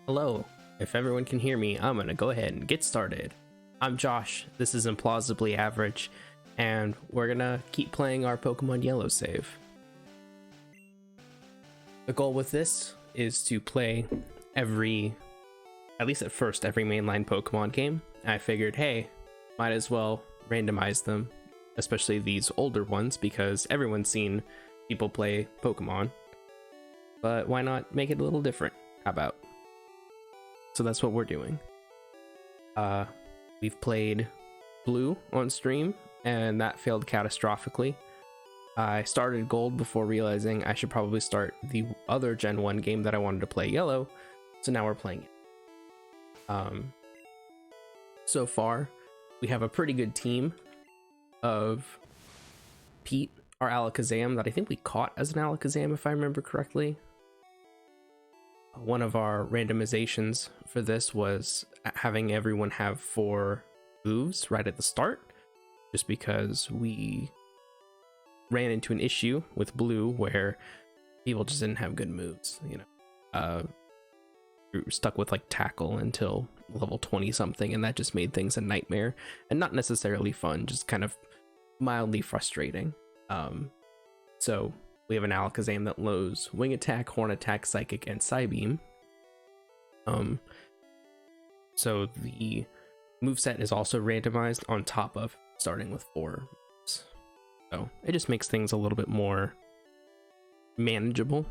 Hello, if everyone can hear me, I'm gonna go ahead and get started. I'm Josh, this is Implausibly Average, and we're gonna keep playing our Pokemon Yellow save. The goal with this is to play at least at first, every mainline Pokemon game. I figured, hey, might as well randomize them, especially these older ones, because everyone's seen people play Pokemon. But why not make it a little different? How about? So that's what we're doing. We've played Blue on stream, and that failed catastrophically. I started Gold before realizing I should probably start the other Gen 1 game that I wanted to play, Yellow, so now we're playing it. So far, we have a pretty good team of Pete, our Alakazam, that I think we caught as an Alakazam, if I remember correctly. One of our randomizations for this was having everyone have 4 moves right at the start, just because we ran into an issue with Blue where people just didn't have good moves, we were stuck with like Tackle until level 20 something, and that just made things a nightmare and not necessarily fun, just kind of mildly frustrating. So we have an Alakazam that knows Wing Attack, Horn Attack, Psychic, and Psybeam. So the moveset is also randomized on top of starting with 4 moves. So it just makes things a little bit more manageable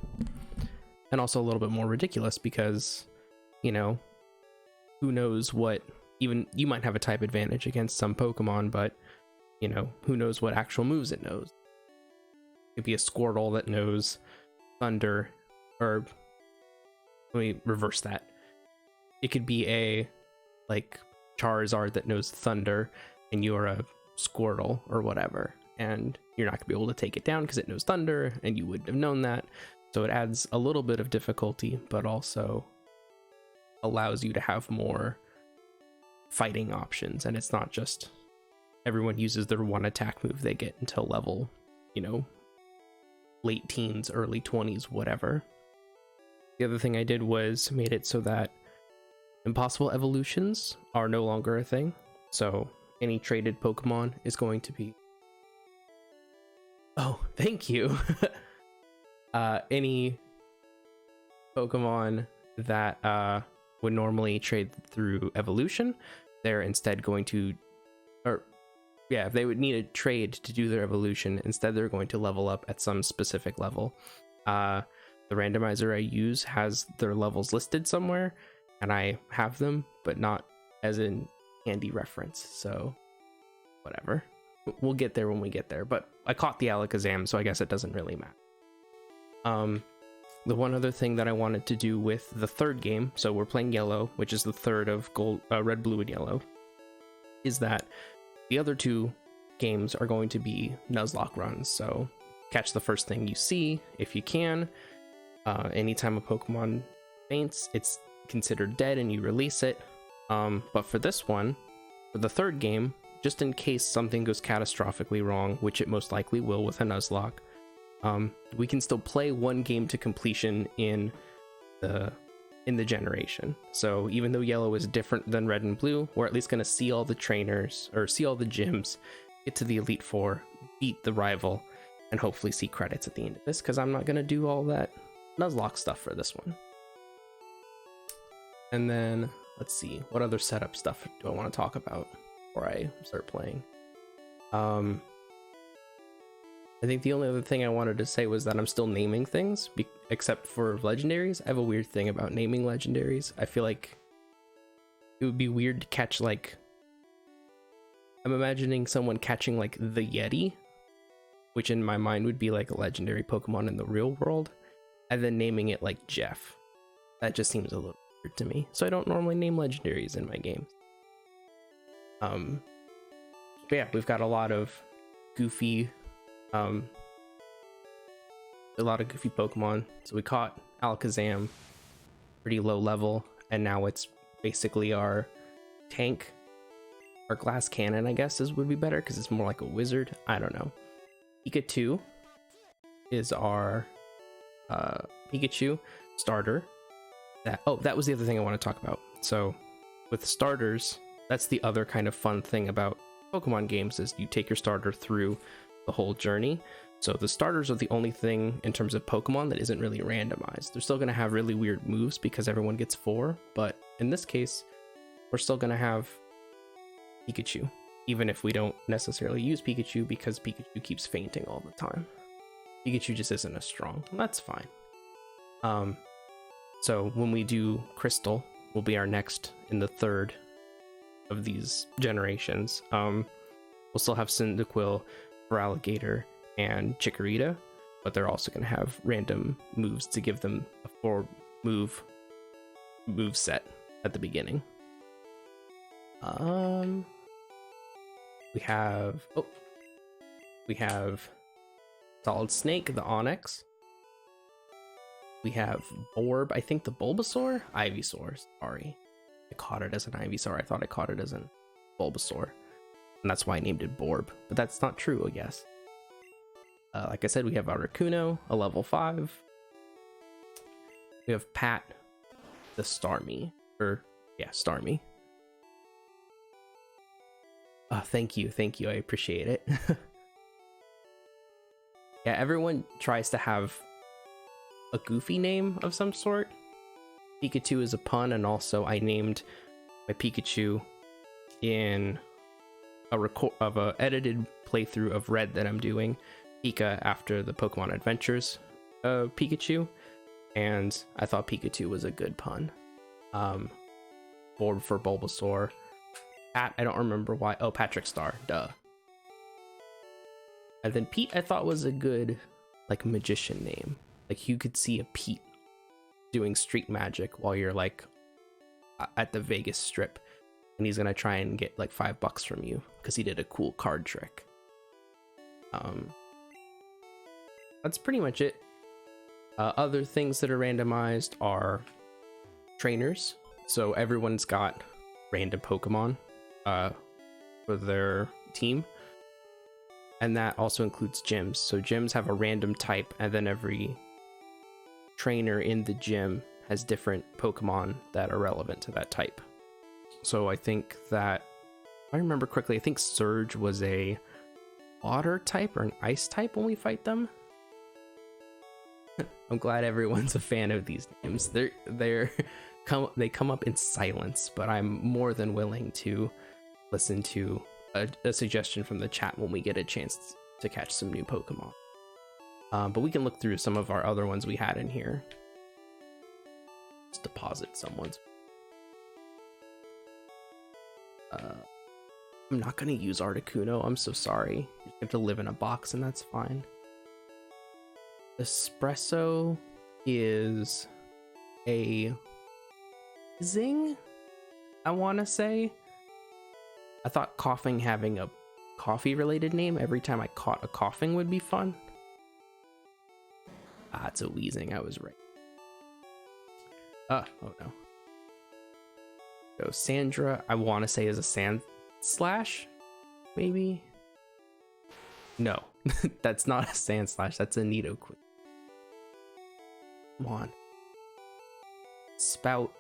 and also a little bit more ridiculous because, who knows what, even you might have a type advantage against some Pokemon, but who knows what actual moves it knows. It could be a Squirtle that knows Thunder, or let me reverse that. It could be a Charizard that knows Thunder, and you're a Squirtle or whatever, and you're not gonna be able to take it down because it knows Thunder, and you wouldn't have known that. So it adds a little bit of difficulty, but also allows you to have more fighting options, and it's not just everyone uses their one attack move they get until level, late teens, early 20s, whatever. The other thing I did was made it so that impossible evolutions are no longer a thing. So any traded Pokemon is going to be... Oh, thank you! Any Pokemon that would normally trade through evolution, they're instead going to... if they would need a trade to do their evolution, instead they're going to level up at some specific level. The randomizer I use has their levels listed somewhere, and I have them, but not as in handy reference, so whatever. We'll get there when we get there, but I caught the Alakazam, so I guess it doesn't really matter. The one other thing that I wanted to do with the third game, so we're playing Yellow, which is the third of Red, Blue, and Yellow, is that the other 2 games are going to be Nuzlocke runs. So catch the first thing you see if you can. Anytime a Pokemon faints, it's considered dead and you release it. But for this one, for the third game, just in case something goes catastrophically wrong, which it most likely will with a Nuzlocke, we can still play one game to completion in the generation. So even though Yellow is different than Red and Blue, we're at least going to see all the trainers, or see all the gyms, get to the Elite Four, beat the rival, and hopefully see credits at the end of this, because I'm not going to do all that Nuzlocke stuff for this one. And then, let's see, what other setup stuff do I want to talk about before I start playing? I think the only other thing I wanted to say was that I'm still naming things, except for legendaries. I have a weird thing about naming legendaries. I feel like it would be weird to catch, I'm imagining someone catching, the Yeti, which in my mind would be, a legendary Pokemon in the real world, and then naming it, Jeff. That just seems a little weird to me. So I don't normally name legendaries in my games. But yeah, we've got a lot of goofy... Pokemon. So we caught Alakazam, pretty low level, and now it's basically our tank. Our glass cannon, I guess, would be better because it's more like a wizard. I don't know. Pikachu is our Pikachu starter. that was the other thing I want to talk about. So with starters, that's the other kind of fun thing about Pokemon games is you take your starter through the whole journey. So the starters are the only thing in terms of Pokemon that isn't really randomized. They're still going to have really weird moves because everyone gets 4, but in this case, we're still going to have Pikachu, even if we don't necessarily use Pikachu because Pikachu keeps fainting all the time. Pikachu just isn't as strong. That's fine. So when we do Crystal, will be our next in the third of these generations. We'll still have Cyndaquil, Feraligatr, and Chikorita, but they're also going to have random moves to give them a 4 move set at the beginning. We have Solid Snake, the Onyx. We have Orb, I think the Bulbasaur? Ivysaur, sorry. I caught it as an Ivysaur. I thought I caught it as an Bulbasaur. And that's why I named it Borb. But that's not true, I guess. Like I said, we have Articuno, a level 5. We have Pat, the Starmie. Starmie. Thank you, I appreciate it. Yeah, everyone tries to have a goofy name of some sort. Pikachu is a pun, and also I named my Pikachu in a edited playthrough of Red that I'm doing, Pika after the Pokemon Adventures Pikachu, and I thought Pikachu was a good pun. Borb for Bulbasaur. Pat, I don't remember why. Oh, Patrick Star, duh. And then Pete I thought was a good like magician name. Like you could see a Pete doing street magic while you're like at the Vegas Strip, and he's gonna try and get like $5 from you because he did a cool card trick. That's pretty much it. Other things that are randomized are trainers. So everyone's got random Pokemon for their team. And that also includes gyms. So gyms have a random type, and then every trainer in the gym has different Pokemon that are relevant to that type. So I think that, if I remember correctly, I think Surge was a water type or an ice type when we fight them. I'm glad everyone's a fan of these names. They come up in silence, but I'm more than willing to listen to a suggestion from the chat when we get a chance to catch some new Pokemon. But we can look through some of our other ones we had in here. Let's deposit someone's. I'm not gonna use Articuno. I'm so sorry. You have to live in a box, and that's fine. Espresso is a Zing, I want to say. I thought coughing having a coffee related name every time I caught a coughing would be fun. It's a wheezing. I was right. Oh no. So Sandra, I want to say is a Sand Slash, maybe. No, that's not a Sand Slash. That's a Nidoqueen. Come on. Spout.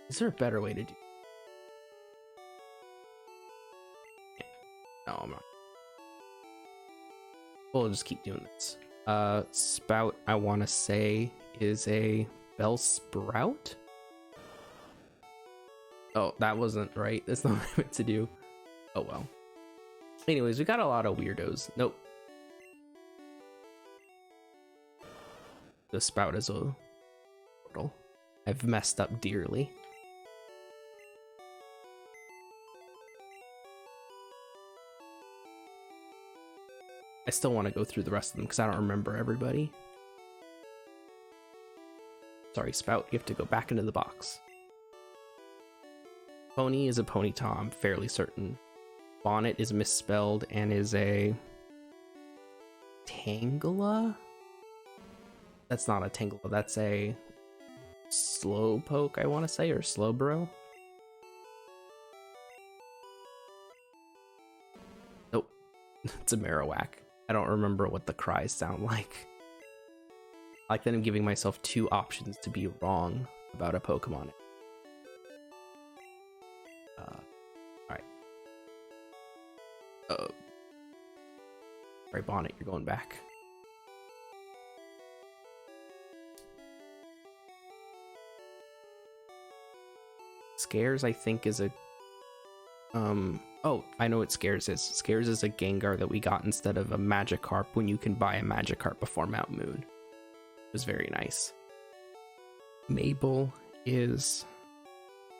Is there a better way to do? No, I'm not. We'll just keep doing this. Spout, I want to say, is a Bellsprout? Oh, that wasn't right. That's not what I meant to do. Oh well. Anyways, we got a lot of weirdos. Nope. The Spout is a portal. I've messed up dearly. I still want to go through the rest of them because I don't remember everybody. Sorry, Spout, you have to go back into the box. Pony is a Ponyta, I'm fairly certain. Bonnet is misspelled and is a Tangela? That's not a Tangela, that's a Slowpoke, I want to say, or Slowbro. Nope, it's a Marowak. I don't remember what the cries sound like. like that I'm giving myself two options to be wrong about a Pokemon. Alright. Sorry, Bonnet, you're going back. Scares, I think, is a... Oh, I know what Scares is. Scares is a Gengar that we got instead of a Magikarp when you can buy a Magikarp before Mount Moon. It was very nice. Mabel is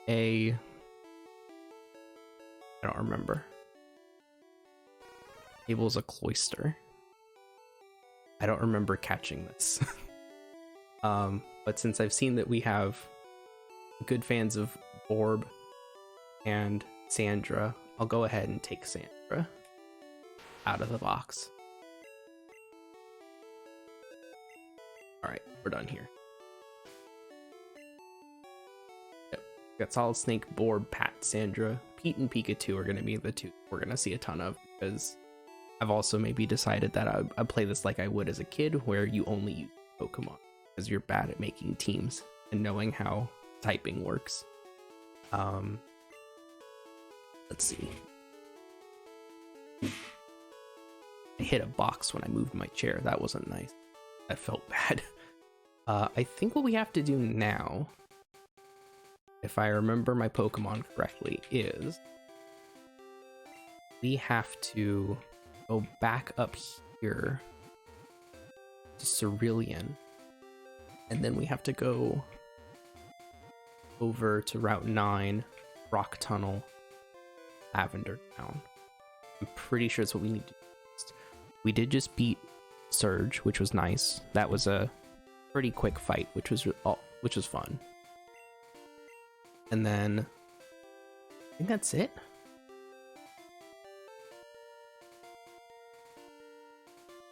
a... I don't remember. Mabel's a Cloyster. I don't remember catching this. But since I've seen that we have good fans of Orb and Sandra, I'll go ahead and take Sandra out of the box. Alright, we're done here. Yep. Got Solid Snake, Borb, Pat, Sandra. Pete and Pikachu are going to be the two we're going to see a ton of, because I've also maybe decided that I play this like I would as a kid, where you only use Pokemon, because you're bad at making teams and knowing how typing works. Let's see. I hit a box when I moved my chair. That wasn't nice. That felt bad. I think what we have to do now, if I remember my Pokemon correctly, is we have to go back up here to Cerulean, and then we have to go over to Route 9, Rock Tunnel, Lavender Town. I'm pretty sure that's what we need to do next. We did just beat Surge, which was nice. That was a pretty quick fight, which was fun. And then I think that's it.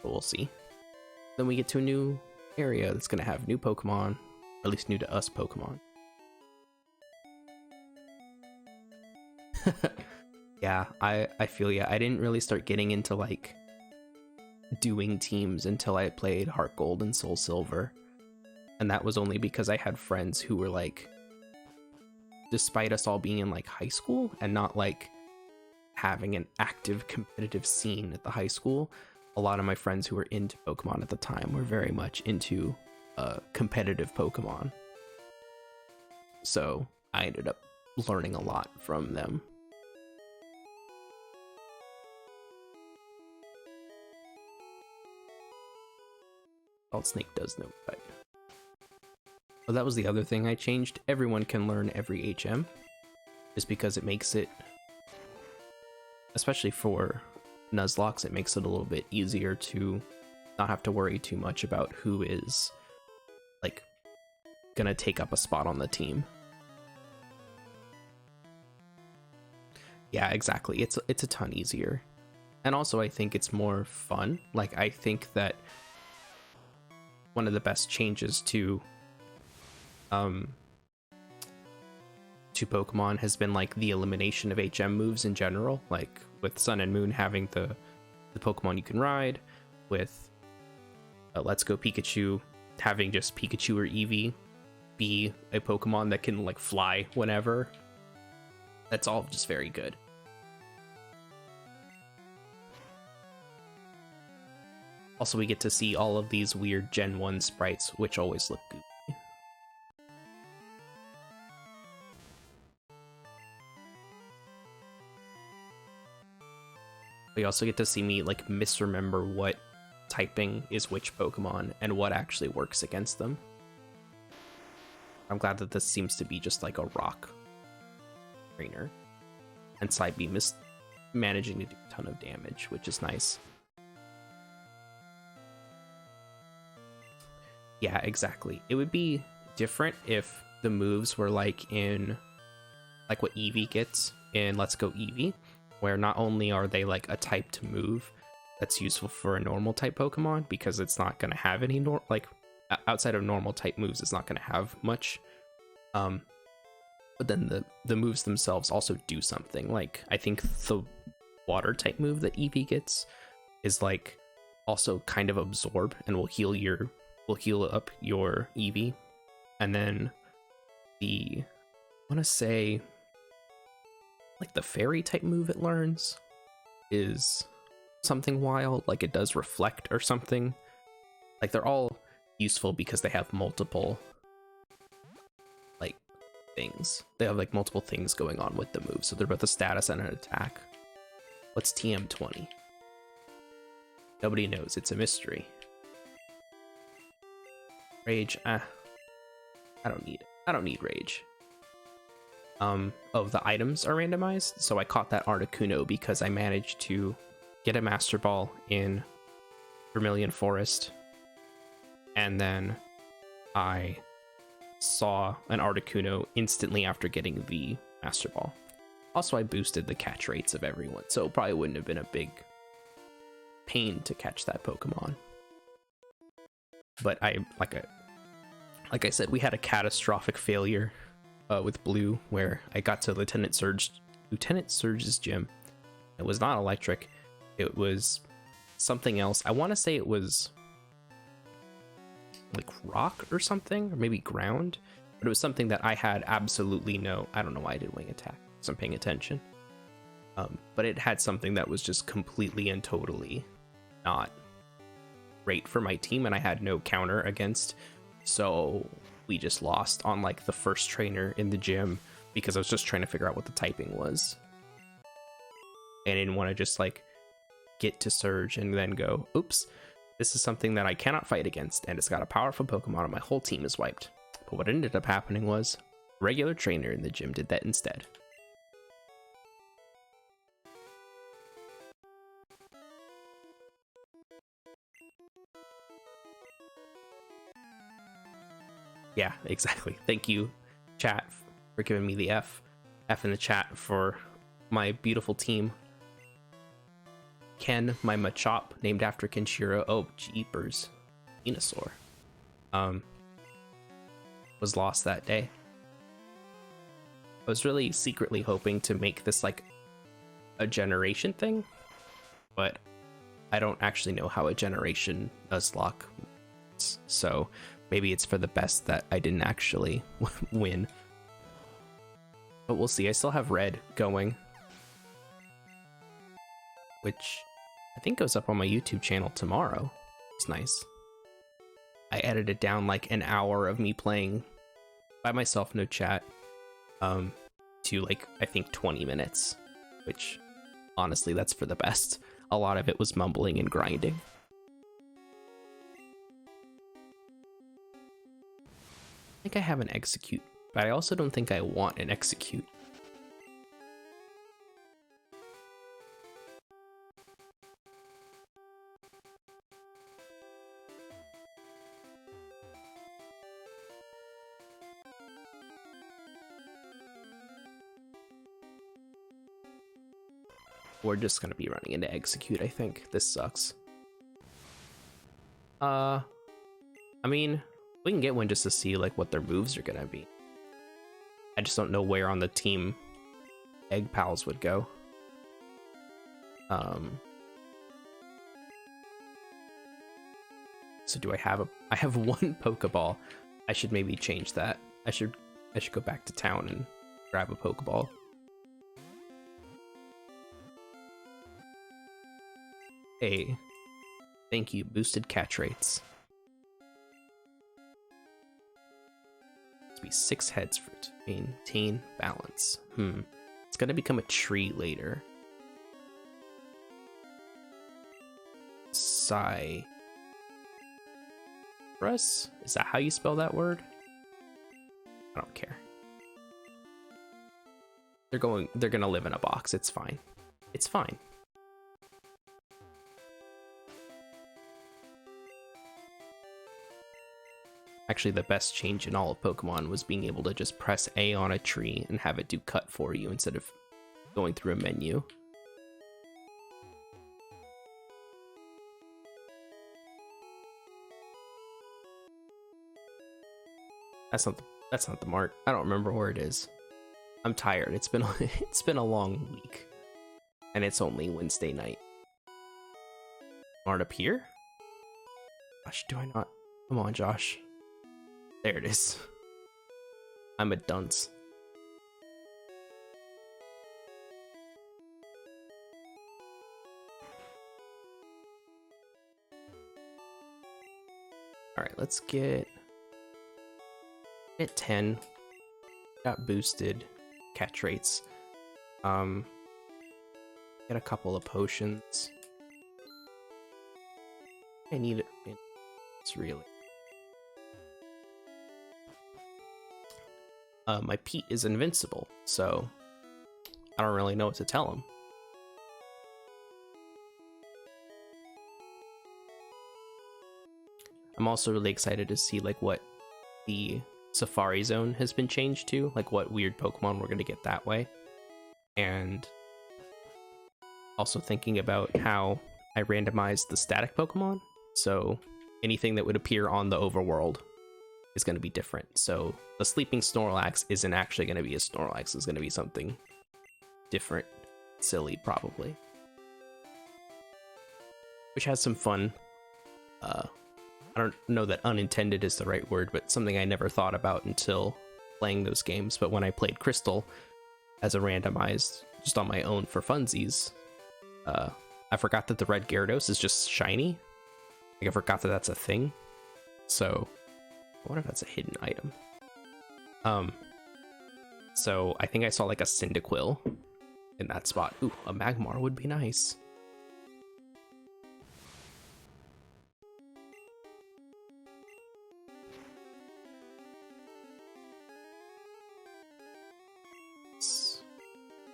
But we'll see. Then we get to a new area that's gonna have new Pokemon, or at least new to us Pokemon. Yeah, I feel ya. I didn't really start getting into like doing teams until I played Heart Gold and Soul Silver, and that was only because I had friends who were like, despite us all being in like high school and not like having an active competitive scene at the high school, a lot of my friends who were into Pokemon at the time were very much into competitive Pokemon. So I ended up learning a lot from them. Solid Snake does know type. Oh, that was the other thing I changed. Everyone can learn every HM, just because it makes it, especially for Nuzlocke, it makes it a little bit easier to not have to worry too much about who is like gonna take up a spot on the team. Yeah, exactly. It's a ton easier. And also I think it's more fun. Like, I think that one of the best changes to Pokemon has been like the elimination of HM moves in general, like with Sun and Moon having the Pokemon you can ride, with Let's Go Pikachu having just Pikachu or Eevee be a Pokemon that can like fly whenever. That's all just very good. Also, we get to see all of these weird Gen 1 sprites, which always look goofy. We also get to see me like misremember what typing is which Pokemon and what actually works against them. I'm glad that this seems to be just like a rock trainer, and Psybeam is managing to do a ton of damage, which is nice. Yeah, exactly. It would be different if the moves were like in like what Eevee gets in Let's Go Eevee, where not only are they like a typed move that's useful for a normal type Pokemon, because it's not going to have any like outside of normal type moves, it's not going to have much. But then the moves themselves also do something. Like, I think the water type move that Eevee gets is like also kind of absorb and will heal your will heal up your Eevee, and then I want to say, like, the fairy type move it learns is something wild, like it does reflect or something. Like, they're all useful because they have multiple, like, things. They have, like, multiple things going on with the move, so they're both a status and an attack. What's TM20? Nobody knows. It's a mystery. Rage, I don't need it. I don't need Rage. Oh, the items are randomized, so I caught that Articuno because I managed to get a Master Ball in Vermilion Forest, and then I saw an Articuno instantly after getting the Master Ball. Also, I boosted the catch rates of everyone, so it probably wouldn't have been a big pain to catch that Pokemon. But like I said, we had a catastrophic failure with Blue, where I got to Lieutenant Surge's gym. It was not electric. It was something else. I want to say it was like rock or something, or maybe ground, but it was something that I had absolutely no, I don't know why I did wing attack, so I'm paying attention. But it had something that was just completely and totally not great for my team, and I had no counter against, so we just lost on like the first trainer in the gym because I was just trying to figure out what the typing was. And I didn't want to just like get to Surge and then go, oops, this is something that I cannot fight against, and it's got a powerful Pokemon and my whole team is wiped. But what ended up happening was a regular trainer in the gym did that instead. Yeah, exactly. Thank you, chat, for giving me the F in the chat for my beautiful team. Ken, my Machop, named after Kenshiro. Oh, jeepers. Venusaur. Was lost that day. I was really secretly hoping to make this like a generation thing, but I don't actually know how a generation Nuzlocke works, so maybe it's for the best that I didn't actually win. But we'll see. I still have Red going, which I think goes up on my YouTube channel tomorrow. It's nice. I edited down like an hour of me playing by myself, no chat, to like, I think 20 minutes, which honestly, that's for the best. A lot of it was mumbling and grinding. I think I have an Execute, but I also don't think I want an Execute. We're just gonna be running into Execute, I think. This sucks. I mean, we can get one just to see like what their moves are gonna be. I just don't know where on the team Egg Pals would go. So do I have I have one Pokeball. I should maybe change that. I should go back to town and grab a Pokeball. Hey, thank you, boosted catch rates. Must be 6 heads for it to maintain balance. It's gonna become a tree later. Cypress? Is that how you spell that word? I don't care. They're gonna live in a box. It's fine. It's fine. Actually, the best change in all of Pokemon was being able to just press A on a tree and have it do cut for you instead of going through a menu. That's not the mark. I don't remember where it is. I'm tired. It's been a long week, and it's only Wednesday night. Aren't up here? Gosh, do I not? Come on, Josh. There it is. I'm a dunce. Alright, let's get 10. Got boosted catch rates. Get a couple of potions. I need it. It's really. My Pete is invincible, so I don't really know what to tell him. I'm also really excited to see like what the Safari Zone has been changed to, like what weird Pokemon we're going to get that way. And also thinking about how I randomized the static Pokemon, so anything that would appear on the overworld is going to be different. So the sleeping Snorlax isn't actually going to be a Snorlax, it's going to be something different, silly probably, which has some fun. I don't know that unintended is the right word, but something I never thought about until playing those games. But when I played Crystal as a randomized just on my own for funsies, I forgot that the red Gyarados is just shiny. Like, I forgot that that's a thing. So I wonder if that's a hidden item. So I think I saw like a Cyndaquil in that spot. Ooh, a Magmar would be nice.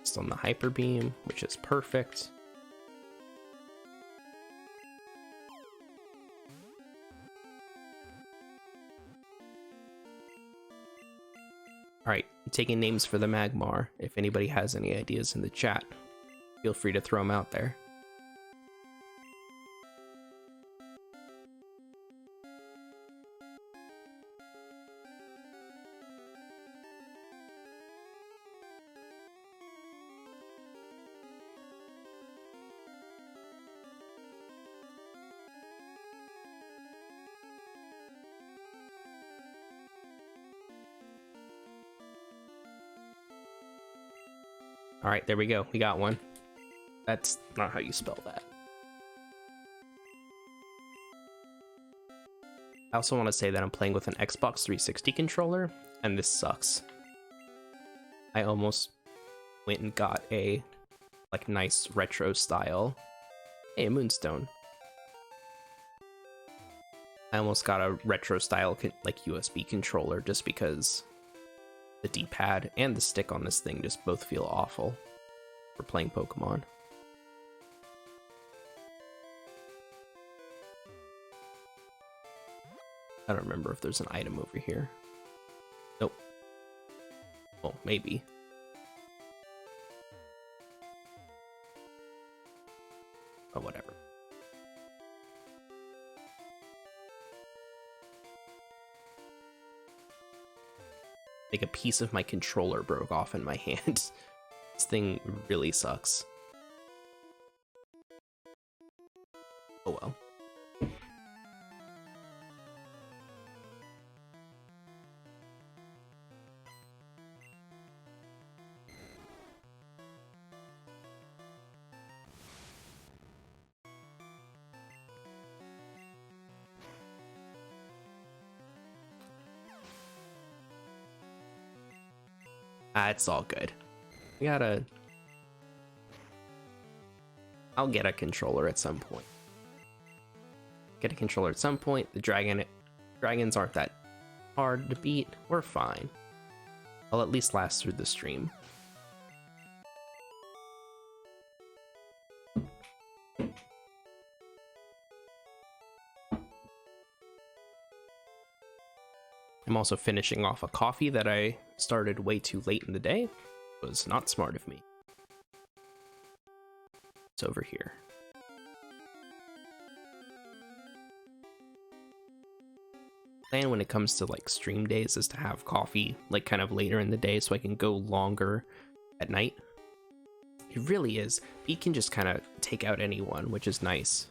It's on the Hyper Beam, which is perfect. Alright, taking names for the Magmar. If anybody has any ideas in the chat, feel free to throw them out there. All right, there we go. We got one. That's not how you spell that. I also want to say that I'm playing with an Xbox 360 controller, and this sucks. I almost went and got a like nice retro style. Hey, a Moonstone. I almost got a retro style like USB controller just because the D-pad and the stick on this thing just both feel awful for playing Pokemon. I don't remember if there's an item over here. Nope. Well, maybe. Oh, whatever. Like a piece of my controller broke off in my hand. This thing really sucks. Oh well. It's all good. We gotta... I'll get a controller at some point. Get a controller at some point. The dragons aren't that hard to beat. We're fine. I'll at least last through the stream. I'm also finishing off a coffee that I started way too late in the day. It was not smart of me. It's over here. Plan when it comes to like stream days is to have coffee like kind of later in the day so I can go longer at night. It really is. You can just kind of take out anyone, which is nice.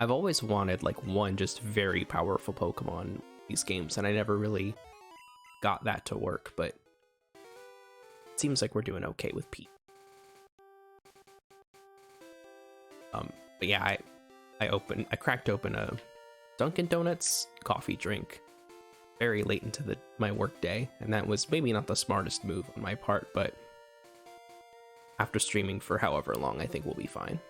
I've always wanted like one just very powerful Pokemon in these games, and I never really got that to work, but it seems like we're doing okay with Pete. But yeah, I cracked open a Dunkin' Donuts coffee drink very late into my work day, and that was maybe not the smartest move on my part, but after streaming for however long, I think we'll be fine.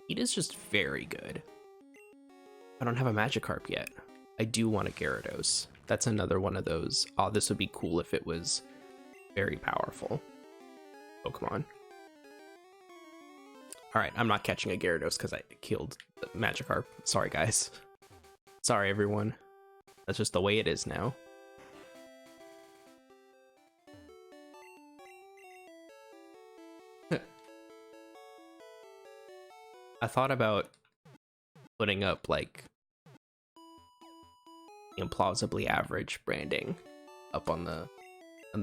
It is just very good. I don't have a Magikarp yet. I do want a Gyarados. That's another one of those, oh, this would be cool if it was very powerful Pokemon. Alright, I'm not catching a Gyarados because I killed the Magikarp. Sorry, guys. Sorry, everyone. That's just the way it is now. I thought about putting up, like, Implausibly Average branding up on the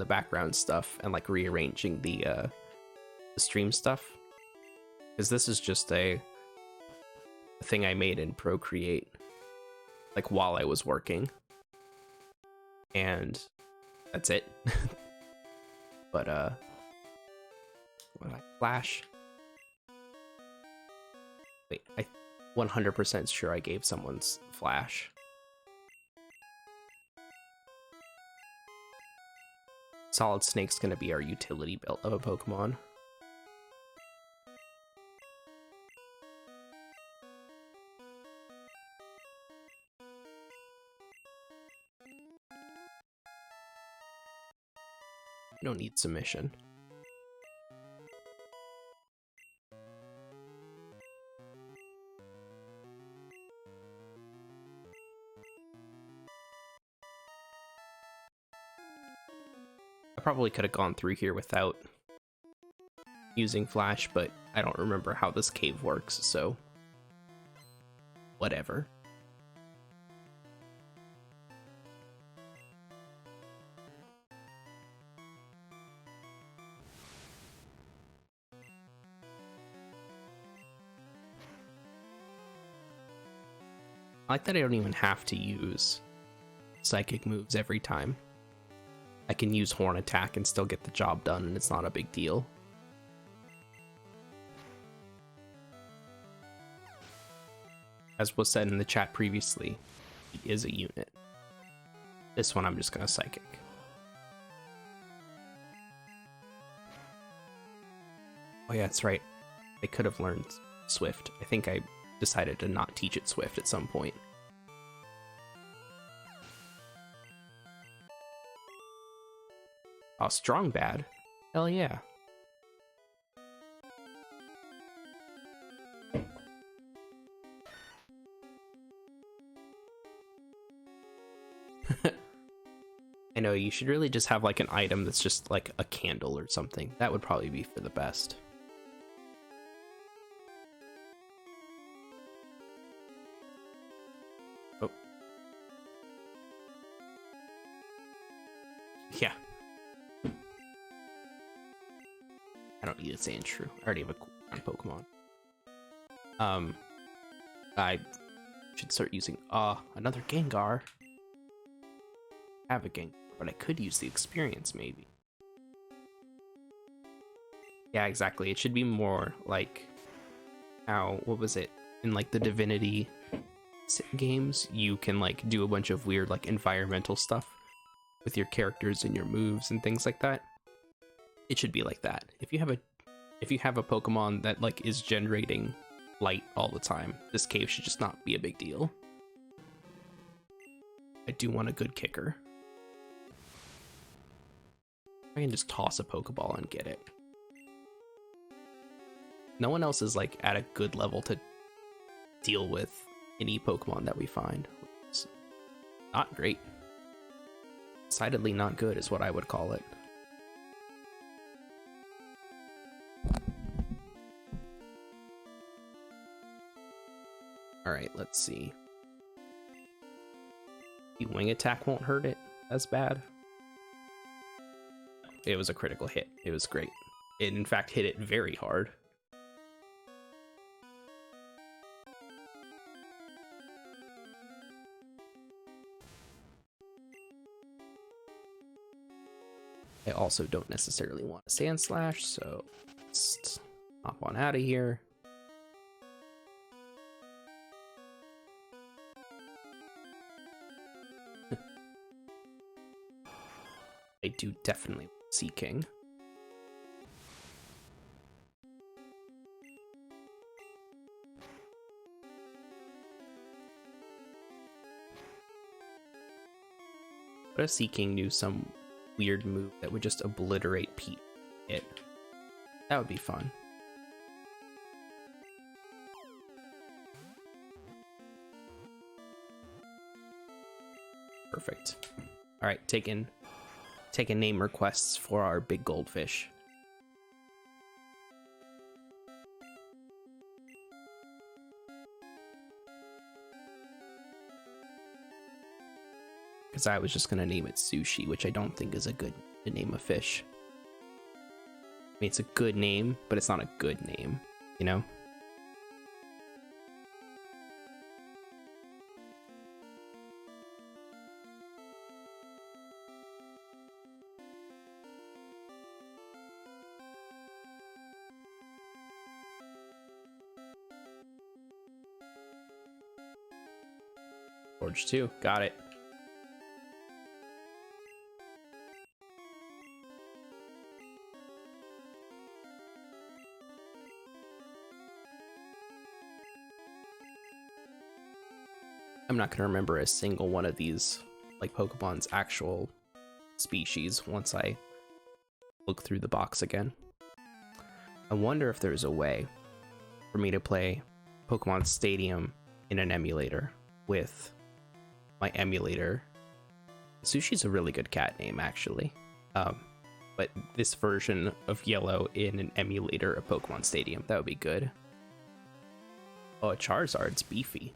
background stuff and, like, rearranging the stream stuff. Because this is just a thing I made in Procreate, like, while I was working. And that's it. But, what, like, Flash? Wait, I'm 100% sure I gave someone's Flash. Solid Snake's gonna be our utility build of a Pokemon. You don't need submission. I probably could have gone through here without using Flash, but I don't remember how this cave works, so whatever. I like that I don't even have to use psychic moves every time. I can use Horn Attack and still get the job done, and it's not a big deal. As was said in the chat previously, he is a unit. This one I'm just gonna Psychic. Oh yeah, that's right. I could have learned Swift. I think I decided to not teach it Swift at some point. Oh, Strong Bad? Hell yeah. I know, you should really just have like an item that's just like a candle or something. That would probably be for the best. Oh. Yeah. I don't need to say True. I already have a cool Pokemon. I should start using another Gengar. I have a Gengar, but I could use the experience maybe. Yeah, exactly. It should be more like how, what was it? In like the Divinity games, you can like do a bunch of weird like environmental stuff with your characters and your moves and things like that. It should be like that. If you have a Pokemon that like is generating light all the time, this cave should just not be a big deal. I do want a good kicker. I can just toss a Pokeball and get it. No one else is like at a good level to deal with any Pokemon that we find. It's not great. Decidedly not good is what I would call it. Alright, let's see. The Wing Attack won't hurt it as bad. it was a critical hit. It was great. It in fact hit it very hard. I also don't necessarily want a Sand Slash, so let's hop on out of here. I do definitely want Sea King. What if Sea King knew some weird move that would just obliterate Pete? That would be fun. Perfect. All right, taking name requests for our big goldfish. Because I was just gonna name it Sushi, which I don't think is a good to name a fish. I mean, it's a good name, but it's not a good name, you know? Forge 2, got it. I'm not gonna remember a single one of these, like, Pokemon's actual species once I look through the box again. I wonder if there's a way for me to play Pokemon Stadium in an emulator with my emulator. Sushi's a really good cat name, actually. But this version of Yellow in an emulator of Pokemon Stadium, that would be good. Oh, a Charizard's beefy.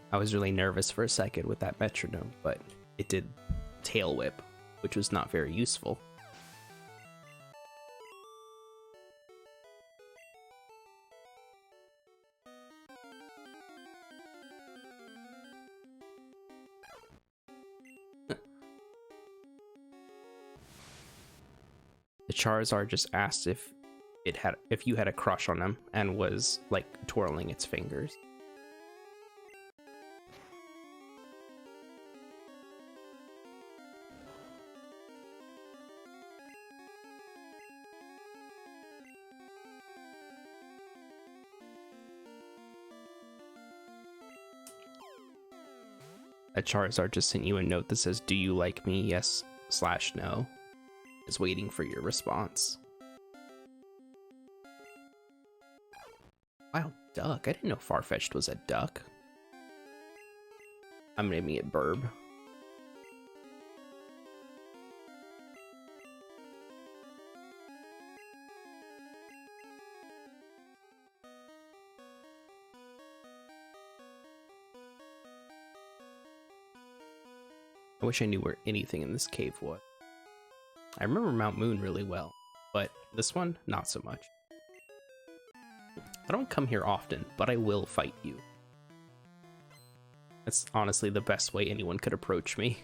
I was really nervous for a second with that metronome, but it did tail whip, which was not very useful. The Charizard just asked if you had a crush on him and was like twirling its fingers. That Charizard just sent you a note that says, "Do you like me? Yes/no." Is waiting for your response. Wild duck. I didn't know Farfetch'd was a duck. I'm naming it Burb. I wish I knew where anything in this cave was. I remember Mount Moon really well, but this one, not so much. I don't come here often, but I will fight you. That's honestly the best way anyone could approach me.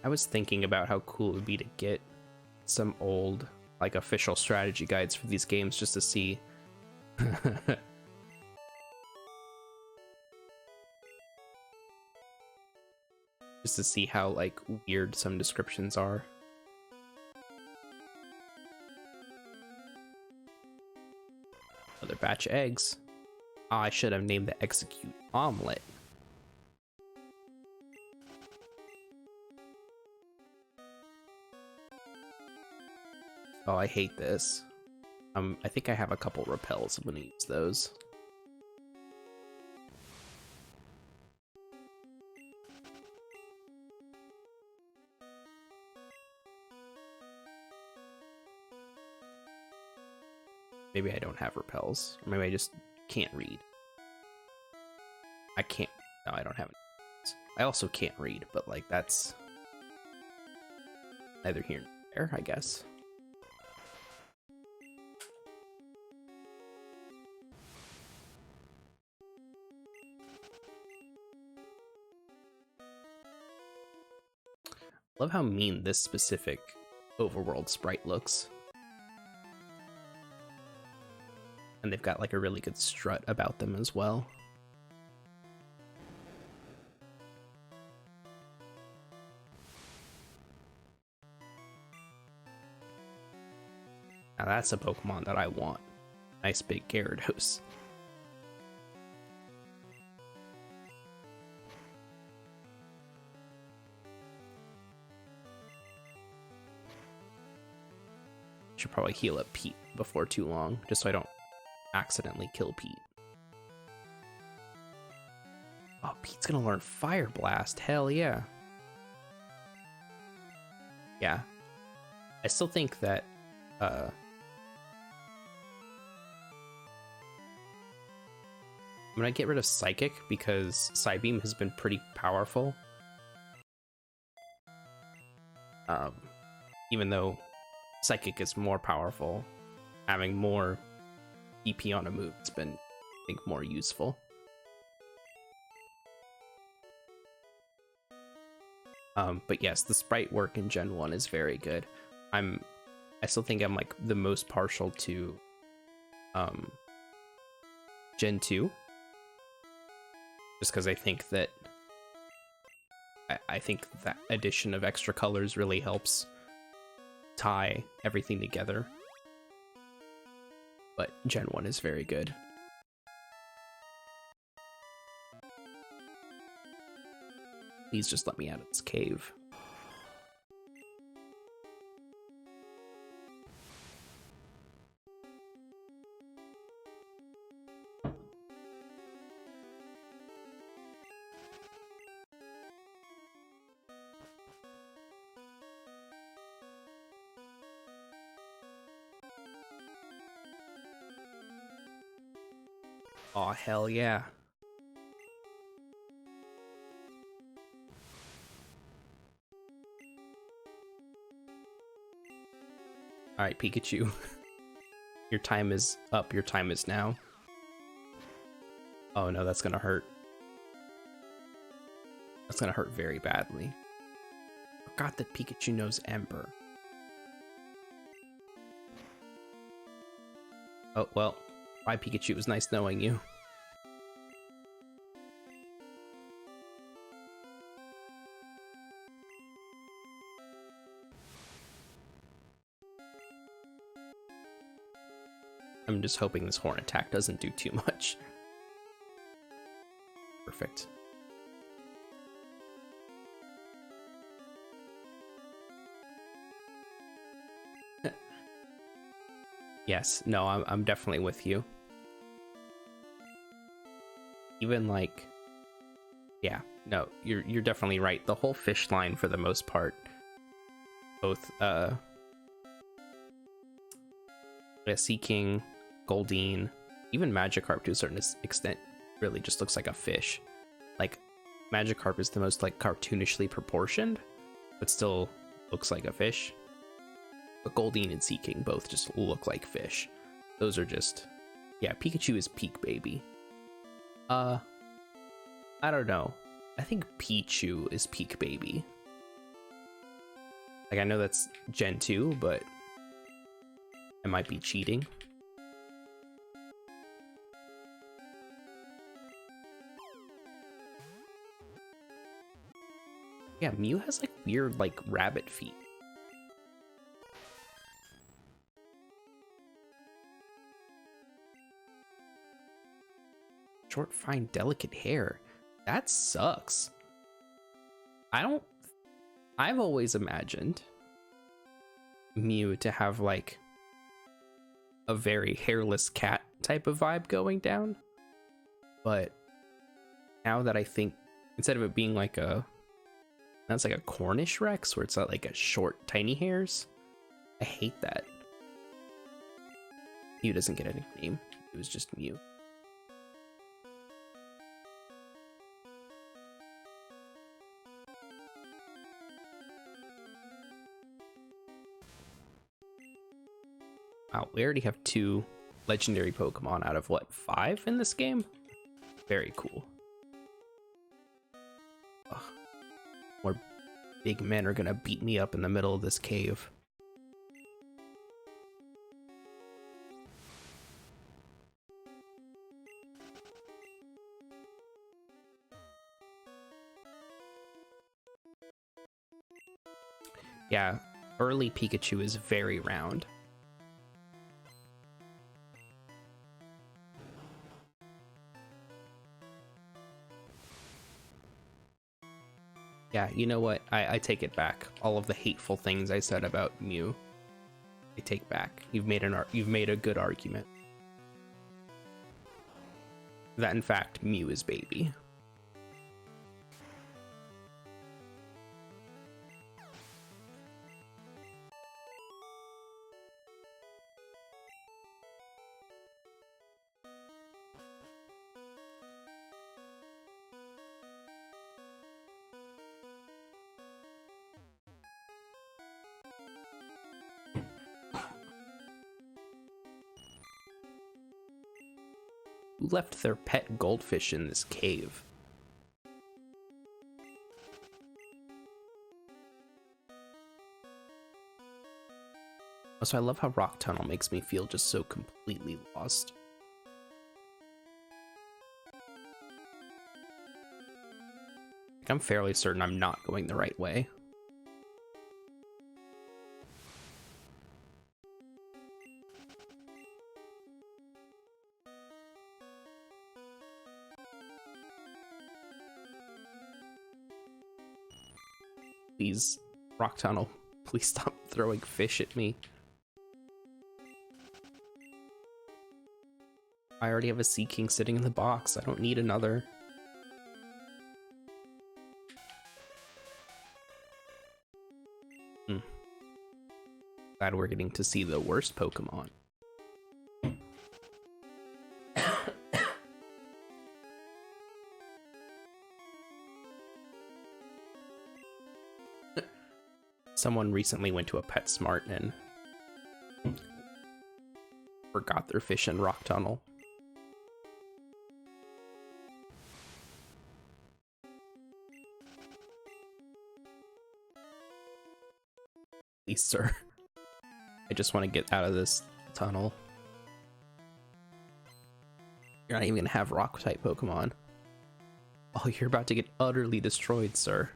I was thinking about how cool it would be to get some old, like, official strategy guides for these games just to see. Just to see how, like, weird some descriptions are. Another batch of eggs. Oh, I should have named the Execute Omelet. Oh, I hate this. I think I have a couple repels. I'm gonna use those. Maybe I don't have repels. Or maybe I just can't read. I can't. No, I don't have it. I also can't read, but like that's neither here nor there, I guess. Love how mean this specific overworld sprite looks. And they've got like a really good strut about them as well. Now that's a Pokemon that I want. Nice big Gyarados. Should probably heal up Pete before too long, just so I don't accidentally kill Pete. Oh, Pete's gonna learn Fire Blast. Hell yeah. Yeah. I still think that I'm gonna get rid of Psychic because Psybeam has been pretty powerful. Even though Psychic is more powerful, having more EP on a move has been, I think, more useful. But yes, the sprite work in Gen 1 is very good. I still think I'm like the most partial to Gen 2. Just because I think that I think that addition of extra colors really helps tie everything together. But Gen 1 is very good. Please just let me out of this cave. Aw, hell yeah. Alright, Pikachu. Your time is up. Your time is now. Oh no, that's gonna hurt. That's gonna hurt very badly. Forgot that Pikachu knows Ember. Oh, well. Bye, Pikachu. It was nice knowing you. I'm just hoping this horn attack doesn't do too much. Perfect. Yes, no, I'm definitely with you. Even like, yeah, no, you're definitely right. The whole fish line, for the most part, both Seaking, Goldeen, even Magikarp to a certain extent, really just looks like a fish. Like, Magikarp is the most like cartoonishly proportioned, but still looks like a fish. But Goldeen and Seaking both just look like fish. Those are just, yeah, Pikachu is peak baby. I don't know. I think Pichu is peak baby. Like, I know that's Gen 2, but I might be cheating. Yeah, Mew has like weird like rabbit feet. Short, fine, delicate hair. That sucks. I've always imagined Mew to have like a very hairless cat type of vibe going down. But now that I think, instead of it being like that's like a Cornish Rex where it's not like a short, tiny hairs. I hate that. Mew doesn't get a nickname. It was just Mew. Wow, we already have 2 legendary Pokemon out of what, 5 in this game? Very cool. Ugh. More big men are gonna beat me up in the middle of this cave. Yeah, early Pikachu is very round. Yeah, you know what? I take it back. All of the hateful things I said about Mew, I take back. You've made a good argument. That in fact, Mew is baby. Who left their pet goldfish in this cave? Also, I love how Rock Tunnel makes me feel just so completely lost. Like, I'm fairly certain I'm not going the right way. Please, Rock Tunnel, please stop throwing fish at me. I already have a Sea King sitting in the box. I don't need another. Glad we're getting to see the worst Pokemon. Someone recently went to a PetSmart and forgot their fish in Rock Tunnel. Please, sir. I just want to get out of this tunnel. You're not even gonna have rock-type Pokemon. Oh, you're about to get utterly destroyed, sir.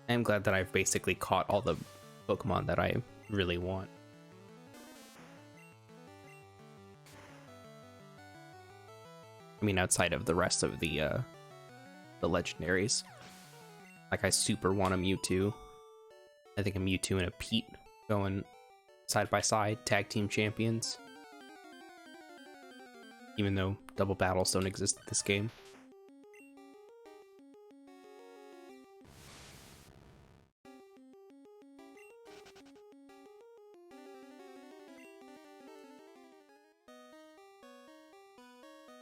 I'm glad that I've basically caught all the Pokemon that I really want. I mean, outside of the rest of the legendaries. Like, I super want a Mewtwo. I think a Mewtwo and a Pete going side by side, tag team champions. Even though double battles don't exist in this game.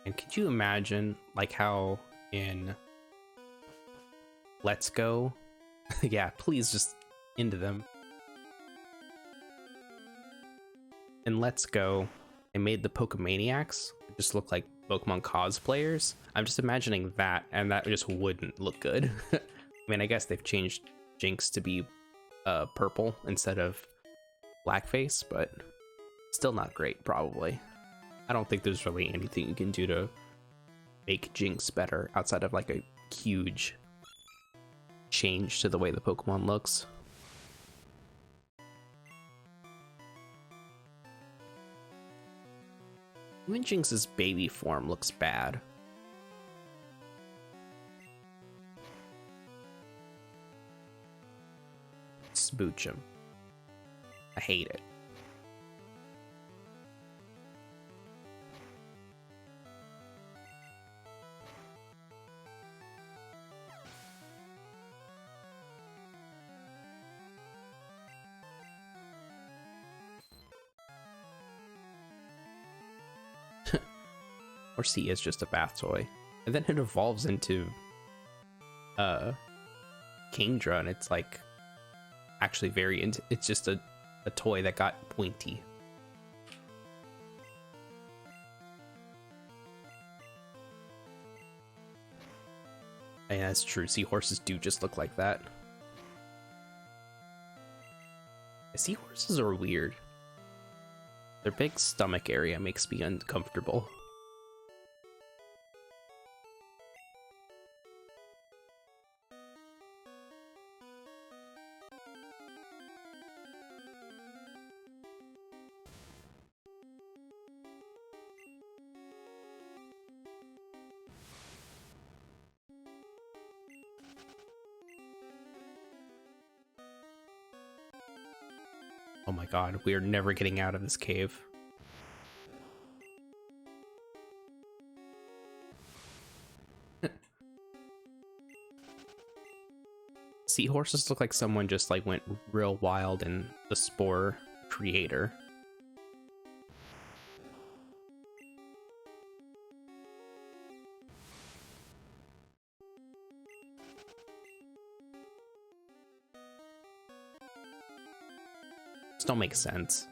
And could you imagine, like, how in Let's Go, yeah, please just into them. In Let's Go, they made the Pokemaniacs just look like Pokemon cosplayers. I'm just imagining that, and that just wouldn't look good. I mean, I guess they've changed Jinx to be purple instead of blackface, but still not great, probably. I don't think there's really anything you can do to make Jinx better outside of like a huge change to the way the Pokemon looks. Even Jinx's baby form looks bad. Smooch him. I hate it. Or C is just a bath toy. And then it evolves into Kingdra, and it's like actually it's just a toy that got pointy. Yeah, that's true. Seahorses do just look like that. Seahorses are weird. Their big stomach area makes me uncomfortable. Oh my god, we are never getting out of this cave. Seahorses look like someone just like went real wild in the Spore creator. Just don't make sense.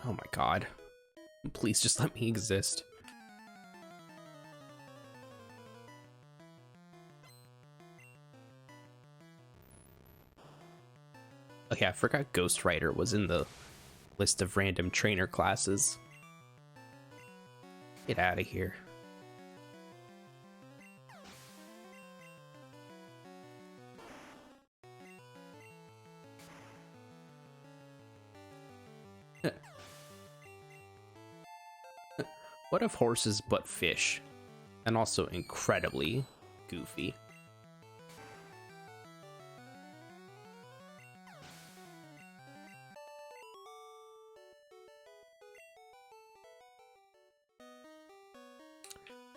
Oh my god. Please just let me exist. Oh yeah, I forgot Ghost Rider was in the list of random trainer classes. Get out of here. What if horses but fish? And also incredibly goofy.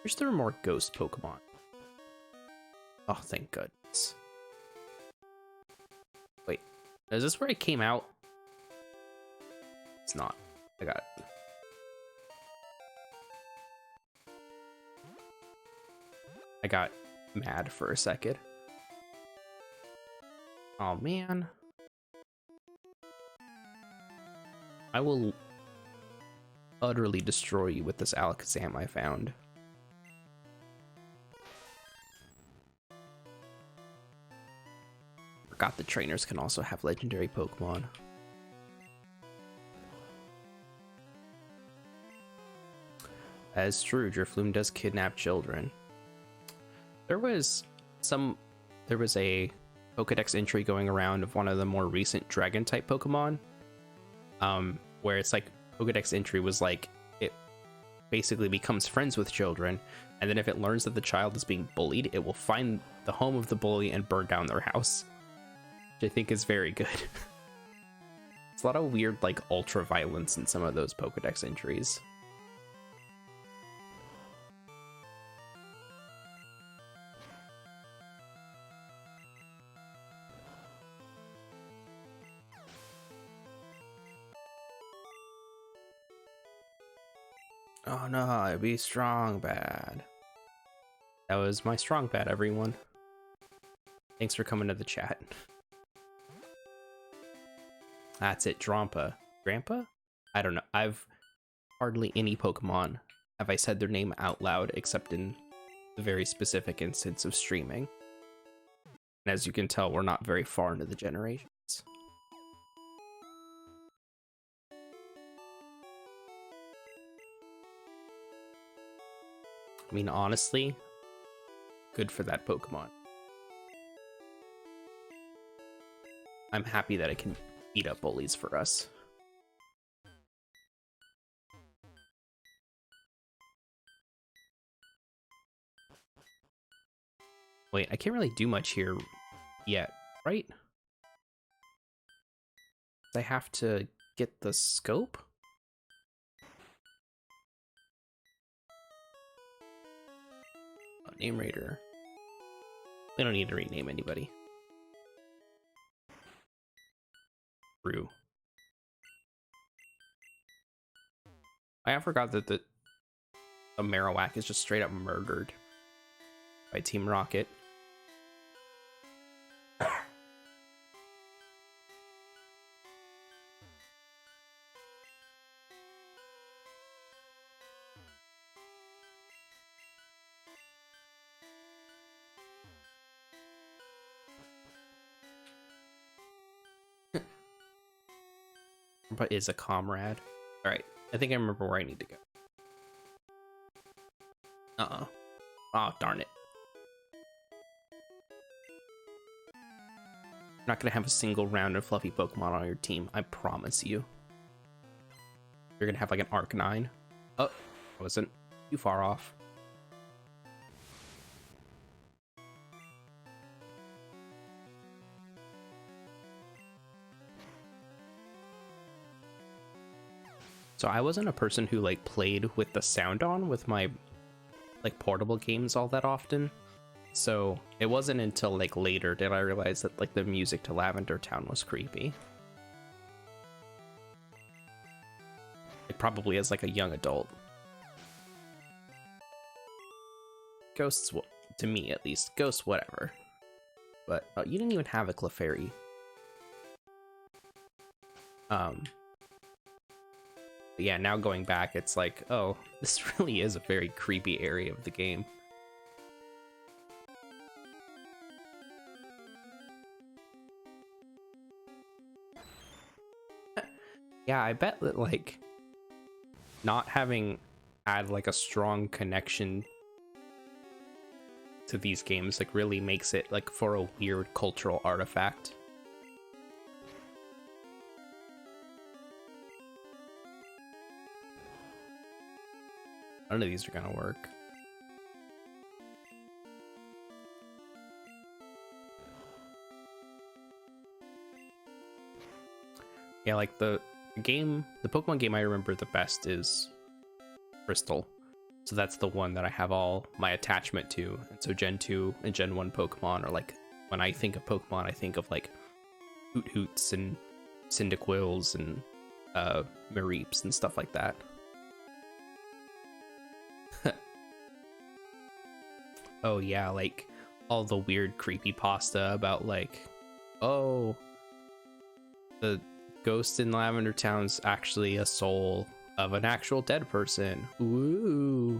Wish there were more ghost Pokemon. Oh, thank goodness. Wait, is this where it came out? It's not. I got it. I got mad for a second. Oh man. I will utterly destroy you with this Alakazam I found. Forgot the trainers can also have legendary Pokemon. That is true, Drifloon does kidnap children. There was a Pokedex entry going around of one of the more recent dragon type Pokemon, where it's like Pokedex entry was like it basically becomes friends with children, and then if it learns that the child is being bullied, it will find the home of the bully and burn down their house, which I think is very good. It's a lot of weird like ultra violence in some of those Pokedex entries. Oh no, I'd be strong bad. That was my strong bad, everyone. Thanks for coming to the chat. That's it, Drampa. Grandpa? I don't know. I've hardly any Pokemon have I said their name out loud except in the very specific instance of streaming. And as you can tell, we're not very far into the generations. I mean, honestly, good for that Pokemon. I'm happy that it can beat up bullies for us. Wait, I can't really do much here yet, right? I have to get the scope? name raider. We don't need to rename anybody. True. I forgot that the Marowak is just straight up murdered by Team Rocket. But is a comrade. All right, I think I remember where I need to go. Oh, darn it. You're not gonna have a single round of fluffy Pokemon on your team, I promise you. You're gonna have like an Arcanine. Oh, I wasn't too far off. So I wasn't a person who like played with the sound on with my like portable games all that often. So it wasn't until like later did I realize that like the music to Lavender Town was creepy. Like probably as like a young adult. Ghosts, to me at least, ghosts whatever. But you didn't even have a Clefairy. But yeah, now going back, it's like, oh, this really is a very creepy area of the game. Yeah, I bet that like not having had like a strong connection to these games like really makes it like for a weird cultural artifact. None of these are gonna work. Yeah, like the Pokemon game I remember the best is Crystal. So that's the one that I have all my attachment to. And so Gen 2 and Gen 1 Pokemon are like, when I think of Pokemon, I think of like Hoots and Cyndaquils and Mareeps and stuff like that. Oh yeah, like all the weird creepypasta about like, oh, the ghost in Lavender Town's actually a soul of an actual dead person. Ooh.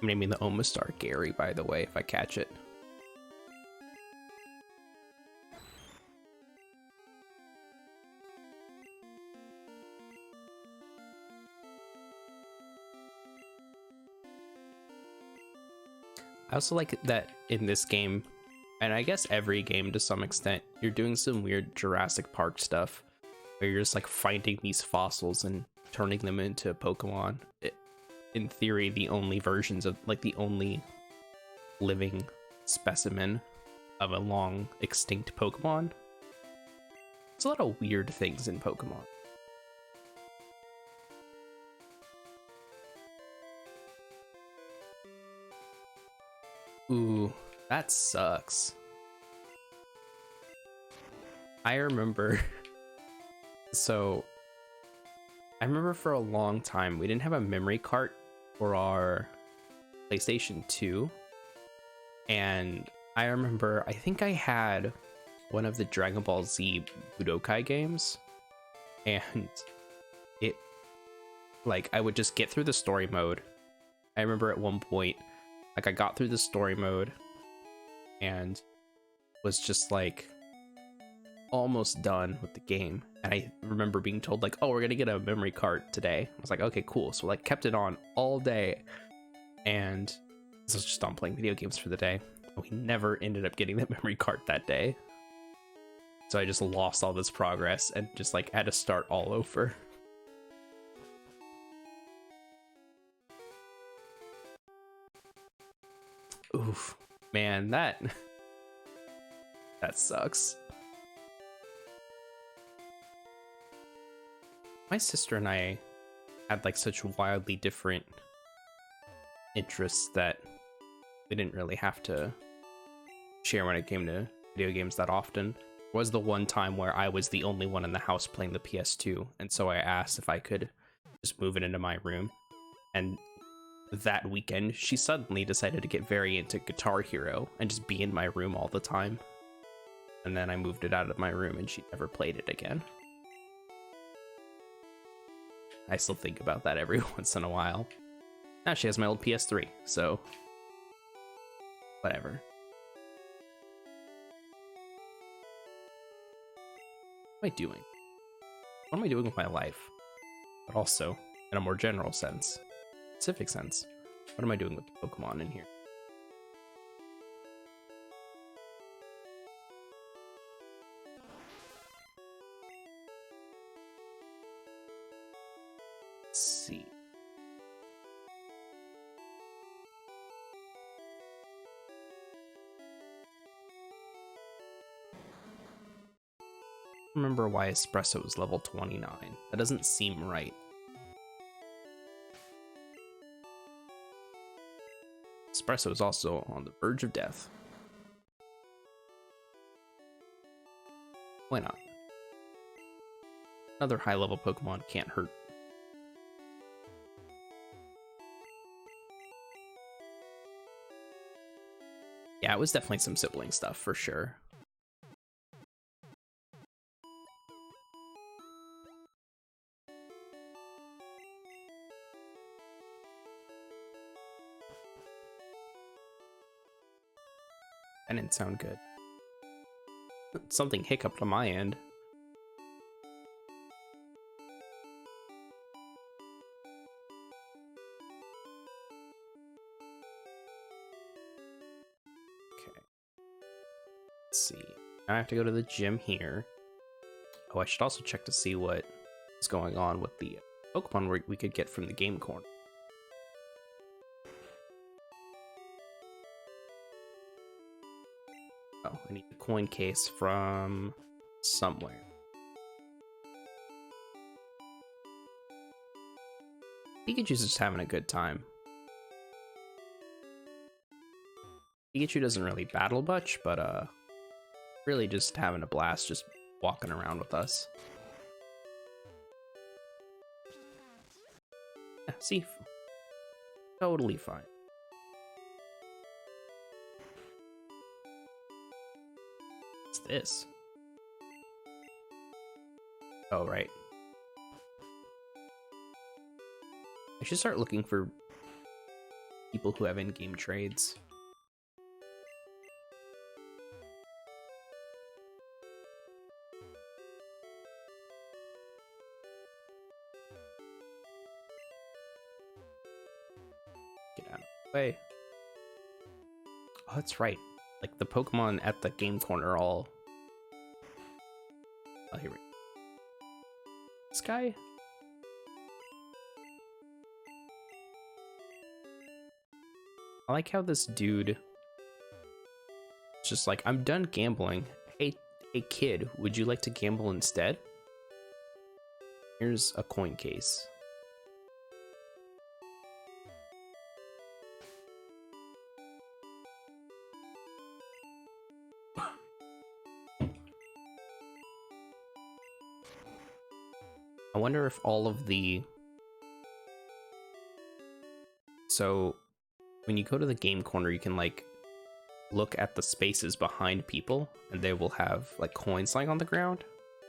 I'm naming the Omastar Gary, by the way, if I catch it. I also like that in this game, and I guess every game to some extent, you're doing some weird Jurassic Park stuff where you're just like finding these fossils and turning them into Pokemon. In theory, the only versions of like the only living specimen of a long extinct Pokemon. There's a lot of weird things in Pokemon. Ooh, that sucks. I remember, so I remember for a long time we didn't have a memory cart for our PlayStation 2, and I remember I think I had one of the Dragon Ball Z Budokai games, and it like I would just get through the story mode. I remember at one point like I got through the story mode and was just like almost done with the game, and I remember being told like, oh, we're gonna get a memory card today. I was like, okay, cool. So like kept it on all day, and this was just on playing video games for the day. We never ended up getting that memory card that day, so I just lost all this progress and just like had to start all over. Oof, man, that sucks. My sister and I had like such wildly different interests that we didn't really have to share when it came to video games that often. Was the one time where I was the only one in the house playing the PS2, and so I asked if I could just move it into my room. And that weekend, she suddenly decided to get very into Guitar Hero and just be in my room all the time. And then I moved it out of my room and she never played it again. I still think about that every once in a while. Now she has my old PS3, so whatever. What am I doing? What am I doing with my life? But also, in a more general sense, specific sense, what am I doing with the Pokemon in here? Let's see. Remember why Espresso is level 29. That doesn't seem right. Espresso is also on the verge of death. Why not? Another high-level Pokemon can't hurt. Yeah, it was definitely some sibling stuff for sure. That didn't sound good. Something hiccuped on my end. Okay. Let's see. Now I have to go to the gym here. Oh, I should also check to see what is going on with the Pokemon we could get from the game corner. Oh, I need the coin case from somewhere. Pikachu's just having a good time. Pikachu doesn't really battle much, but really just having a blast just walking around with us. Yeah, see? Totally fine. What's this? Oh, right. I should start looking for people who have in-game trades. Get out of the way. Oh, that's right. Like, the Pokemon at the game corner are all... Oh, here we go. This guy? I like how this dude... It's just like, I'm done gambling. Hey, kid, would you like to gamble instead? Here's a coin case. I wonder if all of the... So, when you go to the game corner, you can, like, look at the spaces behind people, and they will have, like, coins lying on the ground.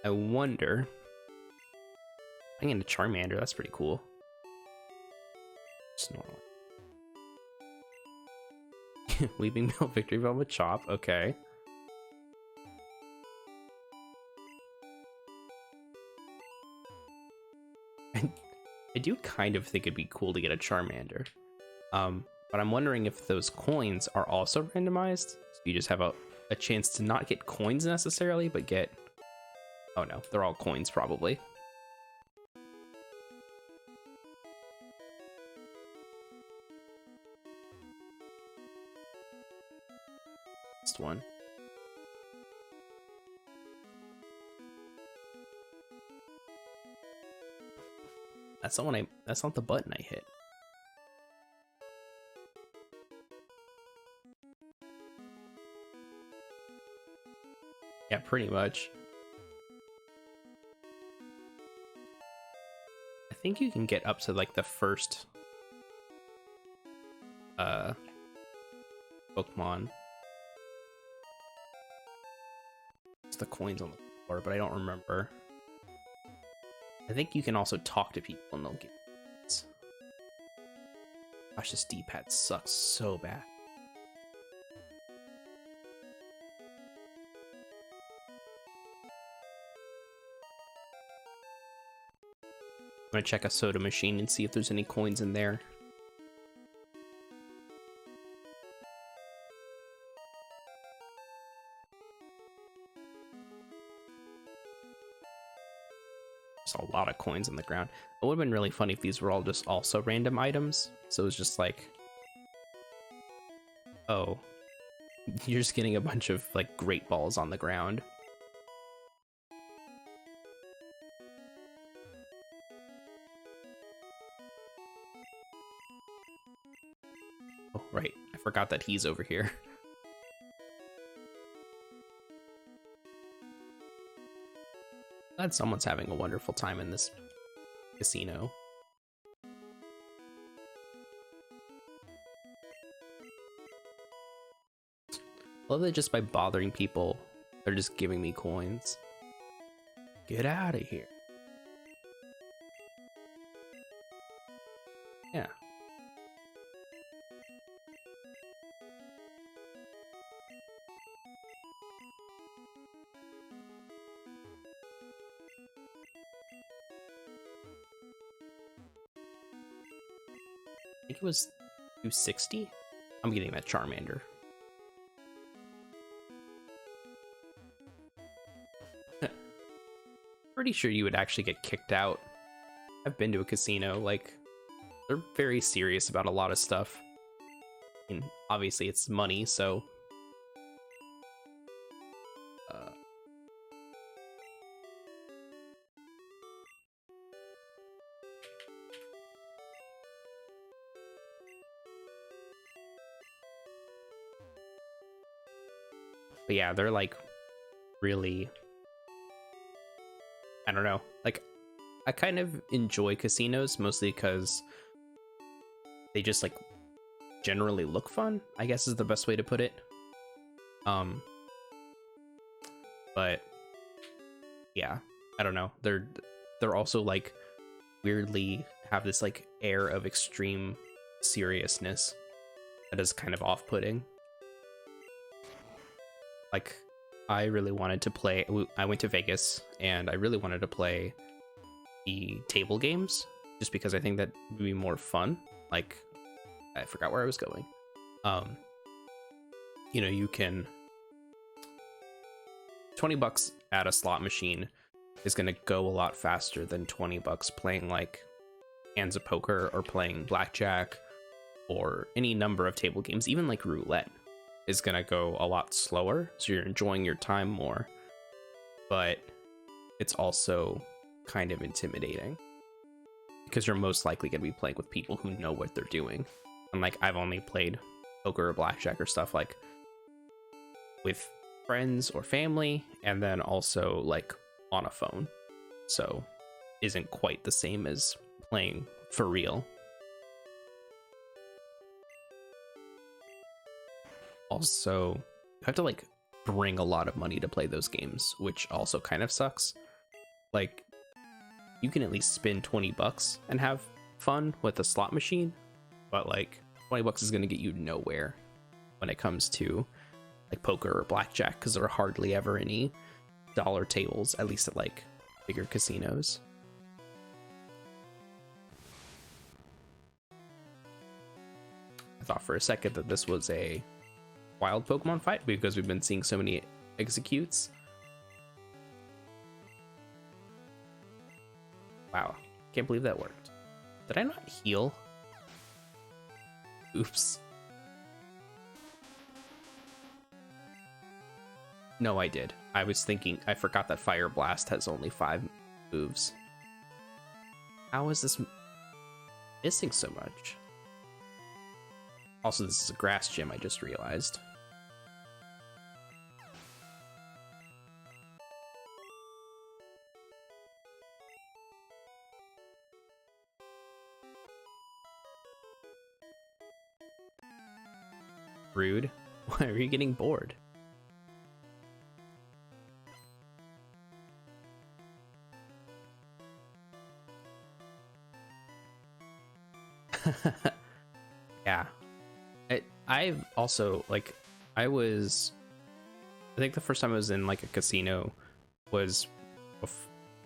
I wonder... I'm getting a Charmander, that's pretty cool. Just normal. Weeping Bell Victory Bell with Chop, okay. I do kind of think it'd be cool to get a Charmander. But I'm wondering if those coins are also randomized. So you just have a chance to not get coins necessarily, but get... Oh no, they're all coins probably. Next one. That's not that's not the button I hit. Yeah, pretty much. I think you can get up to like the first Pokemon. It's the coins on the floor, but I don't remember. I think you can also talk to people and they'll give you coins. Gosh, this D-pad sucks so bad. I'm gonna check a soda machine and see if there's any coins in there. There's a lot of coins on the ground. It would have been really funny if these were all just also random items. So it was just like, oh, you're just getting a bunch of like great balls on the ground. Oh, right. I forgot that he's over here. Glad someone's having a wonderful time in this casino. Love that just by bothering people, they're just giving me coins. Get out of here. Yeah. I think it was 260. I'm getting that Charmander. Pretty sure you would actually get kicked out. I've been to a casino, like, they're very serious about a lot of stuff. I mean, obviously it's money, so but yeah, they're like really, I don't know, like I kind of enjoy casinos mostly because they just like generally look fun, I guess is the best way to put it. But yeah, I don't know, they're also like weirdly have this like air of extreme seriousness that is kind of off-putting. Like, I really wanted to play, I went to Vegas and I really wanted to play the table games just because I think that would be more fun. Like, I forgot where I was going. You know, you can, $20 at a slot machine is going to go a lot faster than $20 playing like hands of poker or playing blackjack or any number of table games. Even like roulette is going to go a lot slower, so you're enjoying your time more, but it's also kind of intimidating because you're most likely going to be playing with people who know what they're doing. And like, I've only played poker or blackjack or stuff like with friends or family, and then also like on a phone, so isn't quite the same as playing for real. Also, you have to like bring a lot of money to play those games, which also kind of sucks. Like, you can at least spend $20 and have fun with a slot machine, but like $20 is going to get you nowhere when it comes to like poker or blackjack, because there are hardly ever any dollar tables, at least at like bigger casinos. I thought for a second that this was a wild Pokemon fight because we've been seeing so many executes. Wow, can't believe that worked. Did I not heal? Oops. No, I did. I was thinking, I forgot that Fire Blast has only 5 moves. How is this Missing so much. Also, this is a grass gym, I just realized. Rude. Why are you getting bored? Yeah. I've also, like, I think the first time I was in, like, a casino was,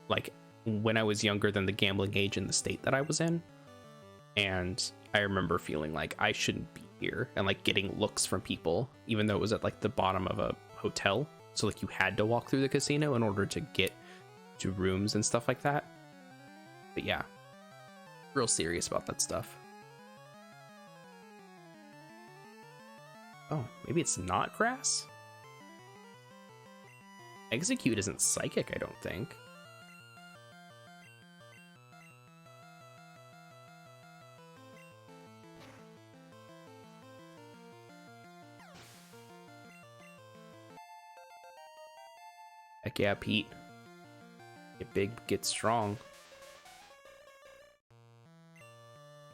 like, when I was younger than the gambling age in the state that I was in. And I remember feeling like I shouldn't be here and, like, getting looks from people, even though it was at, like, the bottom of a hotel. So, like, you had to walk through the casino in order to get to rooms and stuff like that. But yeah, real serious about that stuff. Oh, maybe it's not grass? Execute isn't psychic, I don't think. Heck yeah, Pete. Get big, get strong.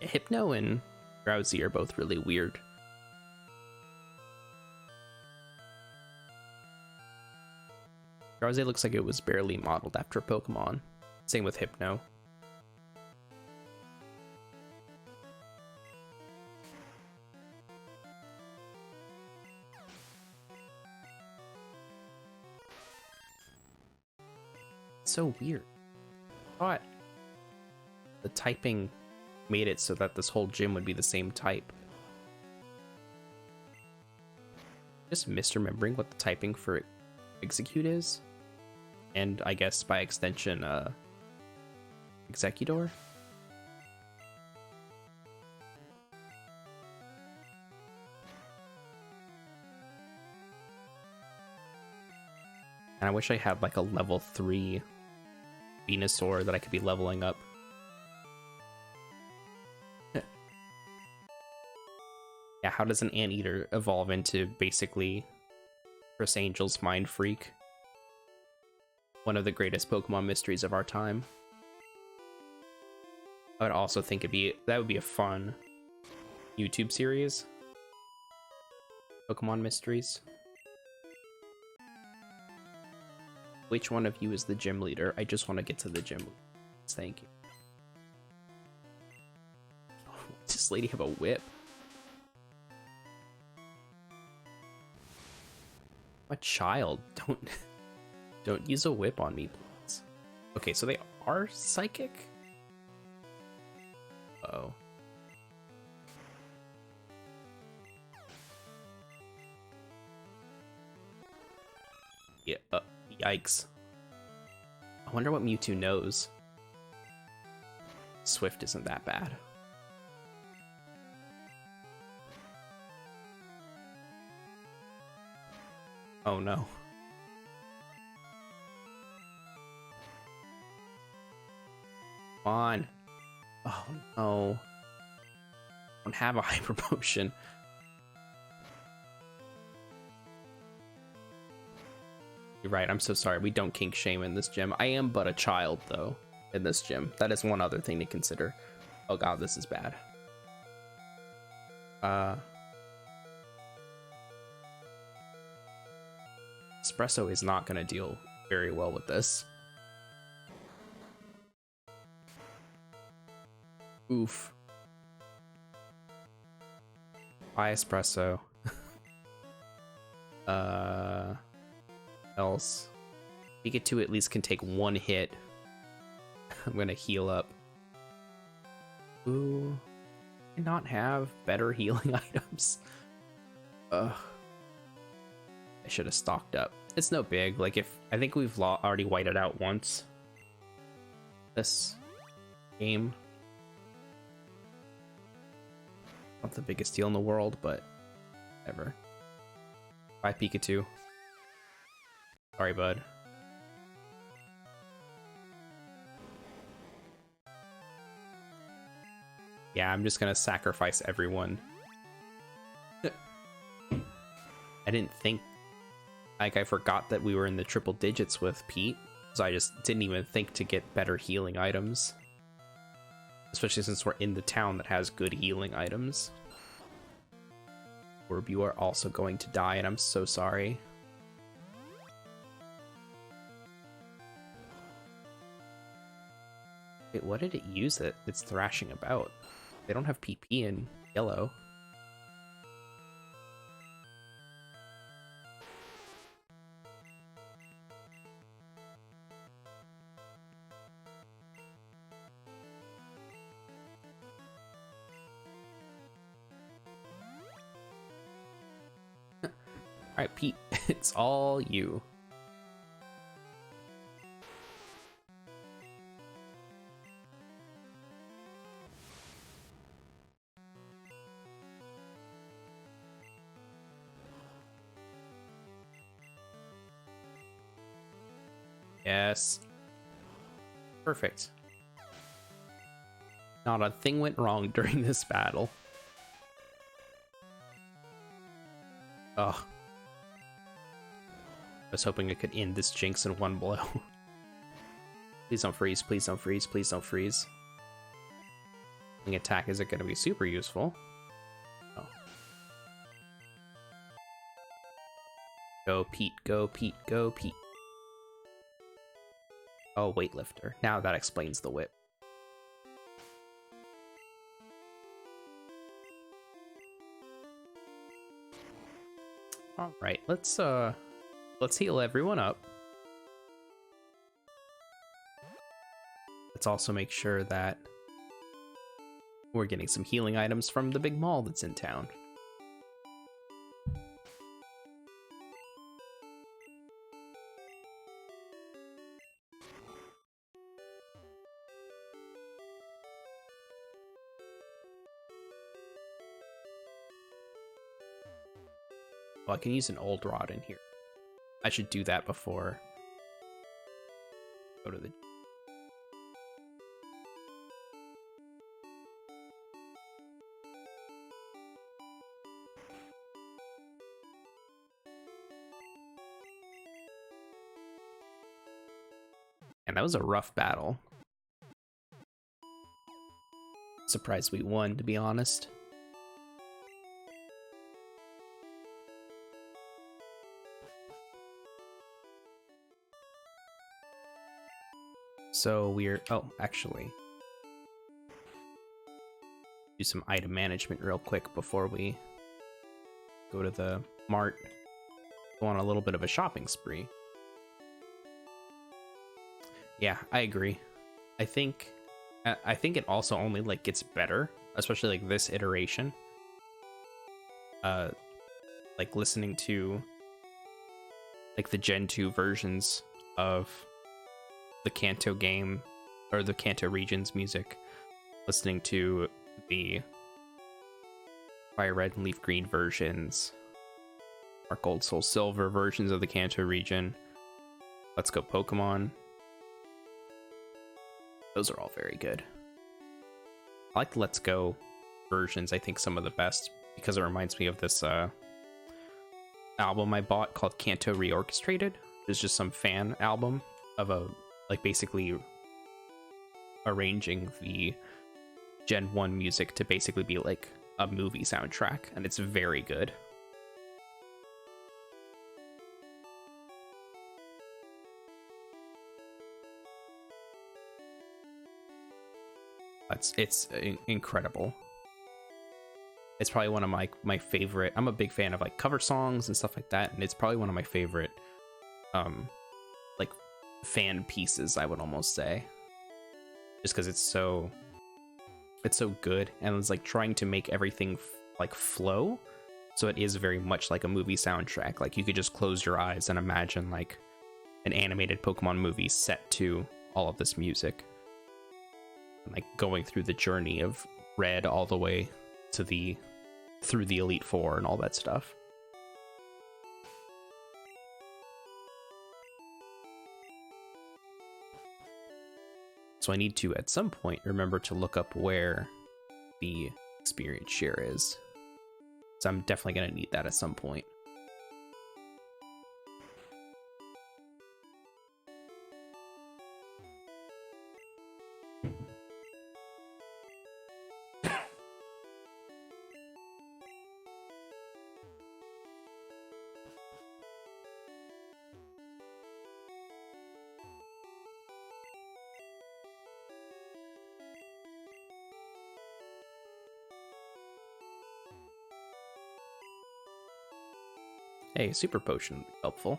Hypno and Drowsy are both really weird. Drowsy looks like it was barely modeled after Pokemon. Same with Hypno. So weird. I thought the typing made it so that this whole gym would be the same type. Just misremembering what the typing for Execute is. And I guess by extension, Executor. And I wish I had like a level 3 Venusaur that I could be leveling up. Yeah, how does an anteater evolve into basically Chris Angel's Mind Freak? One of the greatest Pokemon mysteries of our time. I would also think that would be a fun YouTube series. Pokemon mysteries. Which one of you is the gym leader? I just want to get to the gym. Thank you. Oh, does this lady have a whip? I'm a child. Don't use a whip on me, please. Okay, so they are psychic? Uh-oh. Yeah, yikes. I wonder what Mewtwo knows. Swift isn't that bad. Oh no. Come on. Oh no. I don't have a hyper potion. You're right, I'm so sorry. We don't kink shame in this gym. I am but a child, though, in this gym. That is one other thing to consider. Oh god, this is bad. Espresso is not going to deal very well with this. Oof. Bye, Espresso. Else. Pikachu at least can take one hit. I'm gonna heal up. Ooh. Can not have better healing items. Ugh. I should have stocked up. It's no big. Like, if I think we've already whited out once this game. Not the biggest deal in the world, but whatever. Bye, Pikachu. Sorry, bud. Yeah, I'm just gonna sacrifice everyone. I didn't think, like, I forgot that we were in the triple digits with Pete, so I just didn't even think to get better healing items. Especially since we're in the town that has good healing items. Orb, you are also going to die, and I'm so sorry. Wait, what did it use it? It's thrashing about. They don't have PP in yellow. Alright, Pete, it's all you. Yes. Perfect. Not a thing went wrong during this battle. Ugh. I was hoping I could end this jinx in one blow. Please don't freeze, please don't freeze, please don't freeze. The attack isn't going to be super useful. Oh. Go Pete, go Pete, go Pete. Oh, weightlifter. Now that explains the whip. All right, let's heal everyone up. Let's also make sure that we're getting some healing items from the big mall that's in town. Well, I can use an old rod in here. I should do that before go to the... And that was a rough battle. Surprised we won, to be honest. So we're... Oh, actually. Do some item management real quick before we go to the mart. Go on a little bit of a shopping spree. Yeah, I agree. I think it also only like gets better, especially like this iteration. Like listening to like the Gen 2 versions of the Kanto game or the Kanto region's music, listening to the Fire Red and Leaf Green versions, our Gold Soul Silver versions of the Kanto region, Let's Go Pokemon. Those are all very good. I like the Let's Go versions, I think some of the best, because it reminds me of this album I bought called Kanto Reorchestrated. It's just some fan album of a, like, basically arranging the Gen 1 music to basically be like a movie soundtrack, and it's very good. It's incredible. It's probably one of my favorite. I'm a big fan of like cover songs and stuff like that, and it's probably one of my favorite like fan pieces, I would almost say, just because it's so good, and it's like trying to make everything like flow, so it is very much like a movie soundtrack. Like you could just close your eyes and imagine like an animated Pokemon movie set to all of this music, and like going through the journey of Red all the way to through the Elite Four and all that stuff. So I need to, at some point, remember to look up where the experience share is. So I'm definitely going to need that at some point. Hey, super potion would be helpful.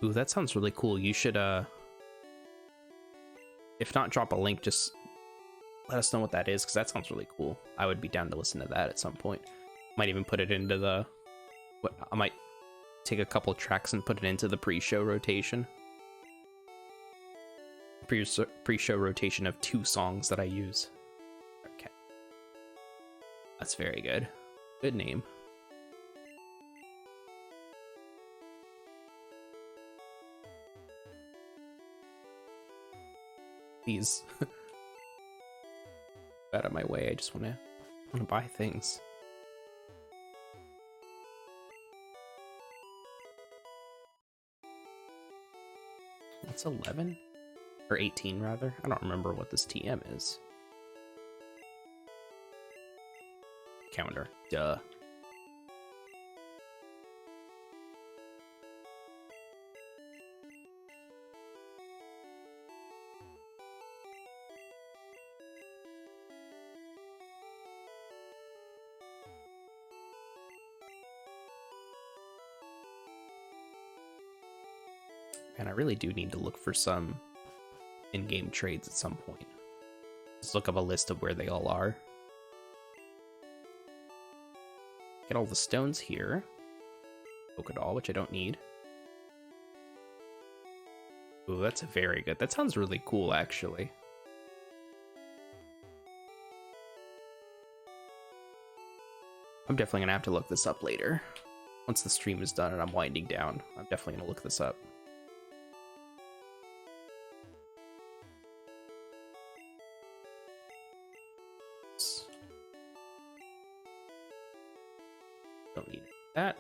Ooh, that sounds really cool. You should, if not drop a link, just let us know what that is, because that sounds really cool. I would be down to listen to that at some point. Might even put it into the, I might take a couple tracks and put it into the pre-show rotation. Pre-show rotation of 2 songs that I use. Okay. That's very good. Good name. Please. Out of my way, I just want to buy things. It's 11? Or 18, rather. I don't remember what this TM is. Calendar. Duh. And I really do need to look for some in-game trades at some point. Let's look up a list of where they all are. Get all the stones here. Pokédoll, which I don't need. Ooh, that's very good. That sounds really cool, actually. I'm definitely gonna have to look this up later. Once the stream is done and I'm winding down, I'm definitely gonna look this up. Don't need that.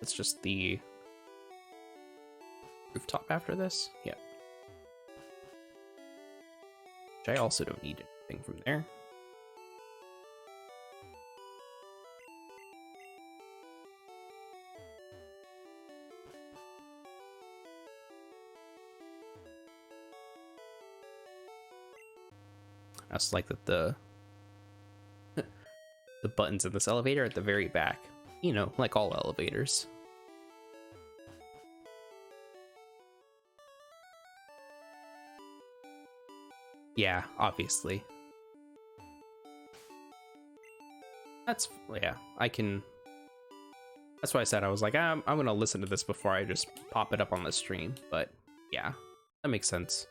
That's just the rooftop after this. Yeah. Which I also don't need anything from there. I just like that the buttons in this elevator at the very back. You know, like all elevators. Yeah, obviously. That's, yeah, I can... That's why I said I was like, I'm gonna listen to this before I just pop it up on the stream. But, yeah, that makes sense.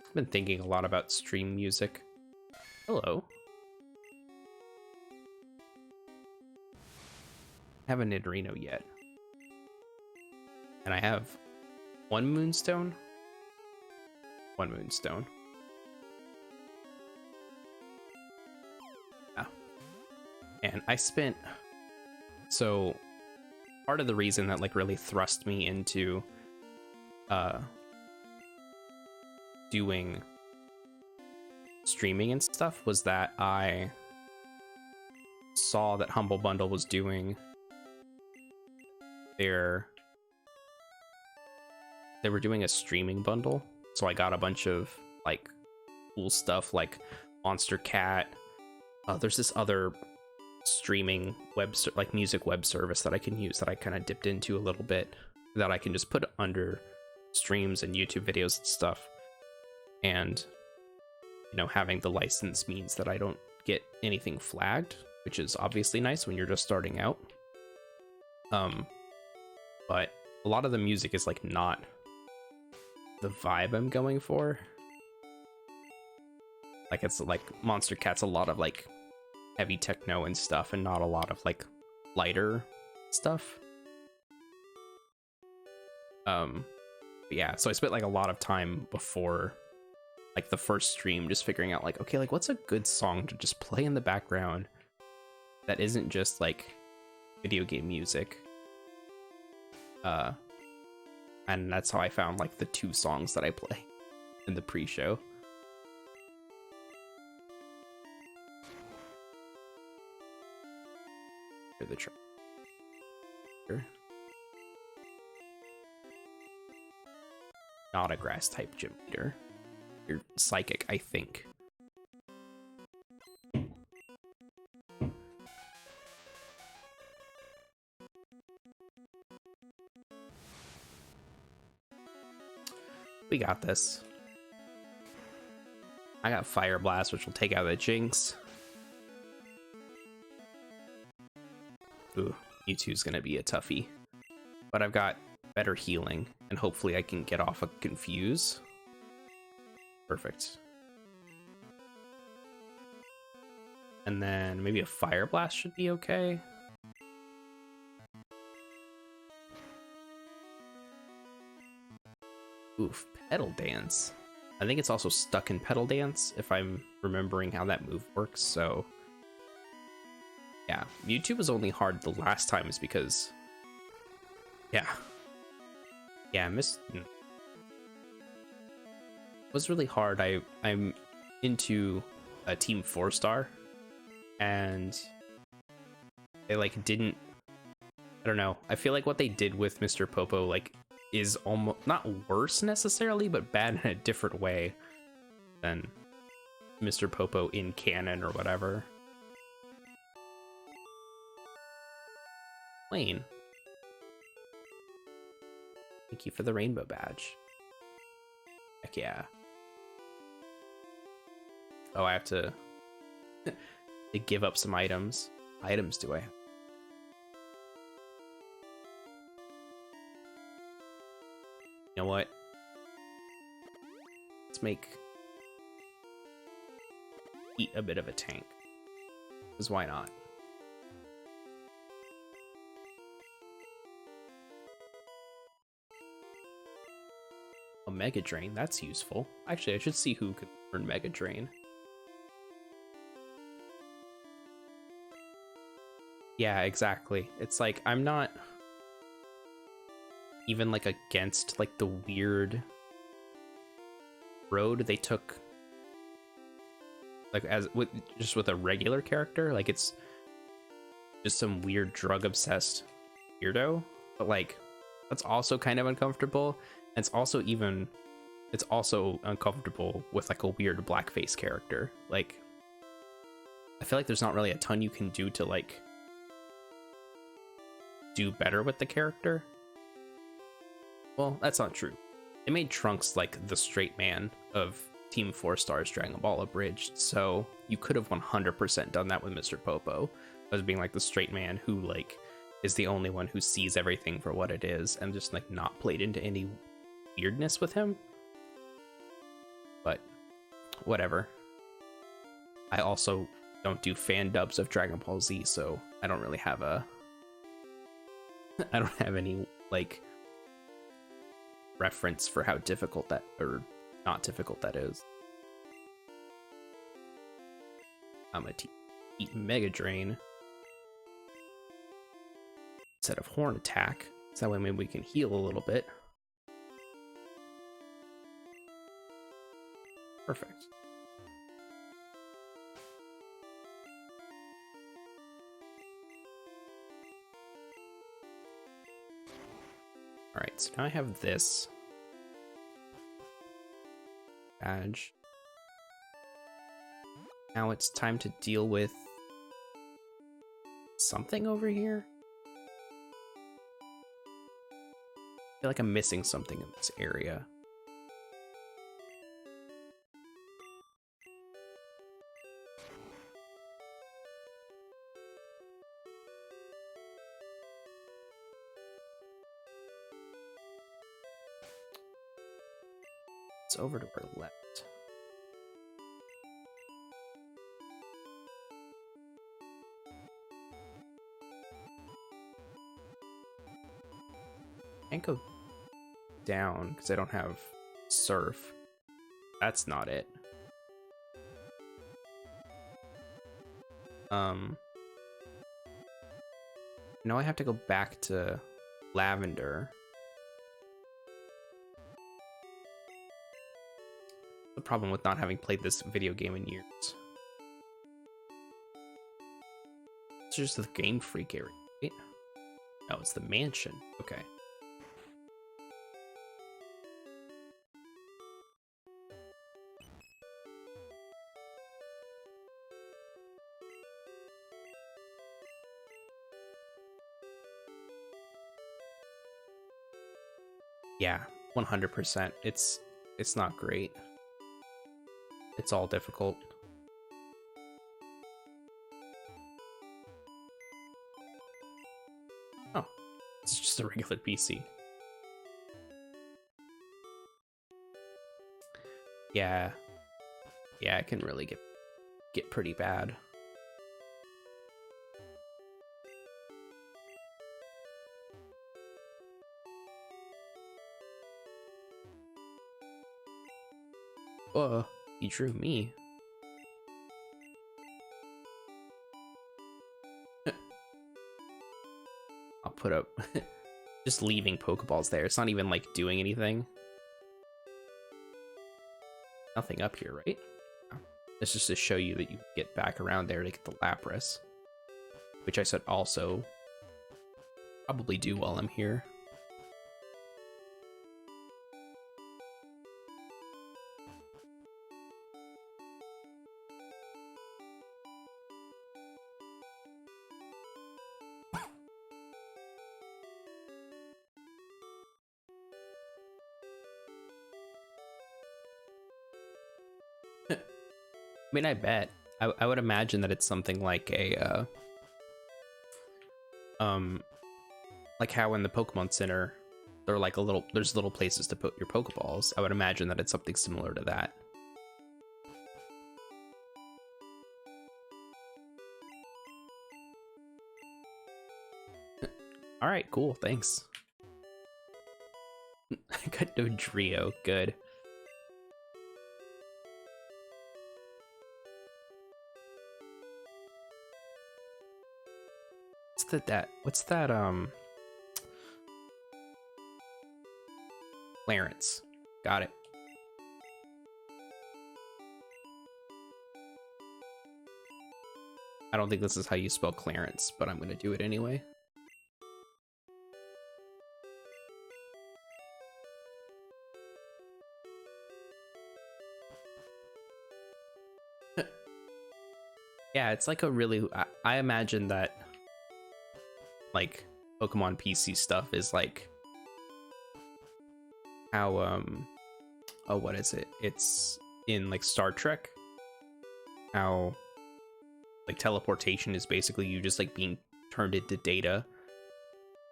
I've been thinking a lot about stream music. Hello. I haven't hit Reno yet. And I have one moonstone. One moonstone. Yeah. And I spent... So, part of the reason that like really thrust me into doing streaming and stuff was that I saw that Humble Bundle was doing they were doing a streaming bundle, so I got a bunch of like cool stuff like Monster Cat. There's this other streaming like music web service that I can use that I kind of dipped into a little bit that I can just put under streams and YouTube videos and stuff. And you know, having the license means that I don't get anything flagged, which is obviously nice when you're just starting out. But a lot of the music is like not the vibe I'm going for. Like it's like Monster Cat's a lot of like heavy techno and stuff, and not a lot of like lighter stuff. But yeah, so I spent like a lot of time before like the first stream just figuring out like, okay, like what's a good song to just play in the background that isn't just like video game music. And that's how I found like the 2 songs that I play in the pre-show. The tracker. Not a grass type gym leader. You're psychic, I think. We got this. I got Fire Blast, which will take out the Jinx. Ooh, Mewtwo's gonna be a toughie. But I've got better healing, and hopefully I can get off a Confuse. Perfect. And then maybe a Fire Blast should be okay. Oof, Pedal Dance. I think it's also stuck in Pedal Dance, if I'm remembering how that move works, so... yeah, Mewtwo was only hard the last time is because... yeah, I missed... it was really hard. I'm into a Team 4-star, and they like didn't... I don't know. I feel like what they did with Mr. Popo like is almost not worse necessarily, but bad in a different way than Mr. Popo in canon or whatever. Wayne, thank you for the rainbow badge. Heck yeah. Oh, I have to to give up some items. Items do I have? You know what? Let's make Eat a bit of a tank. Because why not? A Mega Drain, that's useful. Actually, I should see who could learn Mega Drain. Yeah, exactly. It's like, I'm not even like against like the weird road they took, like as with just with a regular character. Like it's just some weird drug obsessed weirdo, but like that's also kind of uncomfortable. And it's also uncomfortable with like a weird blackface character. Like I feel like there's not really a ton you can do to like do better with the character. Well, that's not true. They made Trunks like the straight man of Team 4-Star's Dragon Ball Abridged, so you could have 100% done that with Mr. Popo as being like the straight man who like is the only one who sees everything for what it is, and just like not played into any weirdness with him. But whatever. I also don't do fan dubs of Dragon Ball Z, so I don't really have a I don't have any like reference for how difficult that or not difficult that is. I'm gonna eat Mega Drain instead of Horn Attack, so that way maybe we can heal a little bit. Perfect. All right, so now I have this badge. Now it's time to deal with something over here. I feel like I'm missing something in this area. It's over to our left. Can't go down because I don't have surf. That's not it. Now I have to go back to Lavender. The problem with not having played this video game in years. It's just the Game Freak area, right? Oh, it's the mansion. Okay. Yeah, 100%. It's not great. It's all difficult. Oh, it's just a regular PC. Yeah, it can really get pretty bad. He drew me. I'll put up just leaving Pokeballs there. It's not even like doing anything. Nothing up here, right? This is just to show you that you get back around there to get the Lapras, which I said also probably do while I'm here. I mean, I bet. I would imagine that it's something like a, like how in the Pokemon Center, there are like there's little places to put your Pokeballs. I would imagine that it's something similar to that. All right, cool, thanks. I got no Drio, good. What's that Clarence. Got it. I don't think this is how you spell Clarence, but I'm gonna do it anyway. Yeah, it's like a really, I imagine that like Pokemon PC stuff is like how oh, what is it? It's in like Star Trek, how like teleportation is basically you just like being turned into data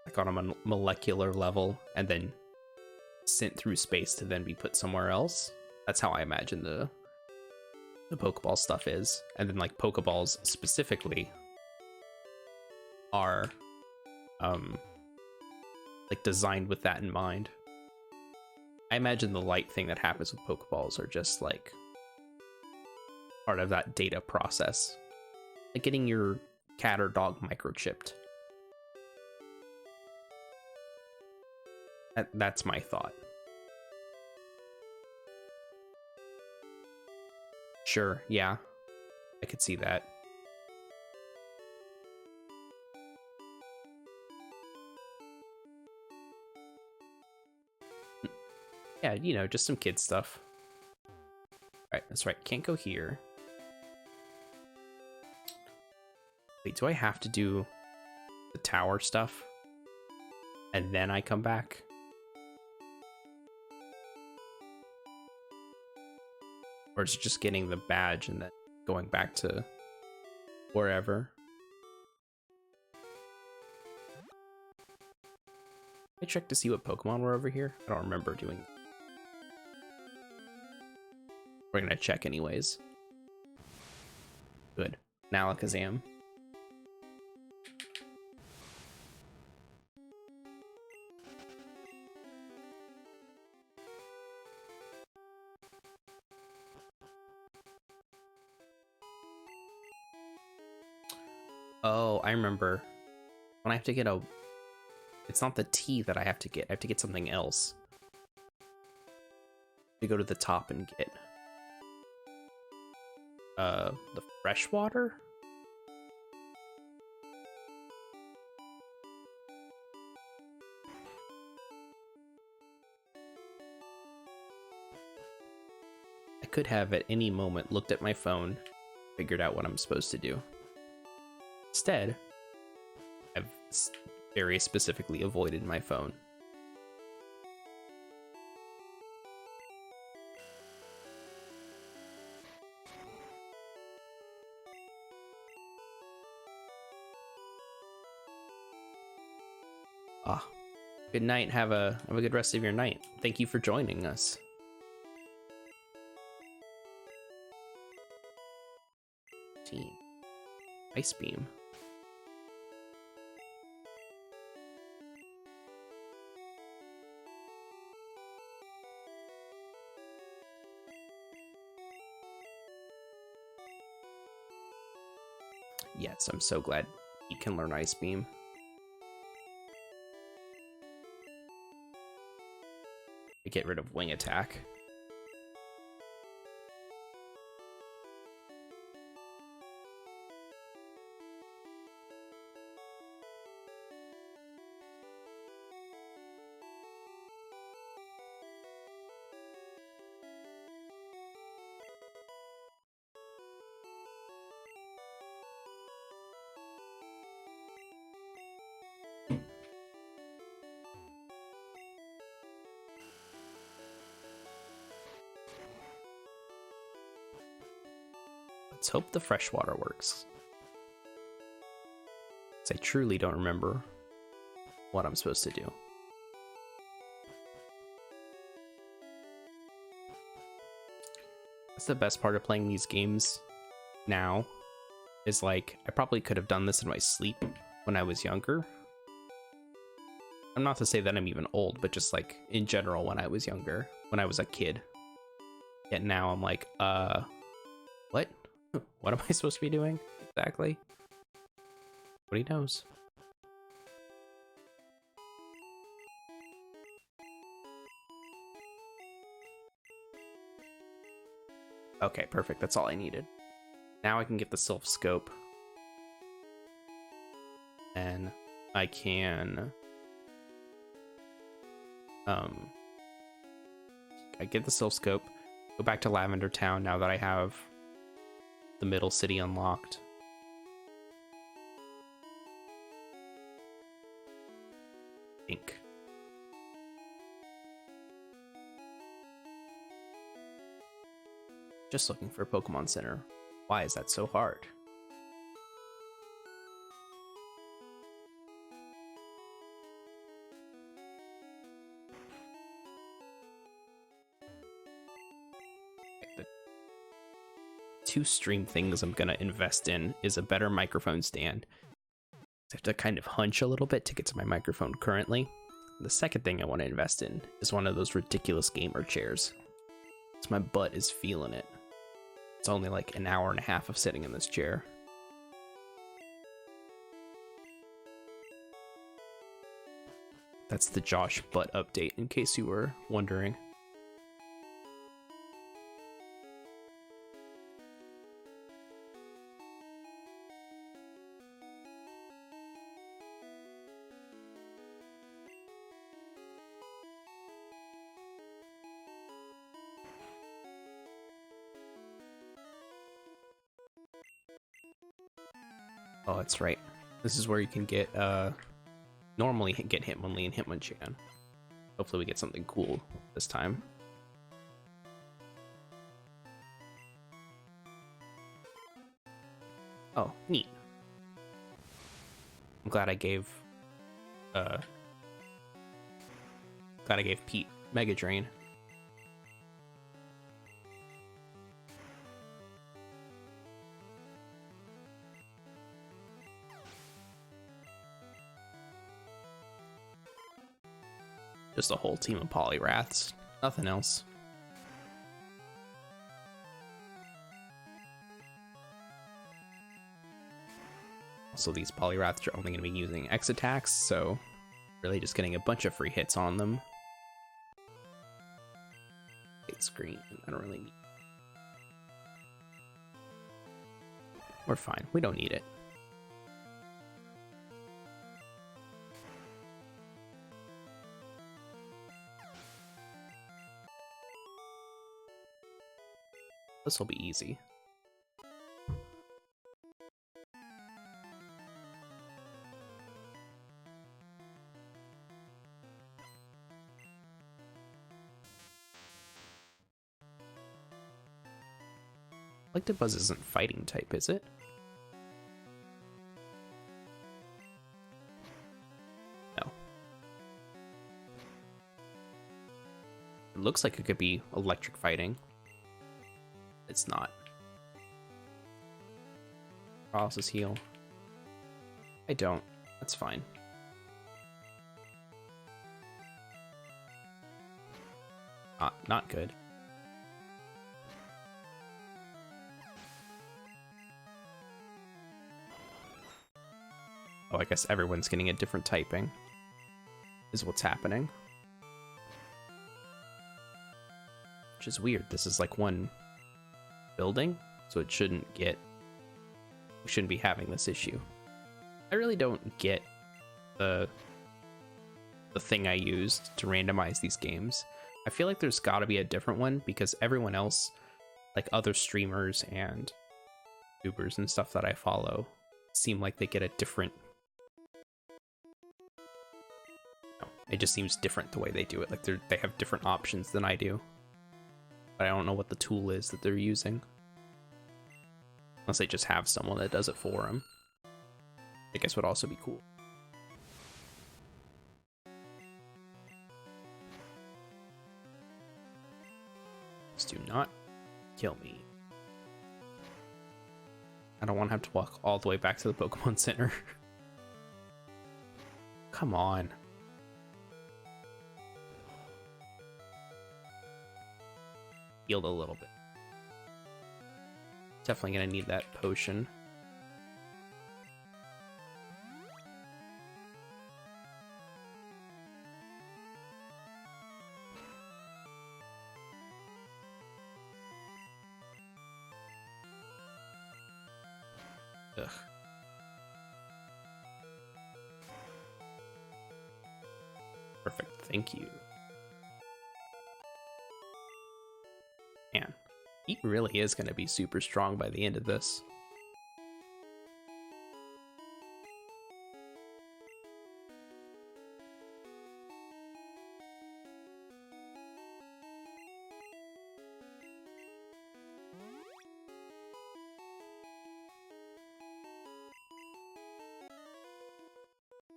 like on a molecular level and then sent through space to then be put somewhere else. That's how I imagine the Pokeball stuff is. And then like Pokeballs specifically are like designed with that in mind. I imagine the light thing that happens with Pokeballs are just like part of that data process, like getting your cat or dog microchipped. That's my thought. Sure, yeah, I could see that. Yeah, you know, just some kid stuff. Right, that's right. Can't go here. Wait, do I have to do the tower stuff? And then I come back? Or is it just getting the badge and then going back to wherever? I checked to see what Pokemon were over here. I don't remember doing that. We're gonna check anyways. Good. Now Alakazam. Oh, I remember. When I have to get a... It's not the tea that I have to get. I have to get something else. To go to the top and get... the fresh water? I could have at any moment looked at my phone, figured out what I'm supposed to do. Instead, I've very specifically avoided my phone. Ah, good night. Have a good rest of your night. Thank you for joining us. Team. Ice beam. Yes, I'm so glad you can learn Ice Beam. To get rid of Wing Attack. Let's hope the freshwater works. 'Cause I truly don't remember what I'm supposed to do. That's the best part of playing these games now, is like, I probably could have done this in my sleep when I was younger. I'm not to say that I'm even old, but just like in general when I was younger, when I was a kid. Yet now I'm like, what? What am I supposed to be doing exactly? Nobody knows. Okay, perfect. That's all I needed. Now I can get the Sylph Scope. And I can... I get the Sylph Scope, go back to Lavender Town now that I have the middle city unlocked. Ink. Just looking for a Pokemon Center. Why is that so hard? The two stream things I'm gonna invest in is a better microphone stand. I have to kind of hunch a little bit to get to my microphone currently. The second thing I want to invest in is one of those ridiculous gamer chairs. So my butt is feeling it. It's only like an hour and a half of sitting in this chair. That's the Josh butt update, in case you were wondering. Oh, that's right. This is where you can get, normally get Hitmonlee and Hitmonchan. Hopefully we get something cool this time. Oh, neat. I'm glad I gave, Pete Mega Drain. Just a whole team of Poliwraths. Nothing else. Also, these Polyraths are only going to be using X attacks, so really just getting a bunch of free hits on them. It's green. I don't really need. We're fine. We don't need it. This will be easy. Electabuzz isn't fighting type, is it? No. It looks like it could be electric fighting. It's not. Paralysis heal. I don't. That's fine. Not good. Oh, I guess everyone's getting a different typing, is what's happening. Which is weird. This is like one building, so it shouldn't get... We shouldn't be having this issue. I really don't get the thing I used to randomize these games. I feel like there's got to be a different one, because everyone else, like other streamers and YouTubers and stuff that I follow, seem like they get a different... It just seems different the way they do it. Like they have different options than I do. But I don't know what the tool is that they're using. Unless they just have someone that does it for them. I guess would also be cool. Just do not kill me. I don't want to have to walk all the way back to the Pokemon Center. Come on. Healed a little bit. Definitely gonna need that potion. Ugh. Perfect, thank you. Man, he really is going to be super strong by the end of this.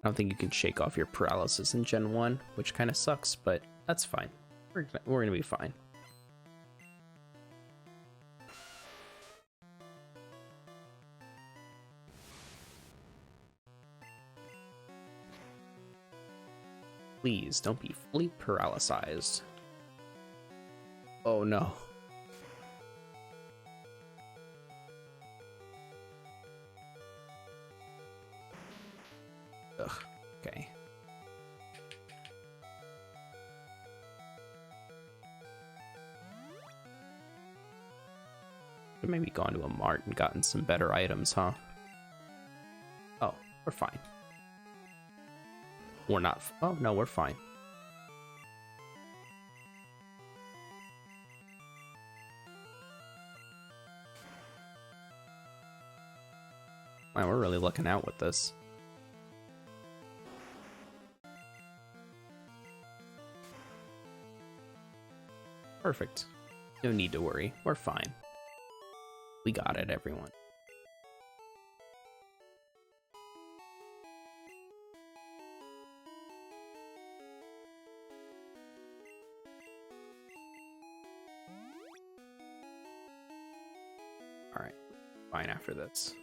I don't think you can shake off your paralysis in Gen 1, which kind of sucks, but that's fine. We're gonna be fine. Please don't be fully paralyzed. Oh no. Ugh, okay. Could maybe gone to a mart and gotten some better items, huh? Oh, we're fine. We're not. Oh, no, we're fine. Man, we're really looking out with this. Perfect. No need to worry. We're fine. We got it, everyone. Alright, fine after this.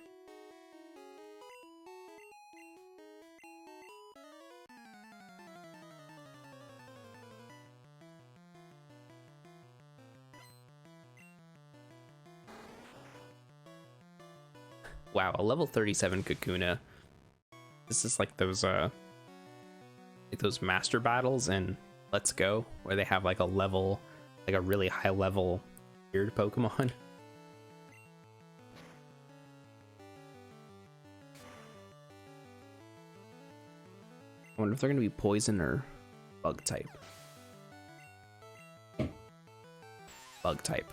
Wow, a level 37 Kakuna. This is like those master battles in Let's Go, where they have like a level, like a really high level weird Pokemon. I wonder if they're gonna be poison or bug type. Bug type.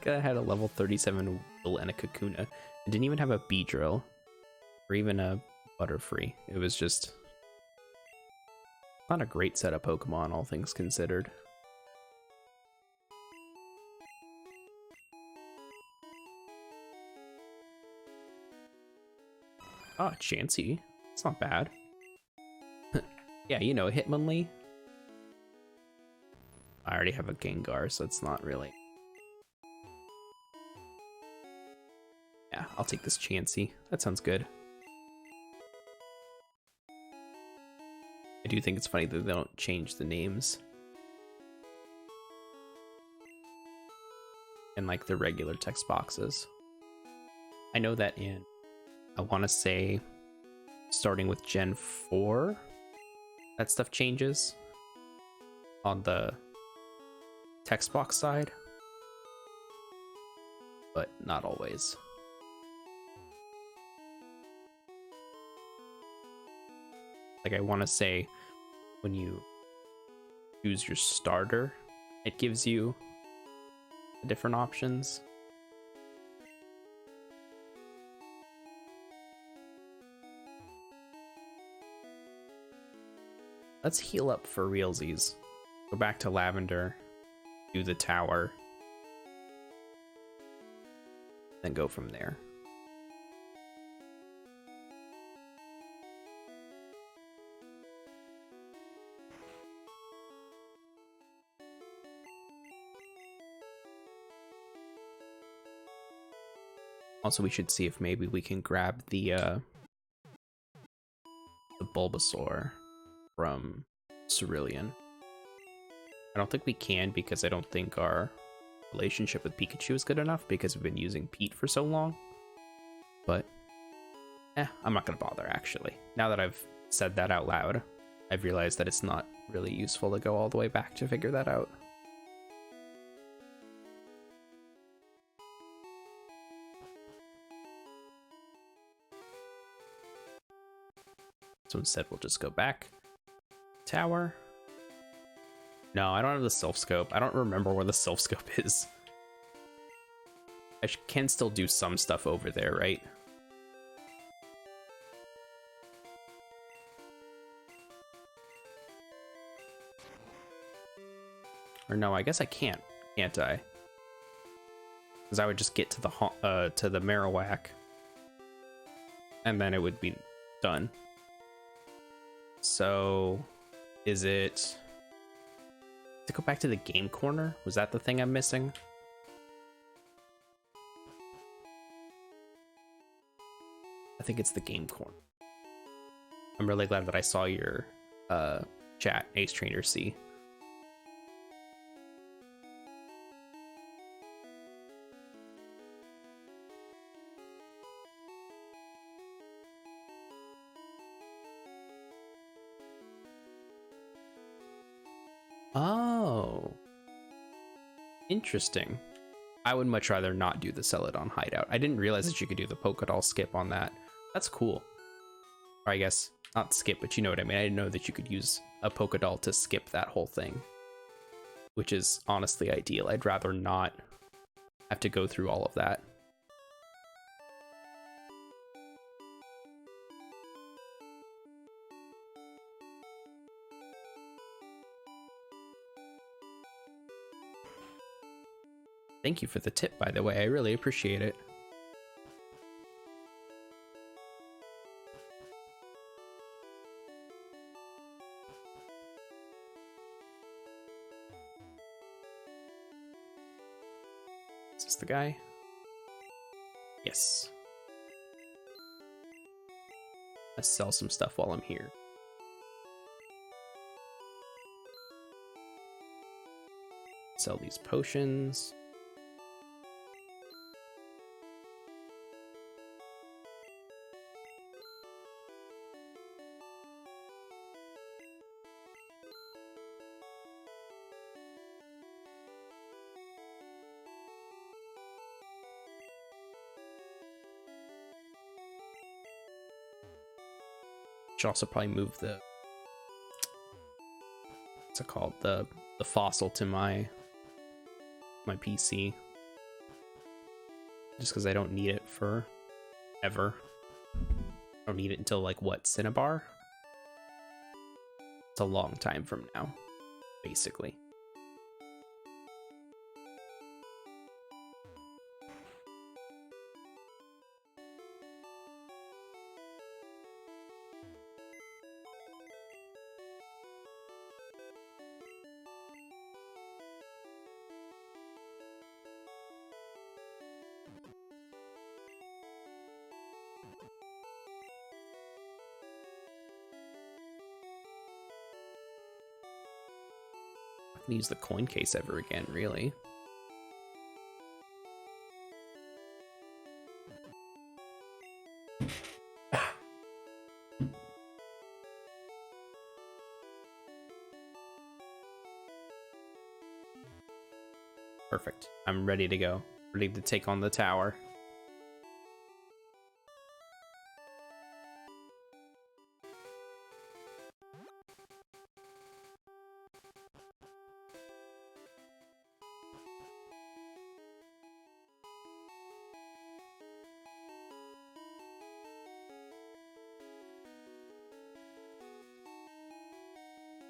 Guy had a level 37 Will and a Kakuna. It didn't even have a Beedrill or even a Butterfree. It was just not a great set of Pokemon, all things considered. Ah, Chansey. It's not bad. Yeah, you know, Hitmonlee. I already have a Gengar, so it's not really. Yeah, I'll take this Chansey. That sounds good. I do think it's funny that they don't change the names. In like the regular text boxes. I know that in, I want to say, starting with Gen 4, that stuff changes on the text box side, but not always. Like, I want to say when you choose your starter, it gives you different options. Let's heal up for realsies. Go back to Lavender, do the tower, then go from there. Also, we should see if maybe we can grab the Bulbasaur from Cerulean. I don't think we can because I don't think our relationship with Pikachu is good enough because we've been using Pete for so long. But, I'm not gonna bother actually. Now that I've said that out loud, I've realized that it's not really useful to go all the way back to figure that out. So instead we'll just go back. Tower. No, I don't have the Silph Scope. I don't remember where the Silph Scope is. I can still do some stuff over there, right? Or no, I guess I can't I? Because I would just get to the Marowak, and then it would be done. So, is it to go back to the game corner? Was that the thing I'm missing? I think it's the game corner. I'm really glad that I saw your chat, Ace Trainer C. Oh, interesting. I would much rather not do the Celadon hideout. I didn't realize that you could do the Pokédoll skip on that. That's cool. Or I guess not skip, but you know what I mean. I didn't know that you could use a Pokédoll to skip that whole thing, which is honestly ideal. I'd rather not have to go through all of that. Thank you for the tip, by the way. I really appreciate it. Is this the guy? Yes. Let's sell some stuff while I'm here. Sell these potions. Should also probably move the, what's it called, the fossil to my PC, just because I don't need it for ever. I don't need it until like what, Cinnabar? It's a long time from now, basically. Use the coin case ever again, really. Perfect. I'm ready to go. Ready to take on the tower.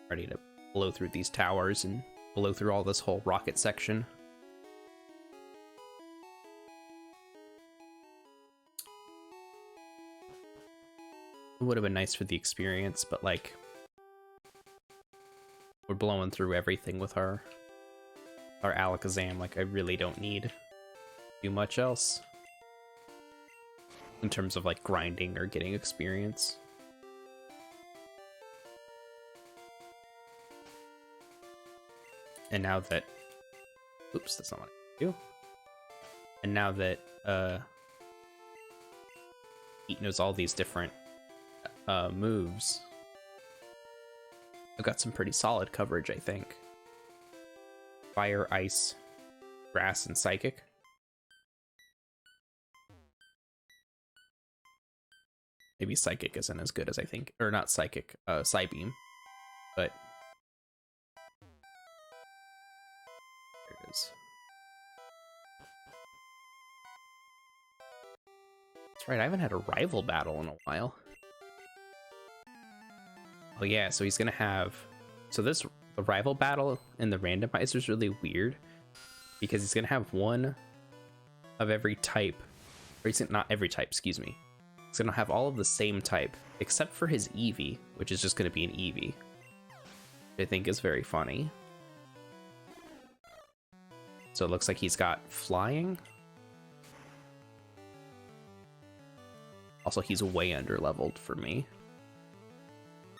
Ready to blow through these towers and blow through all this whole rocket section. It would have been nice for the experience, but like, we're blowing through everything with our Alakazam. Like, I really don't need too much else in terms of like grinding or getting experience. And now that, oops, that's not what I do. And now that Pete knows all these different moves, I've got some pretty solid coverage, I think. Fire, ice, grass, and psychic. Maybe psychic isn't as good as I think, or not psychic, Psybeam, but there it is. That's right, I haven't had a rival battle in a while. Oh yeah, so he's gonna have, so the rival battle in the randomizer is really weird because he's gonna have one of every type, or he's not every type, excuse me. He's gonna have all of the same type except for his Eevee, which is just gonna be an Eevee, which I think is very funny. So it looks like he's got flying. Also, he's way under leveled for me.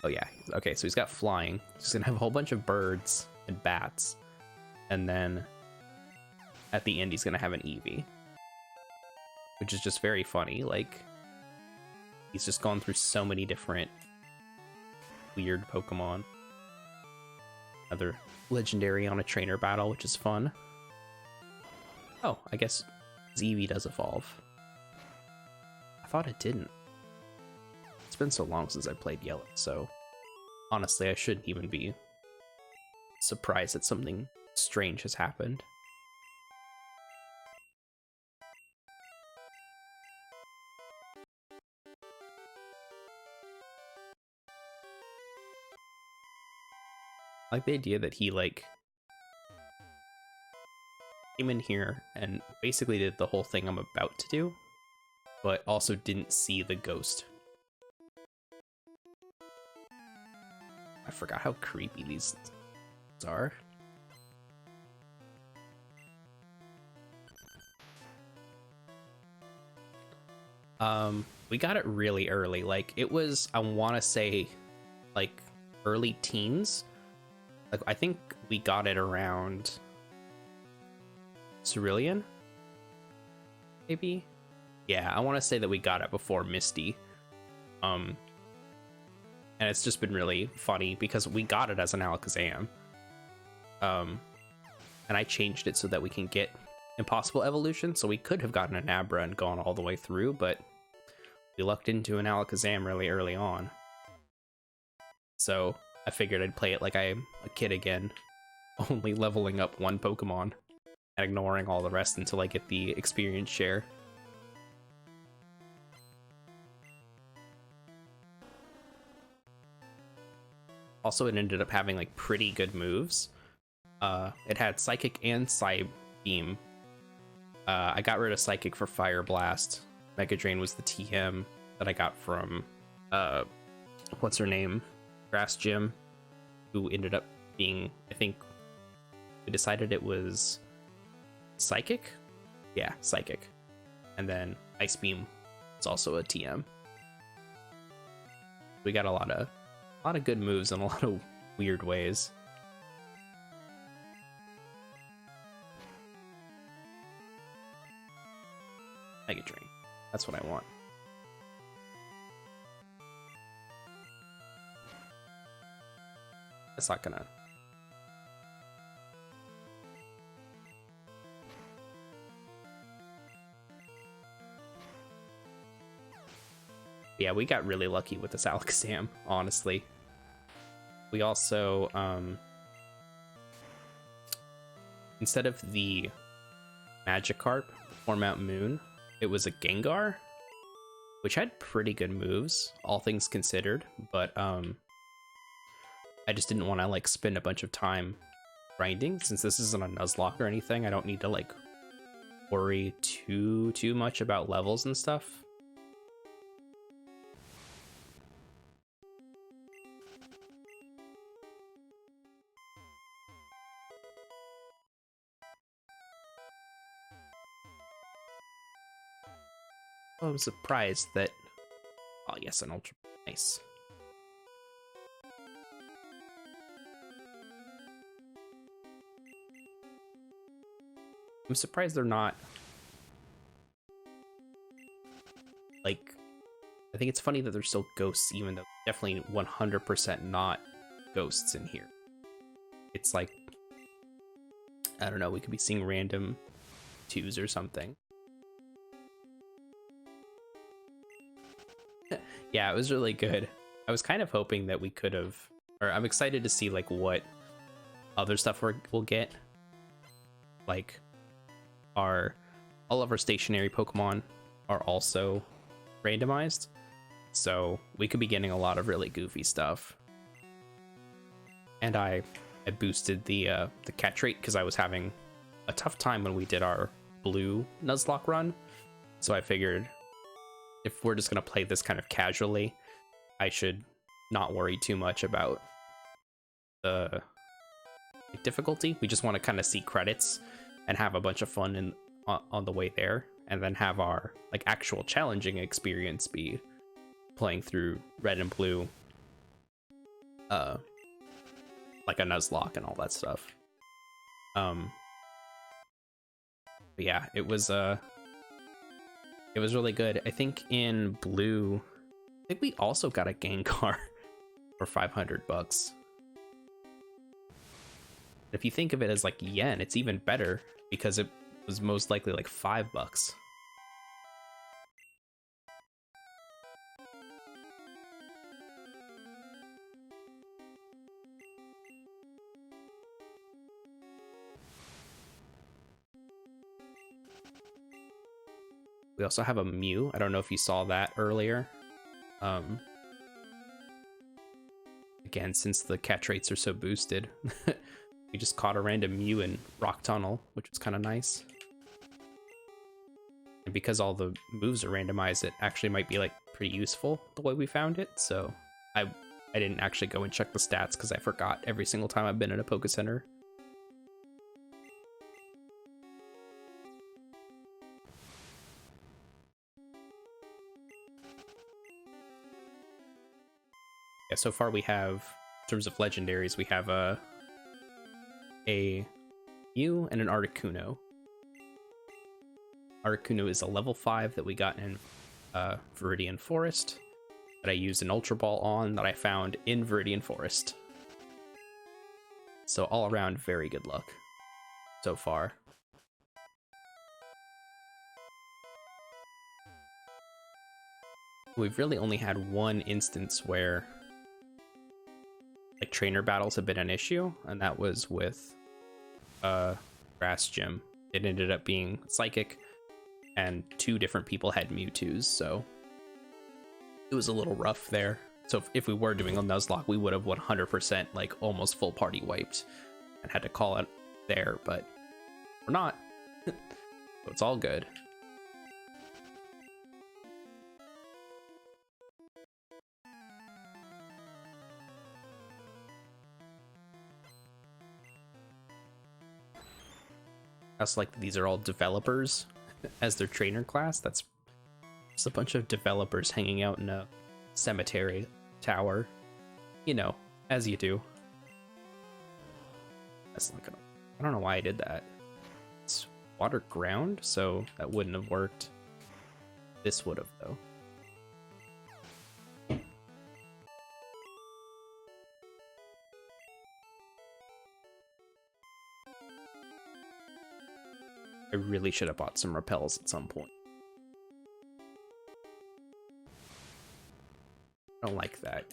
Oh yeah, okay, so he's got flying. He's gonna have a whole bunch of birds and bats. And then at the end, he's gonna have an Eevee, which is just very funny. Like, he's just gone through so many different weird Pokemon. Another legendary on a trainer battle, which is fun. Oh, I guess Eevee does evolve. I thought it didn't. It's been so long since I played Yellow, so honestly, I shouldn't even be surprised that something strange has happened. I like the idea that he, like, came in here and basically did the whole thing I'm about to do, but also didn't see the ghost. I forgot how creepy these are. We got it really early. Like, it was, I want to say, like, early teens. Like, I think we got it around Cerulean? Maybe? Yeah, I want to say that we got it before Misty. And it's just been really funny because we got it as an Alakazam. And I changed it so that we can get Impossible Evolution, so we could have gotten an Abra and gone all the way through, but we lucked into an Alakazam really early on. So I figured I'd play it like I'm a kid again, only leveling up one Pokemon and ignoring all the rest until I get the experience share. Also, it ended up having like pretty good moves. It had Psychic and Psybeam. I got rid of Psychic for Fire Blast. Mega Drain was the TM that I got from what's her name? Grass Gym, who ended up being, I think we decided it was Psychic? Yeah, Psychic. And then Ice Beam is also a TM. We got a lot of good moves in a lot of weird ways. Mega Drain. That's what I want. That's not gonna... Yeah, we got really lucky with this Alakazam, honestly. We also, instead of the Magikarp, Mount Moon, it was a Gengar, which had pretty good moves, all things considered, but I just didn't want to like spend a bunch of time grinding. Since this isn't a Nuzlocke or anything, I don't need to like worry too much about levels and stuff. I'm surprised that... Oh yes, an Ultra. Nice. I'm surprised they're not... Like... I think it's funny that they're still ghosts, even though definitely 100% not ghosts in here. It's like... I don't know, we could be seeing random 2s or something. Yeah, it was really good. I was kind of hoping that we could have, or I'm excited to see like what other stuff we'll get. Like all of our stationary Pokemon are also randomized, so we could be getting a lot of really goofy stuff. And I boosted the catch rate because I was having a tough time when we did our blue Nuzlocke run, so I figured if we're just going to play this kind of casually, I should not worry too much about the difficulty. We just want to kind of see credits and have a bunch of fun on the way there, and then have our like actual challenging experience be playing through Red and Blue, like a Nuzlocke and all that stuff. But yeah, it was really good. I think in Blue, I think we also got a Gengar for 500 bucks. If you think of it as like yen, it's even better because it was most likely like $5. We also have a Mew. I don't know if you saw that earlier. Again, since the catch rates are so boosted, we just caught a random Mew in Rock Tunnel, which was kind of nice. And because all the moves are randomized, it actually might be like pretty useful the way we found it. So I didn't actually go and check the stats because I forgot every single time I've been in a Poké Center. Yeah, so far we have, in terms of legendaries, we have a Mew and an Articuno. Articuno is a level 5 that we got in Viridian Forest that I used an Ultra Ball on that I found in Viridian Forest. So all around, very good luck so far. We've really only had one instance where like trainer battles have been an issue, and that was with Grass Gym. It ended up being Psychic, and 2 different people had Mewtwo's, so it was a little rough there. So if we were doing a Nuzlocke, we would have 100% like almost full party wiped and had to call it there, but we're not. So it's all good. That's like these are all developers as their trainer class. That's just a bunch of developers hanging out in a cemetery tower, you know, as you do. That's not gonna, I don't know why I did that. It's water ground, so that wouldn't have worked. This would have though. I really should have bought some repels at some point. I don't like that.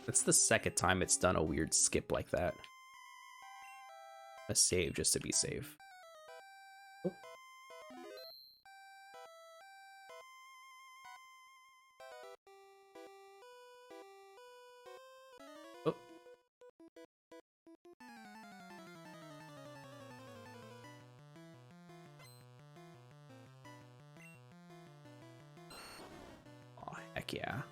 That's the second time it's done a weird skip like that. A save just to be safe. Oh. Oh. Oh, heck yeah.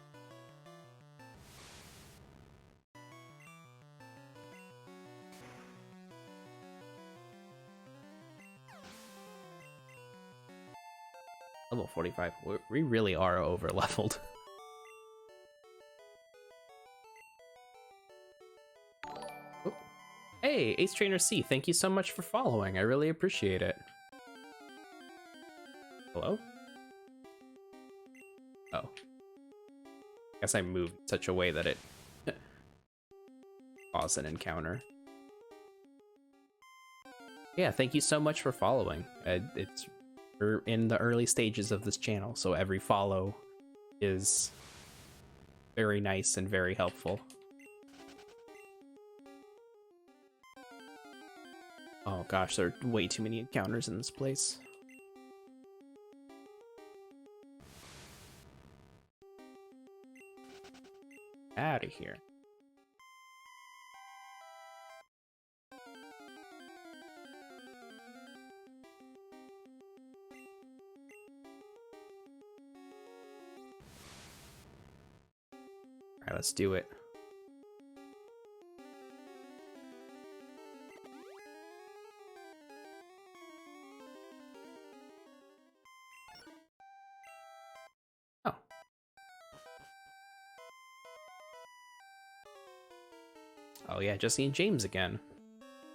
Level 45. We really are over leveled. Oh. Hey, Ace Trainer C, thank you so much for following. I really appreciate it. Hello? Oh. Guess I moved in such a way that it caused an encounter. Yeah, thank you so much for following. We're in the early stages of this channel, so every follow is very nice and very helpful. Oh gosh, there are way too many encounters in this place. Out of here. Alright, let's do it. Oh. Oh yeah, Jesse and James again.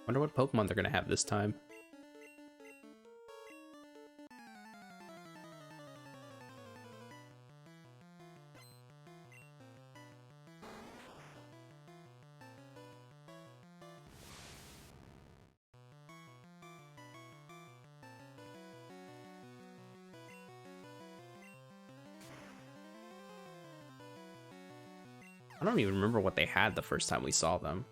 Wonder what Pokemon they're gonna have this time. I don't even remember what they had the first time we saw them.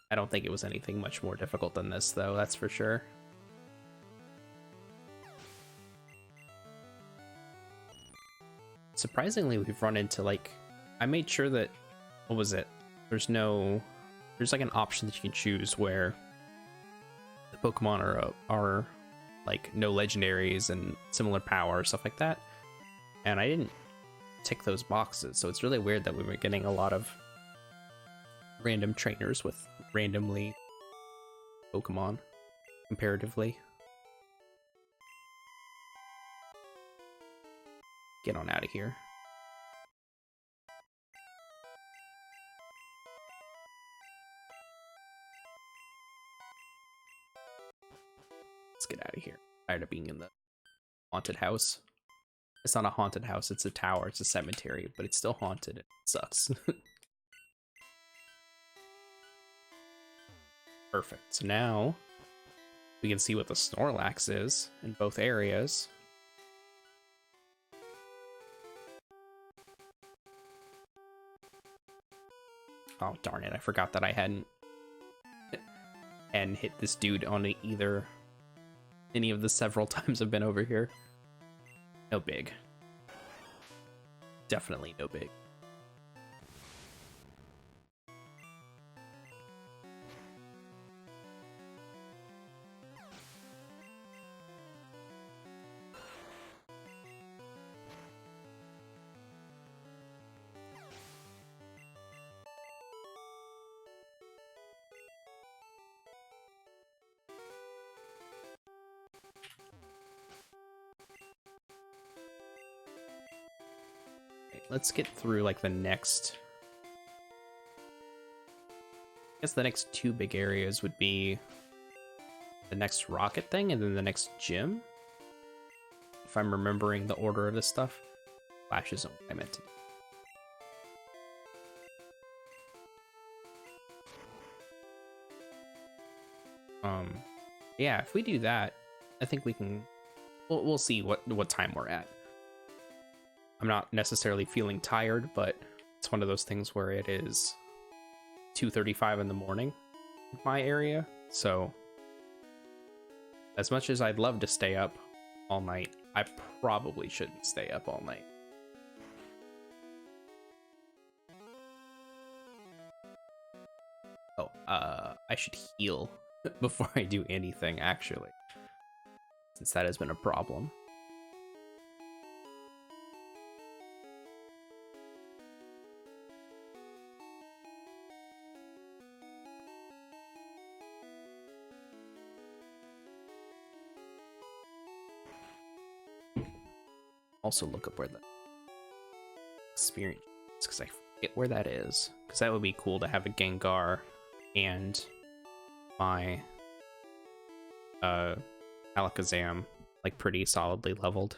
I don't think it was anything much more difficult than this, though, that's for sure. Surprisingly, we've run into, like... I made sure that... What was it? There's like an option that you can choose where the Pokemon are like, no legendaries and similar power, stuff like that. And I didn't tick those boxes, so it's really weird that we were getting a lot of random trainers with randomly Pokemon comparatively. Get on out of here. Let's get out of here. tired of being in the haunted house. It's not a haunted house, it's a tower, it's a cemetery, but it's still haunted. It sucks. Perfect. So now we can see what the Snorlax is in both areas. Oh, darn it. I forgot that I hadn't hit this dude on any of the several times I've been over here. No big. Definitely no big. Let's get through like the next, I guess the next two big areas would be the next rocket thing and then the next gym. If I'm remembering the order of this stuff. Flash isn't what I meant to. Yeah, if we do that, I think we can, we'll see what time we're at. I'm not necessarily feeling tired, but it's one of those things where it is 2:35 in the morning in my area. So as much as I'd love to stay up all night, I probably shouldn't stay up all night. Oh, I should heal before I do anything, actually, since that has been a problem. Also look up where the experience is, because I forget where that is. Because that would be cool to have a Gengar and my Alakazam like pretty solidly leveled.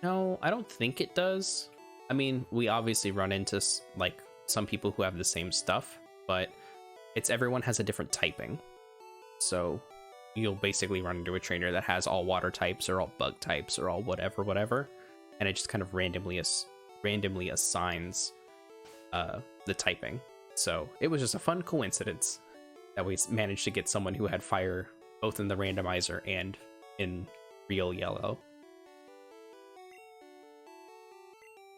No, I don't think it does. I mean, we obviously run into like some people who have the same stuff, but it's everyone has a different typing. So you'll basically run into a trainer that has all water types or all bug types or all whatever, and it just kind of randomly assigns the typing. So it was just a fun coincidence that we managed to get someone who had fire both in the randomizer and in real yellow.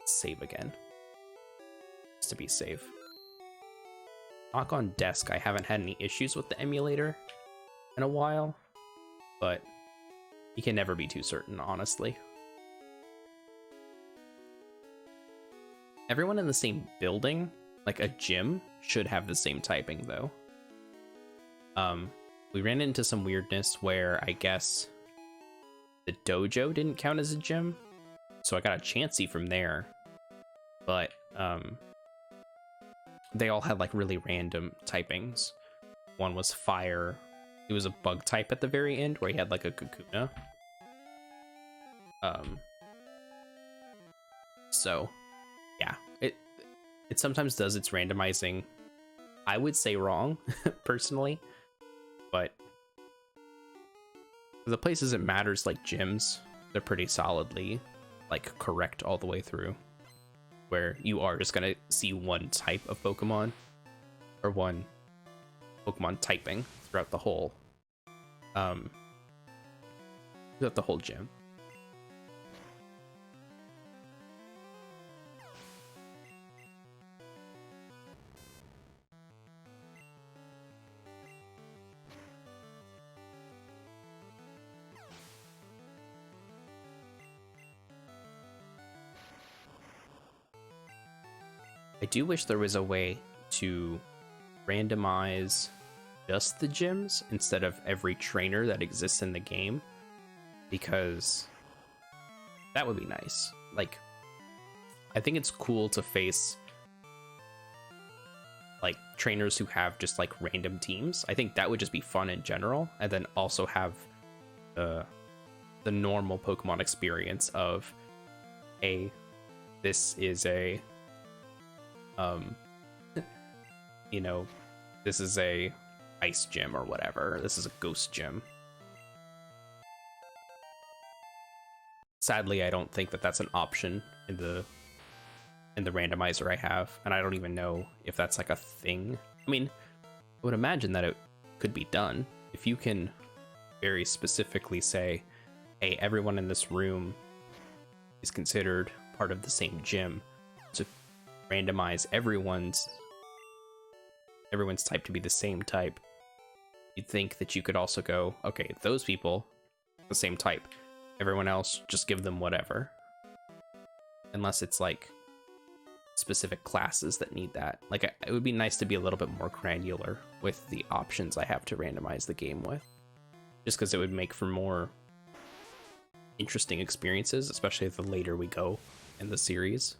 Save again, just to be safe. Knock on desk, I haven't had any issues with the emulator in a while, but you can never be too certain, honestly. Everyone in the same building, like a gym, should have the same typing though. We ran into some weirdness where I guess the dojo didn't count as a gym, so I got a Chansey from there. But they all had like really random typings. One was fire. It was a bug type at the very end where he had like a Kakuna. So yeah, it sometimes does its randomizing, I would say wrong personally, but for the places it matters, like gyms, they're pretty solidly like correct all the way through, where you are just gonna see one type of Pokemon or one Pokemon typing throughout the whole gym. I do wish there was a way to randomize just the gyms instead of every trainer that exists in the game, because that would be nice. Like, I think it's cool to face like trainers who have just like random teams. I think that would just be fun in general, and then also have the normal Pokemon experience of, hey, this is a you know, this is a ice gym or whatever, this is a ghost gym. Sadly, I don't think that that's an option in the randomizer I have, and I don't even know if that's like a thing. I mean, I would imagine that it could be done if you can very specifically say, hey, everyone in this room is considered part of the same gym, to randomize everyone's type to be the same type. You'd think that you could also go, okay, those people, the same type, everyone else, just give them whatever. Unless it's like specific classes that need that. Like, it would be nice to be a little bit more granular with the options I have to randomize the game with, just because it would make for more interesting experiences, especially the later we go in the series.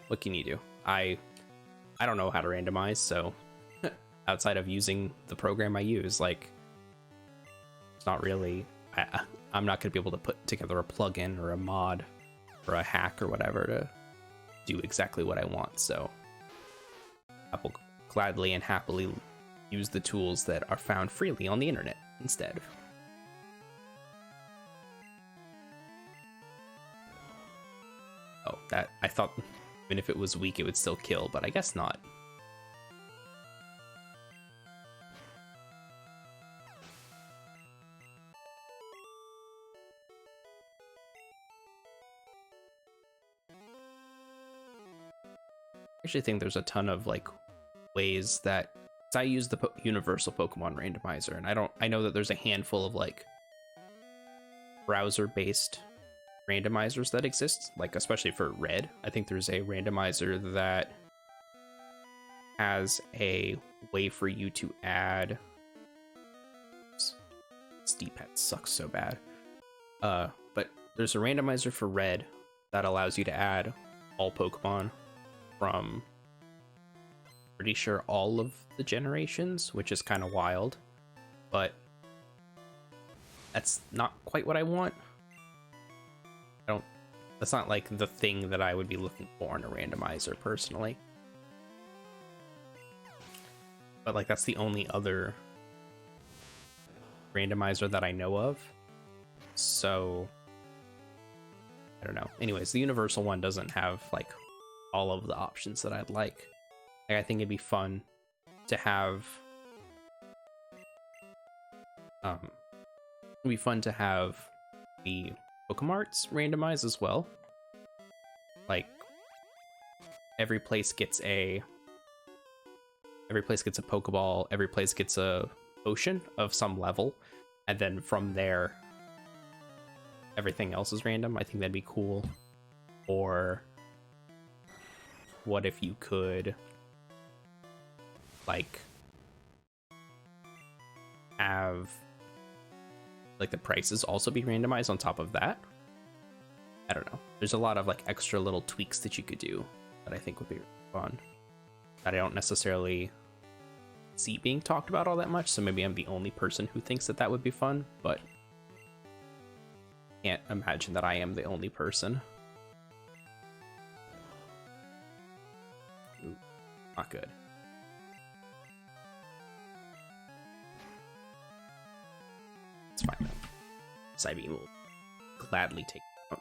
What can you do? I don't know how to randomize, so outside of using the program I use, like, it's not really, I'm not going to be able to put together a plugin or a mod or a hack or whatever to do exactly what I want, so I will gladly and happily use the tools that are found freely on the internet instead. Oh, that, I thought even if it was weak it would still kill, but I guess not. I actually think there's a ton of like ways that, I use the universal Pokemon randomizer, and I know that there's a handful of like browser based randomizers that exist, like especially for red. I think there's a randomizer that has a way for you to add, D-pad sucks so bad, but there's a randomizer for red that allows you to add all Pokemon from, pretty sure, all of the generations, which is kind of wild, but that's not quite what I want. That's not like the thing that I would be looking for in a randomizer personally. But like, that's the only other randomizer that I know of, so I don't know. Anyways, the universal one doesn't have like all of the options that I'd like. I think it'd be fun to have the Pokemarts randomized as well. Like, every place gets a Pokeball, every place gets a potion of some level, and then from there everything else is random. I think that'd be cool. Or what if you could like have like the prices also be randomized on top of that? I don't know. There's a lot of like extra little tweaks that you could do that I think would be fun, that I don't necessarily see being talked about all that much, so maybe I'm the only person who thinks that that would be fun, but can't imagine that I am the only person. Ooh, not good. It's fine though. Psybeam will gladly take it down.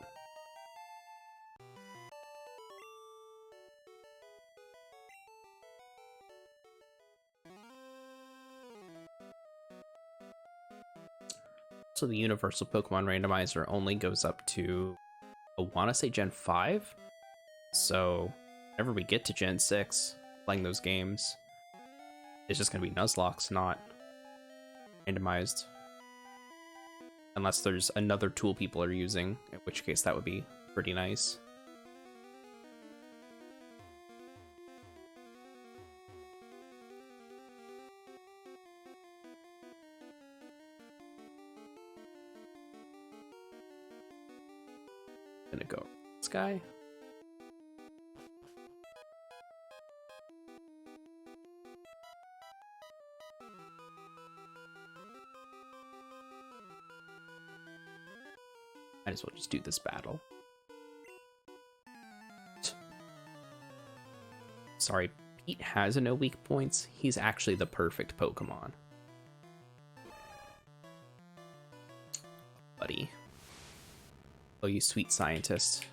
So the universal Pokemon randomizer only goes up to, I want to say Gen 5. So whenever we get to Gen 6, playing those games, it's just going to be Nuzlocke, not randomized. Unless there's another tool people are using, in which case that would be pretty nice. gonna go this guy. Might as well just do this battle. Sorry, Pete has no weak points. He's actually the perfect Pokemon. Buddy. Oh, you sweet scientist.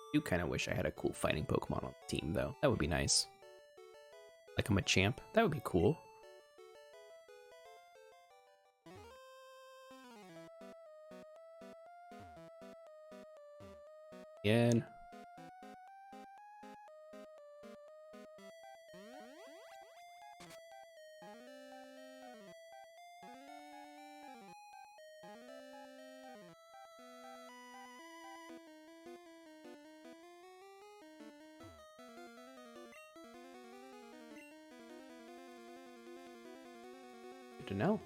I do kind of wish I had a cool fighting Pokemon on the team, though. That would be nice. Like I'm a champ. That would be cool. Again. To know.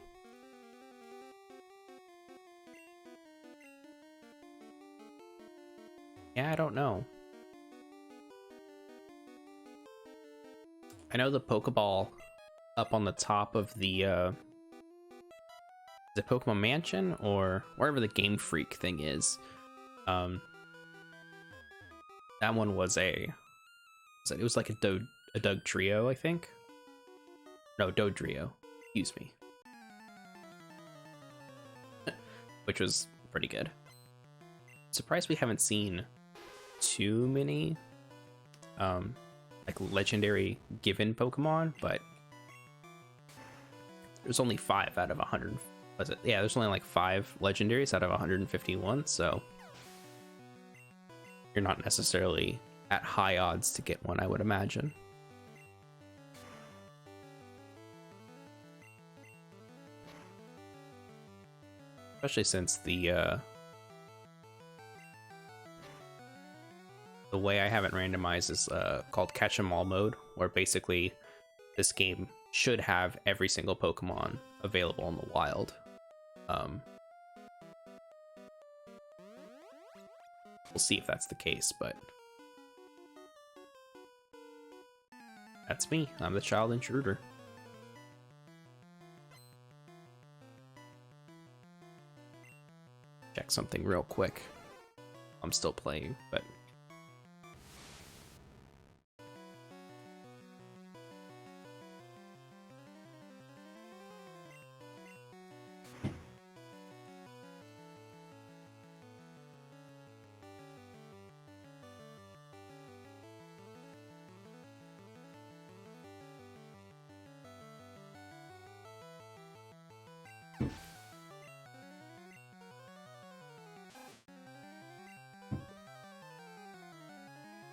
Yeah, I don't know. I know the Pokeball up on the top of the is it Pokemon Mansion or wherever the Game Freak thing is. That one was it was like a Doug Trio, I think. No, Dodrio. Excuse me. Which was pretty good. Surprised we haven't seen too many like legendary given Pokemon, but there's only 5 out of 100. Was it? Yeah, there's only like 5 legendaries out of 151, so you're not necessarily at high odds to get one, I would imagine. Especially since the way I have it randomized is called Catch 'em All mode, where basically this game should have every single Pokemon available in the wild. We'll see if that's the case, but that's me. I'm the child intruder. Check something real quick. I'm still playing, but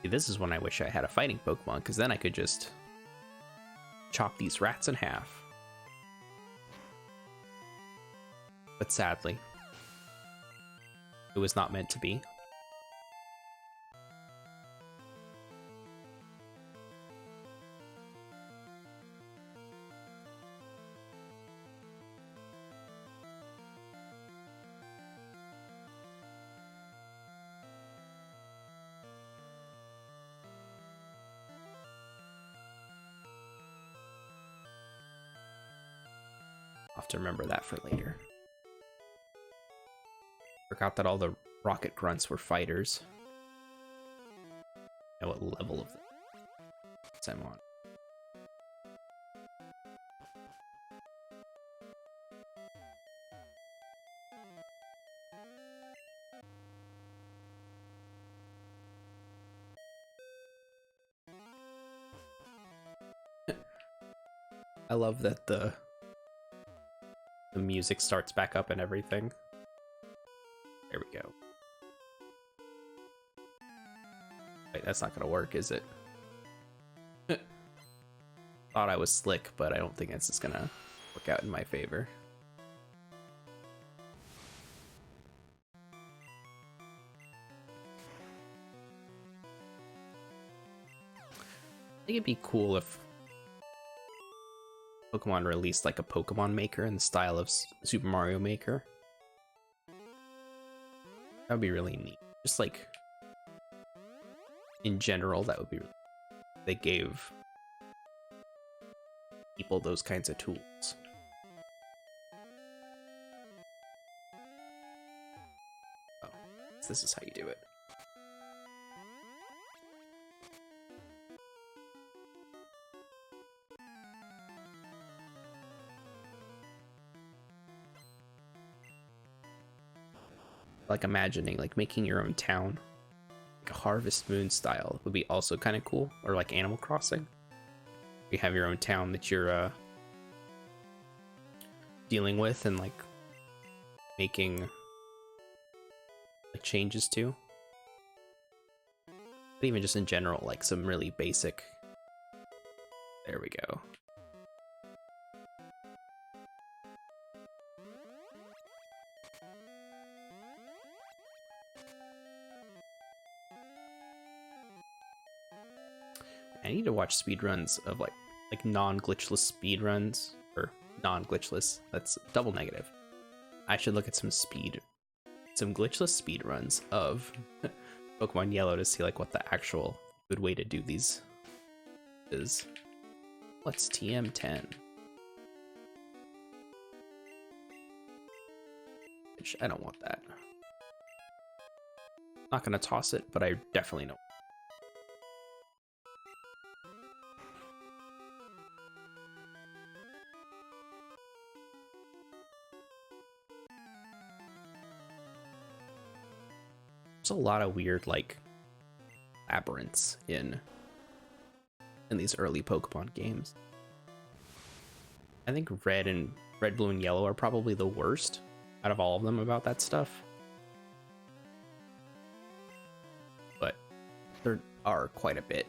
this is when I wish I had a fighting Pokemon, because then I could just chop these rats in half. But sadly, it was not meant to be. I'll have to remember that for later. Forgot that all the rocket grunts were fighters. And what level of them I'm on. I love that the music starts back up and everything. There we go. Wait, that's not gonna work, is it? Thought thought I was slick, but I don't think this is gonna work out in my favor. I think it'd be cool if Pokemon released like a Pokemon Maker in the style of Super Mario Maker. That would be really neat. Just like in general, that would be really neat. They gave people those kinds of tools. Oh, so this is how you do it. Like imagining like making your own town, like a Harvest Moon style, would be also kind of cool. Or like Animal Crossing, you have your own town that you're dealing with and like making like changes to. But even just in general, like some really basic. There we go. I need to watch speedruns of like non-glitchless speedruns, or non-glitchless. That's double negative. I should look at some glitchless speedruns of Pokemon Yellow to see like what the actual good way to do these is. What's TM10? I don't want that. Not gonna toss it, but I definitely know. There's a lot of weird like labyrinths in these early Pokemon games. I think Red, Blue, and Yellow are probably the worst out of all of them about that stuff. But there are quite a bit.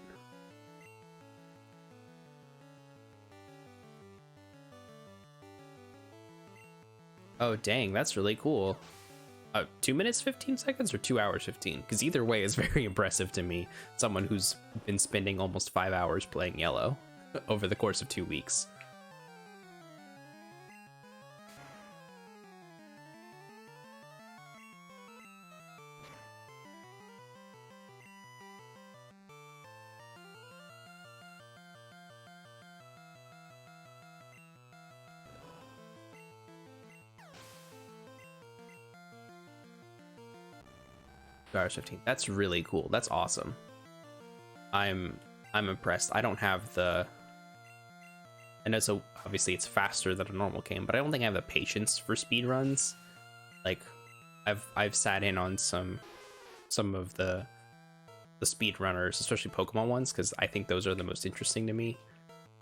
Oh dang, that's really cool. 2 minutes 15 seconds or 2 hours 15? Because either way is very impressive to me. Someone who's been spending almost 5 hours playing Yellow over the course of 2 weeks. Hours 15. That's really cool. That's awesome. I'm impressed. I don't have the. I know, so obviously it's faster than a normal game, but I don't think I have the patience for speed runs. Like, I've sat in on some of the speed runners, especially Pokemon ones, because I think those are the most interesting to me.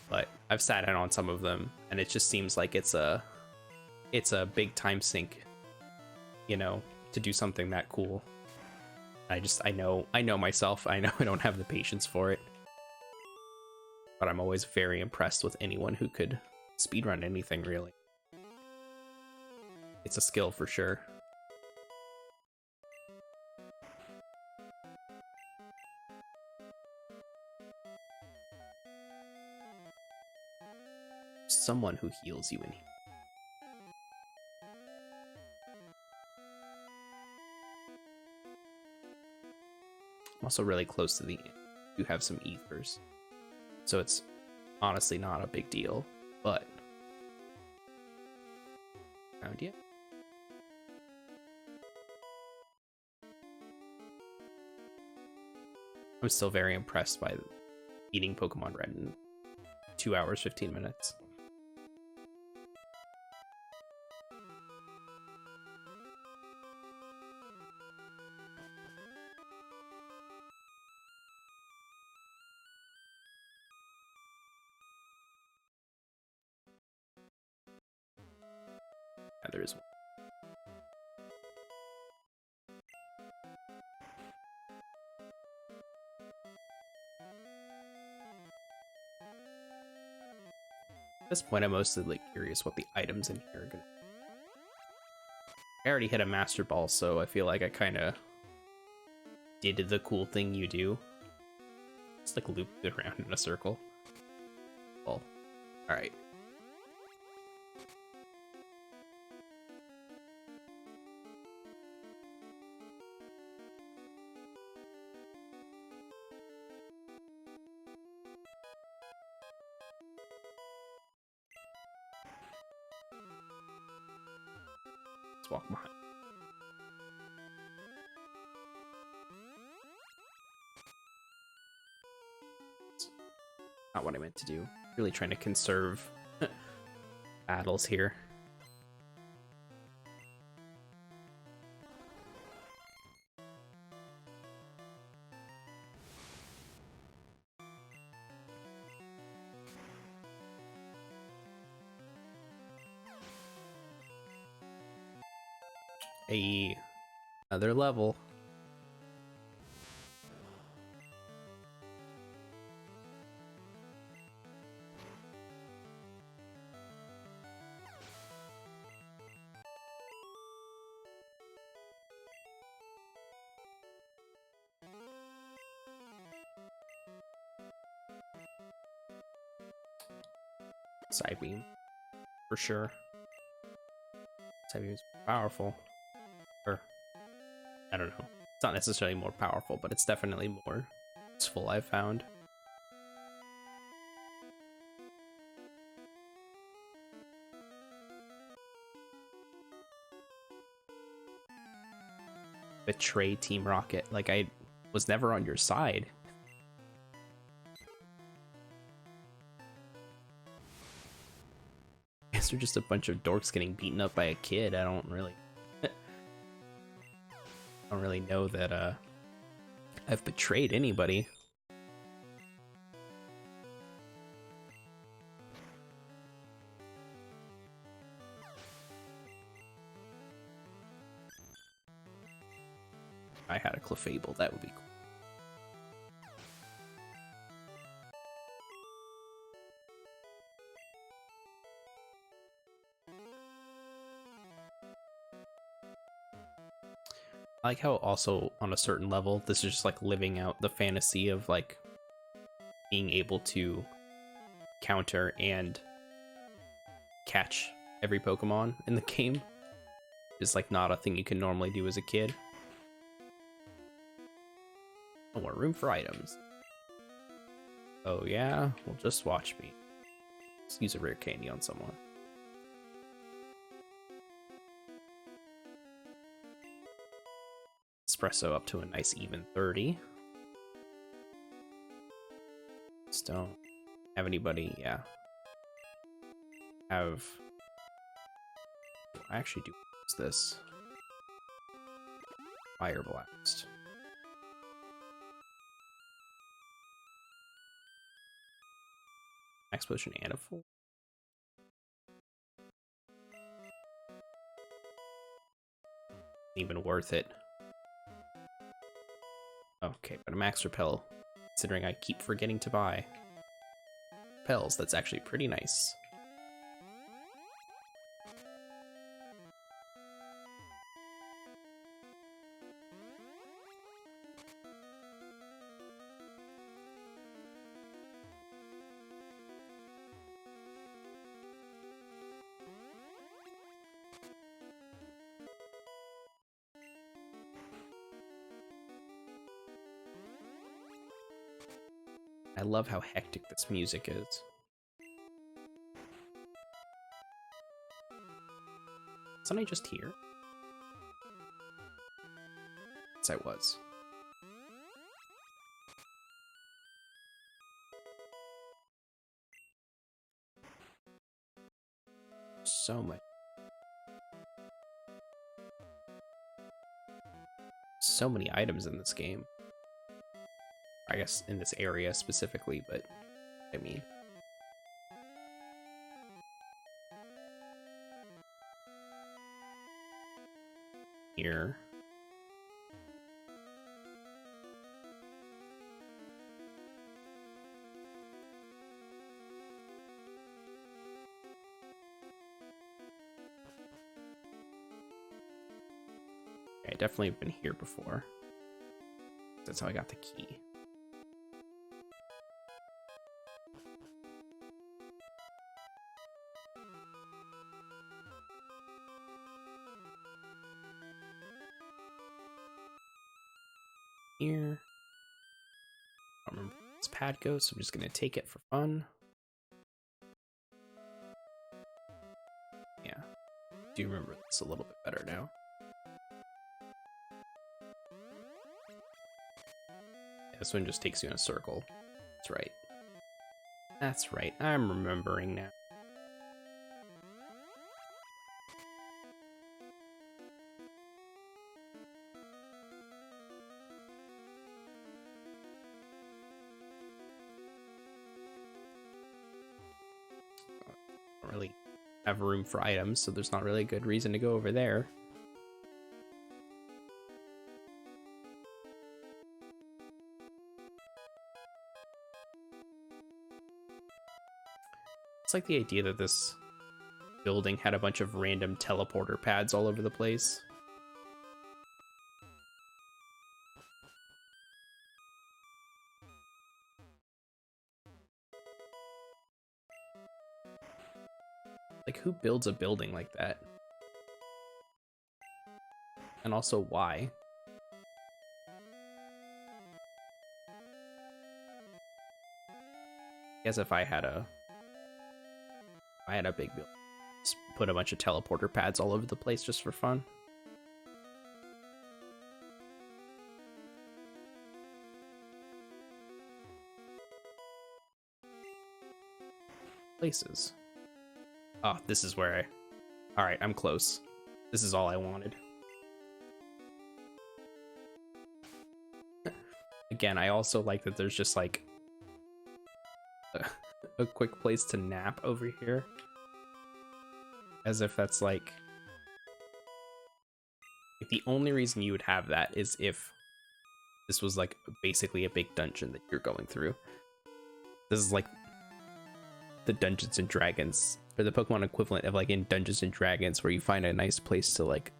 But I've sat in on some of them, and it just seems like it's a big time sink, you know, to do something that cool. I know myself. I know I don't have the patience for it. But I'm always very impressed with anyone who could speedrun anything, really. It's a skill for sure. Someone who heals you in here. I'm also really close to the end. You have some ethers, so it's honestly not a big deal, but found yet? I'm still very impressed by beating Pokemon Red in 2 hours 15 minutes. Yeah, there is one. At this point, I'm mostly like curious what the items in here are gonna. I already hit a Master Ball, so I feel like I kind of did the cool thing you do. Just like loop it around in a circle. Well, all right. Let's walk behind. Not what I meant to do. Really trying to conserve battles here. Another level. Side beam, for sure. Side beam is powerful. Or, I don't know. It's not necessarily more powerful, but it's definitely more useful, I've found. Betray Team Rocket. Like, I was never on your side. They're just a bunch of dorks getting beaten up by a kid. I don't really know that I've betrayed anybody. I had a Clefable, that would be cool. I like how also on a certain level, this is just like living out the fantasy of like being able to counter and catch every Pokemon in the game. It's like not a thing you can normally do as a kid. No more room for items. Oh yeah? Well, just watch me. Let's use a rare candy on someone. Espresso up to a nice even 30. Just don't have anybody, yeah. I actually do use this. Fire Blast. Max Potion and a full. Even worth it. Okay, but a Max Repel, considering I keep forgetting to buy repels, that's actually pretty nice. I love how hectic this music is. Wasn't I just here? Yes, I was. So much. So many items in this game. I guess in this area specifically, but I mean. Here. I definitely have been here before. That's how I got the key. Here. I don't remember where this pad goes, so I'm just gonna take it for fun. Yeah. Do remember this a little bit better now. This one just takes you in a circle. That's right. That's right. I'm remembering now. Don't really have room for items, so there's not really a good reason to go over there. It's like the idea that this building had a bunch of random teleporter pads all over the place. Like, who builds a building like that? And also, why? I guess if I had a big building, just put a bunch of teleporter pads all over the place just for fun. Places. Oh, this is where I... Alright, I'm close. This is all I wanted. Again, I also like that there's just like a quick place to nap over here. As if that's like the only reason you would have that is if this was like basically a big dungeon that you're going through. This is like the Dungeons and Dragons, or the Pokemon equivalent of like in Dungeons and Dragons, where you find a nice place to like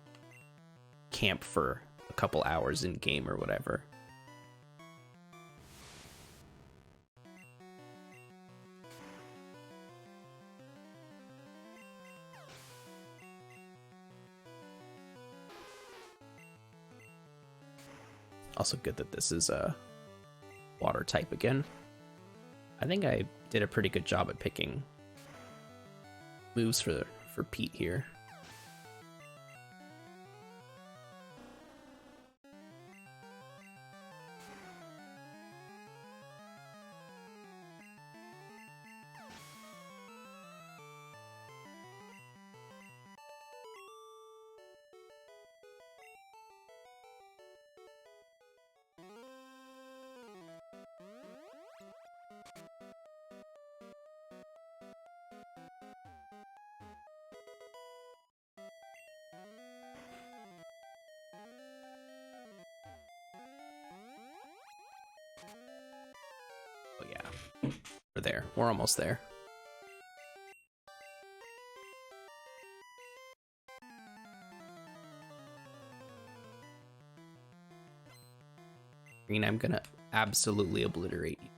camp for a couple hours in game or whatever. Also good that this is a water type again. I think I did a pretty good job at picking moves for Pete here. Oh yeah, we're there. We're almost there. Green, I'm gonna absolutely obliterate you.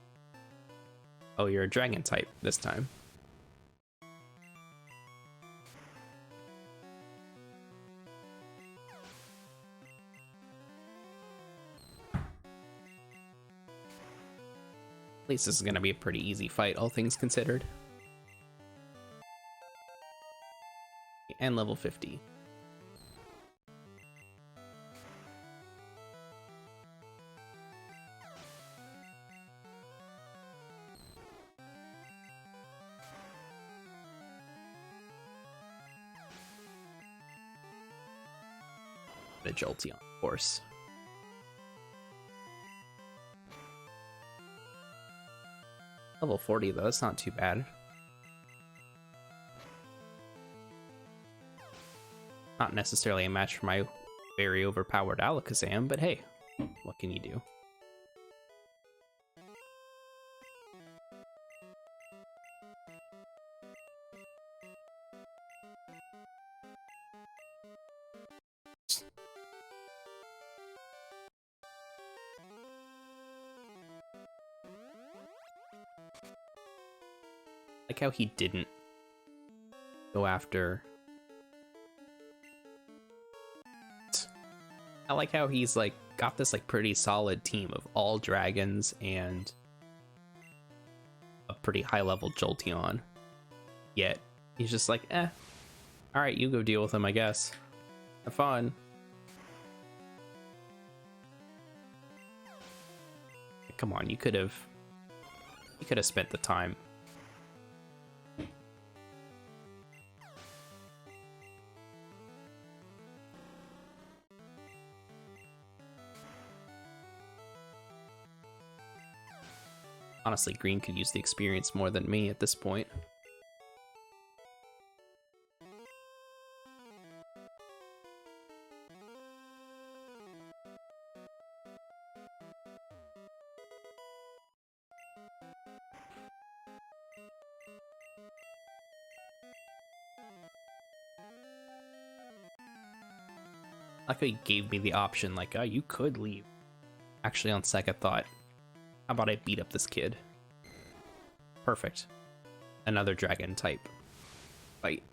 Oh, you're a dragon type this time. At least this is gonna be a pretty easy fight, all things considered. And level 50. The Jolteon, of course. Level 40 though, that's not too bad. Not necessarily a match for my very overpowered Alakazam, but hey, what can you do? Like how he didn't go after. I like how he's like got this like pretty solid team of all dragons and a pretty high level Jolteon. Yet he's just like, all right, you go deal with him, I guess. Have fun. Come on, you could have spent the time. Honestly, Green could use the experience more than me at this point. Like how he gave me the option, like, oh, you could leave. Actually, on second thought, how about I beat up this kid? Perfect. Another dragon type fight.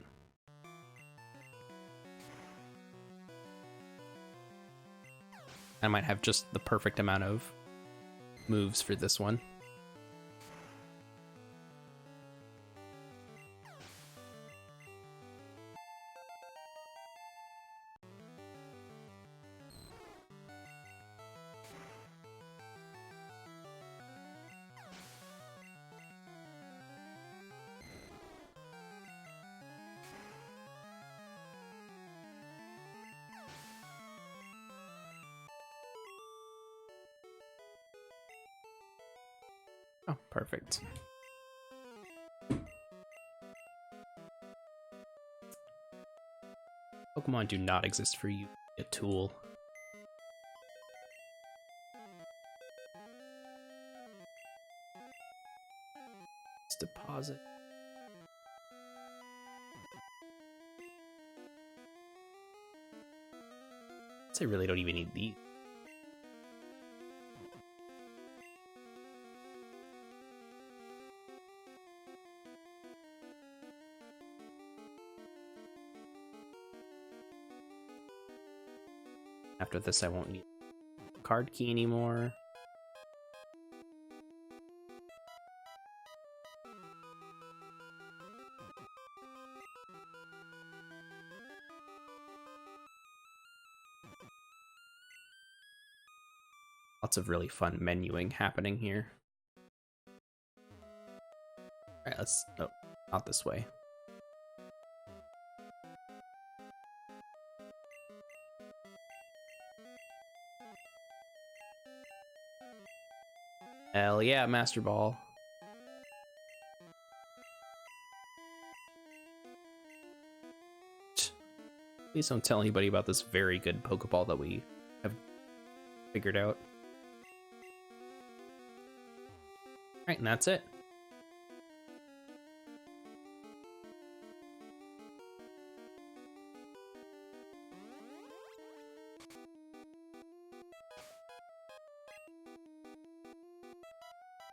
I might have just the perfect amount of moves for this one. Oh, perfect. Pokemon do not exist for you, a tool. Let's deposit. I really don't even need these. After this, I won't need a card key anymore. Lots of really fun menuing happening here. Alright, let's... Oh, not this way. Hell yeah, Master Ball. Please don't tell anybody about this very good Pokeball that we have figured out. Alright, and that's it.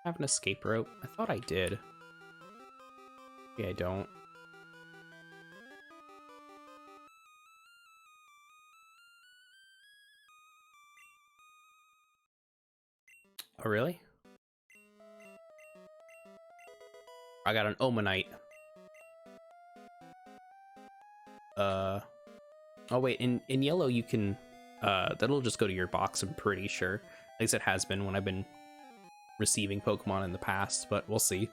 Have an escape rope? I thought I did. Yeah, I don't. Oh, really? I got an Omanite. Oh wait, in yellow you can, that'll just go to your box, I'm pretty sure. At least it has been when I've been receiving Pokemon in the past, but we'll see.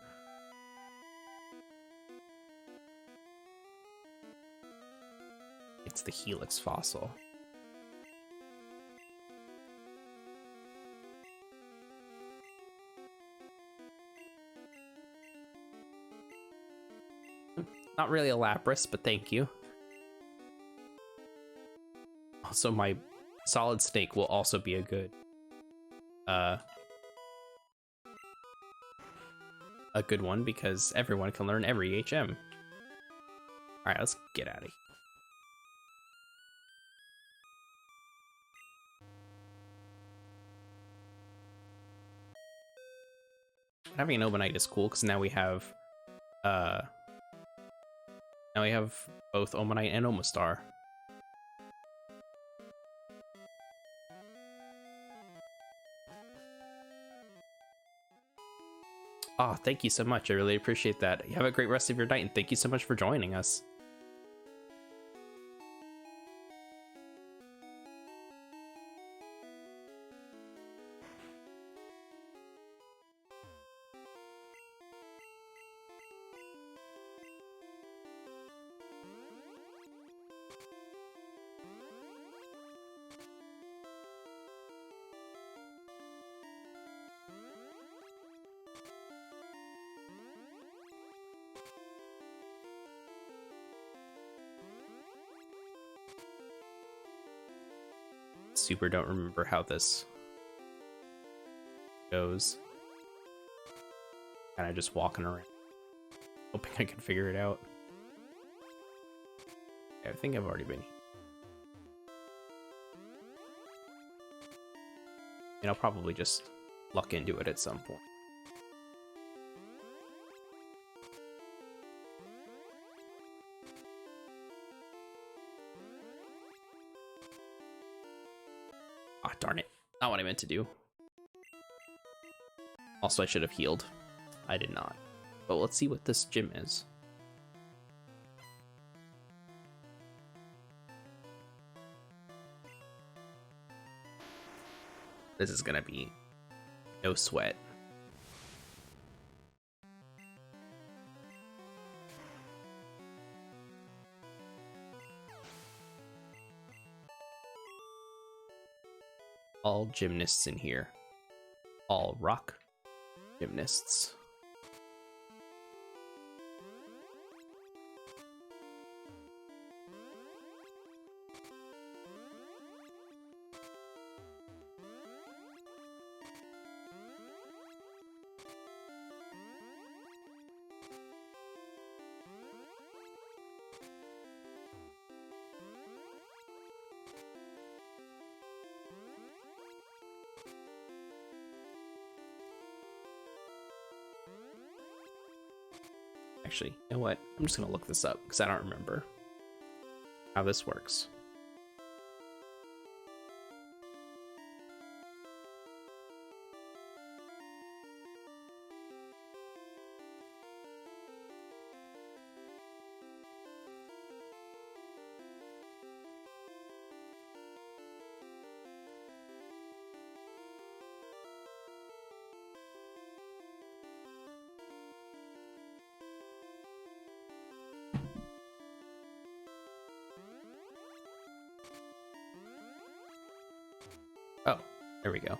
It's the Helix fossil. Not really a Lapras, but thank you. Also, my Solid Snake will also be a good one because everyone can learn every HM. Alright, let's get out of here. Having an Omanite is cool because now we have Now we have both Omanite and Omastar. Oh, thank you so much. I really appreciate that. You have a great rest of your night, and thank you so much for joining us. Super don't remember how this goes. Kind of just walking around, hoping I can figure it out. I think I've already been here. And I'll probably just luck into it at some point. Ah, darn it. Not what I meant to do. Also, I should have healed. I did not. But let's see what this gym is. This is gonna be no sweat. All gymnasts in here. All rock gymnasts. Actually, you know what? I'm just gonna look this up because I don't remember how this works. Oh, there we go.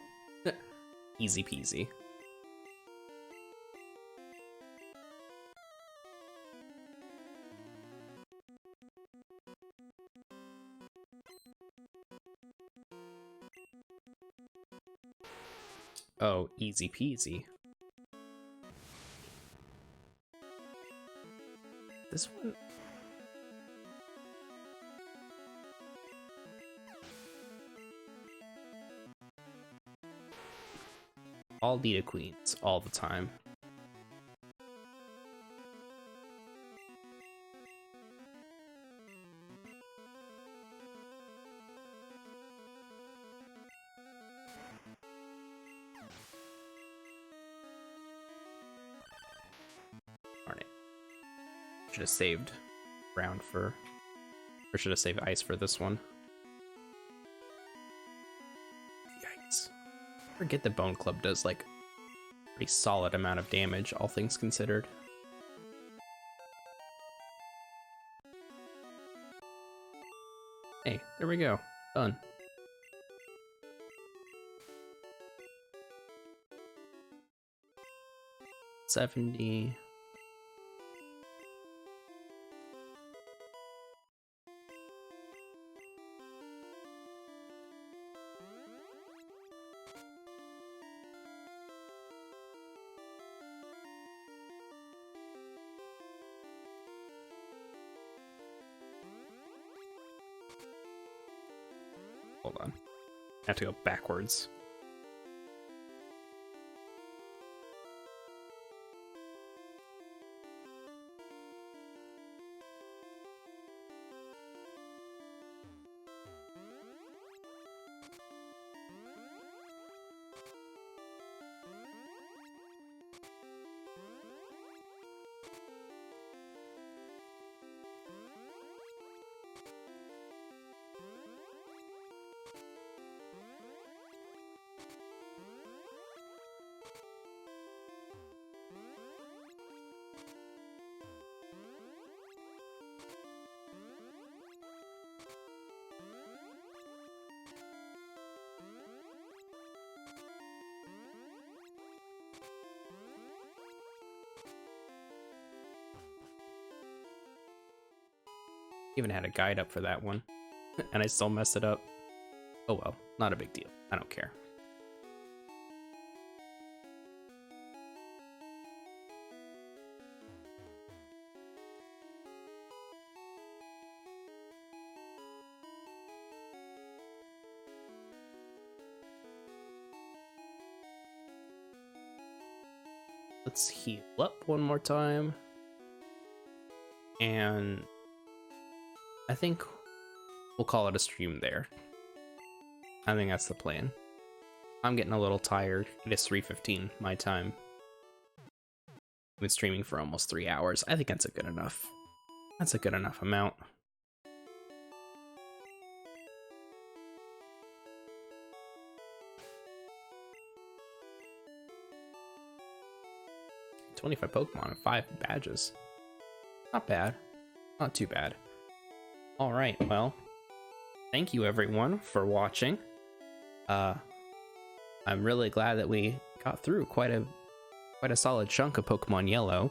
Easy peasy. Oh, easy peasy. This one... all Nita queens all the time. Darn it. Should have saved round for, or should have saved ice for this one. Yikes. Forget the Bone Club does like a pretty solid amount of damage, all things considered. Hey, there we go. Done. $70. Hold on. I have to go backwards. Even had a guide up for that one, and I still messed it up. Oh well, not a big deal. I don't care. Let's heal up one more time. And I think we'll call it a stream there. I think that's the plan. I'm getting a little tired. It is 3:15 my time. I've been streaming for almost 3 hours. I think that's a good enough. That's a good enough amount. $25 Pokemon and 5 badges. Not bad. Not too bad. Alright, well, thank you everyone for watching. I'm really glad that we got through quite a solid chunk of Pokemon Yellow.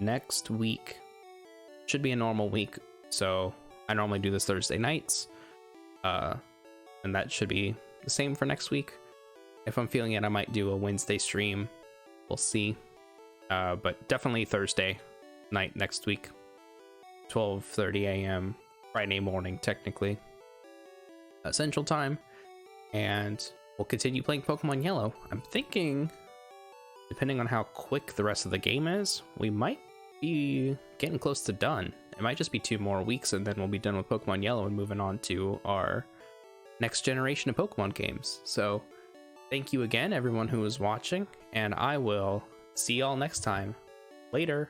Next week should be a normal week, so I normally do this Thursday nights. And that should be the same for next week. If I'm feeling it, I might do a Wednesday stream. We'll see. But definitely Thursday night next week. 12:30 a.m. Friday morning, technically. Central Time. And we'll continue playing Pokemon Yellow. I'm thinking, depending on how quick the rest of the game is, we might be getting close to done. It might just be 2 more weeks and then we'll be done with Pokemon Yellow and moving on to our next generation of Pokemon games. So thank you again, everyone who was watching, and I will see y'all next time. Later.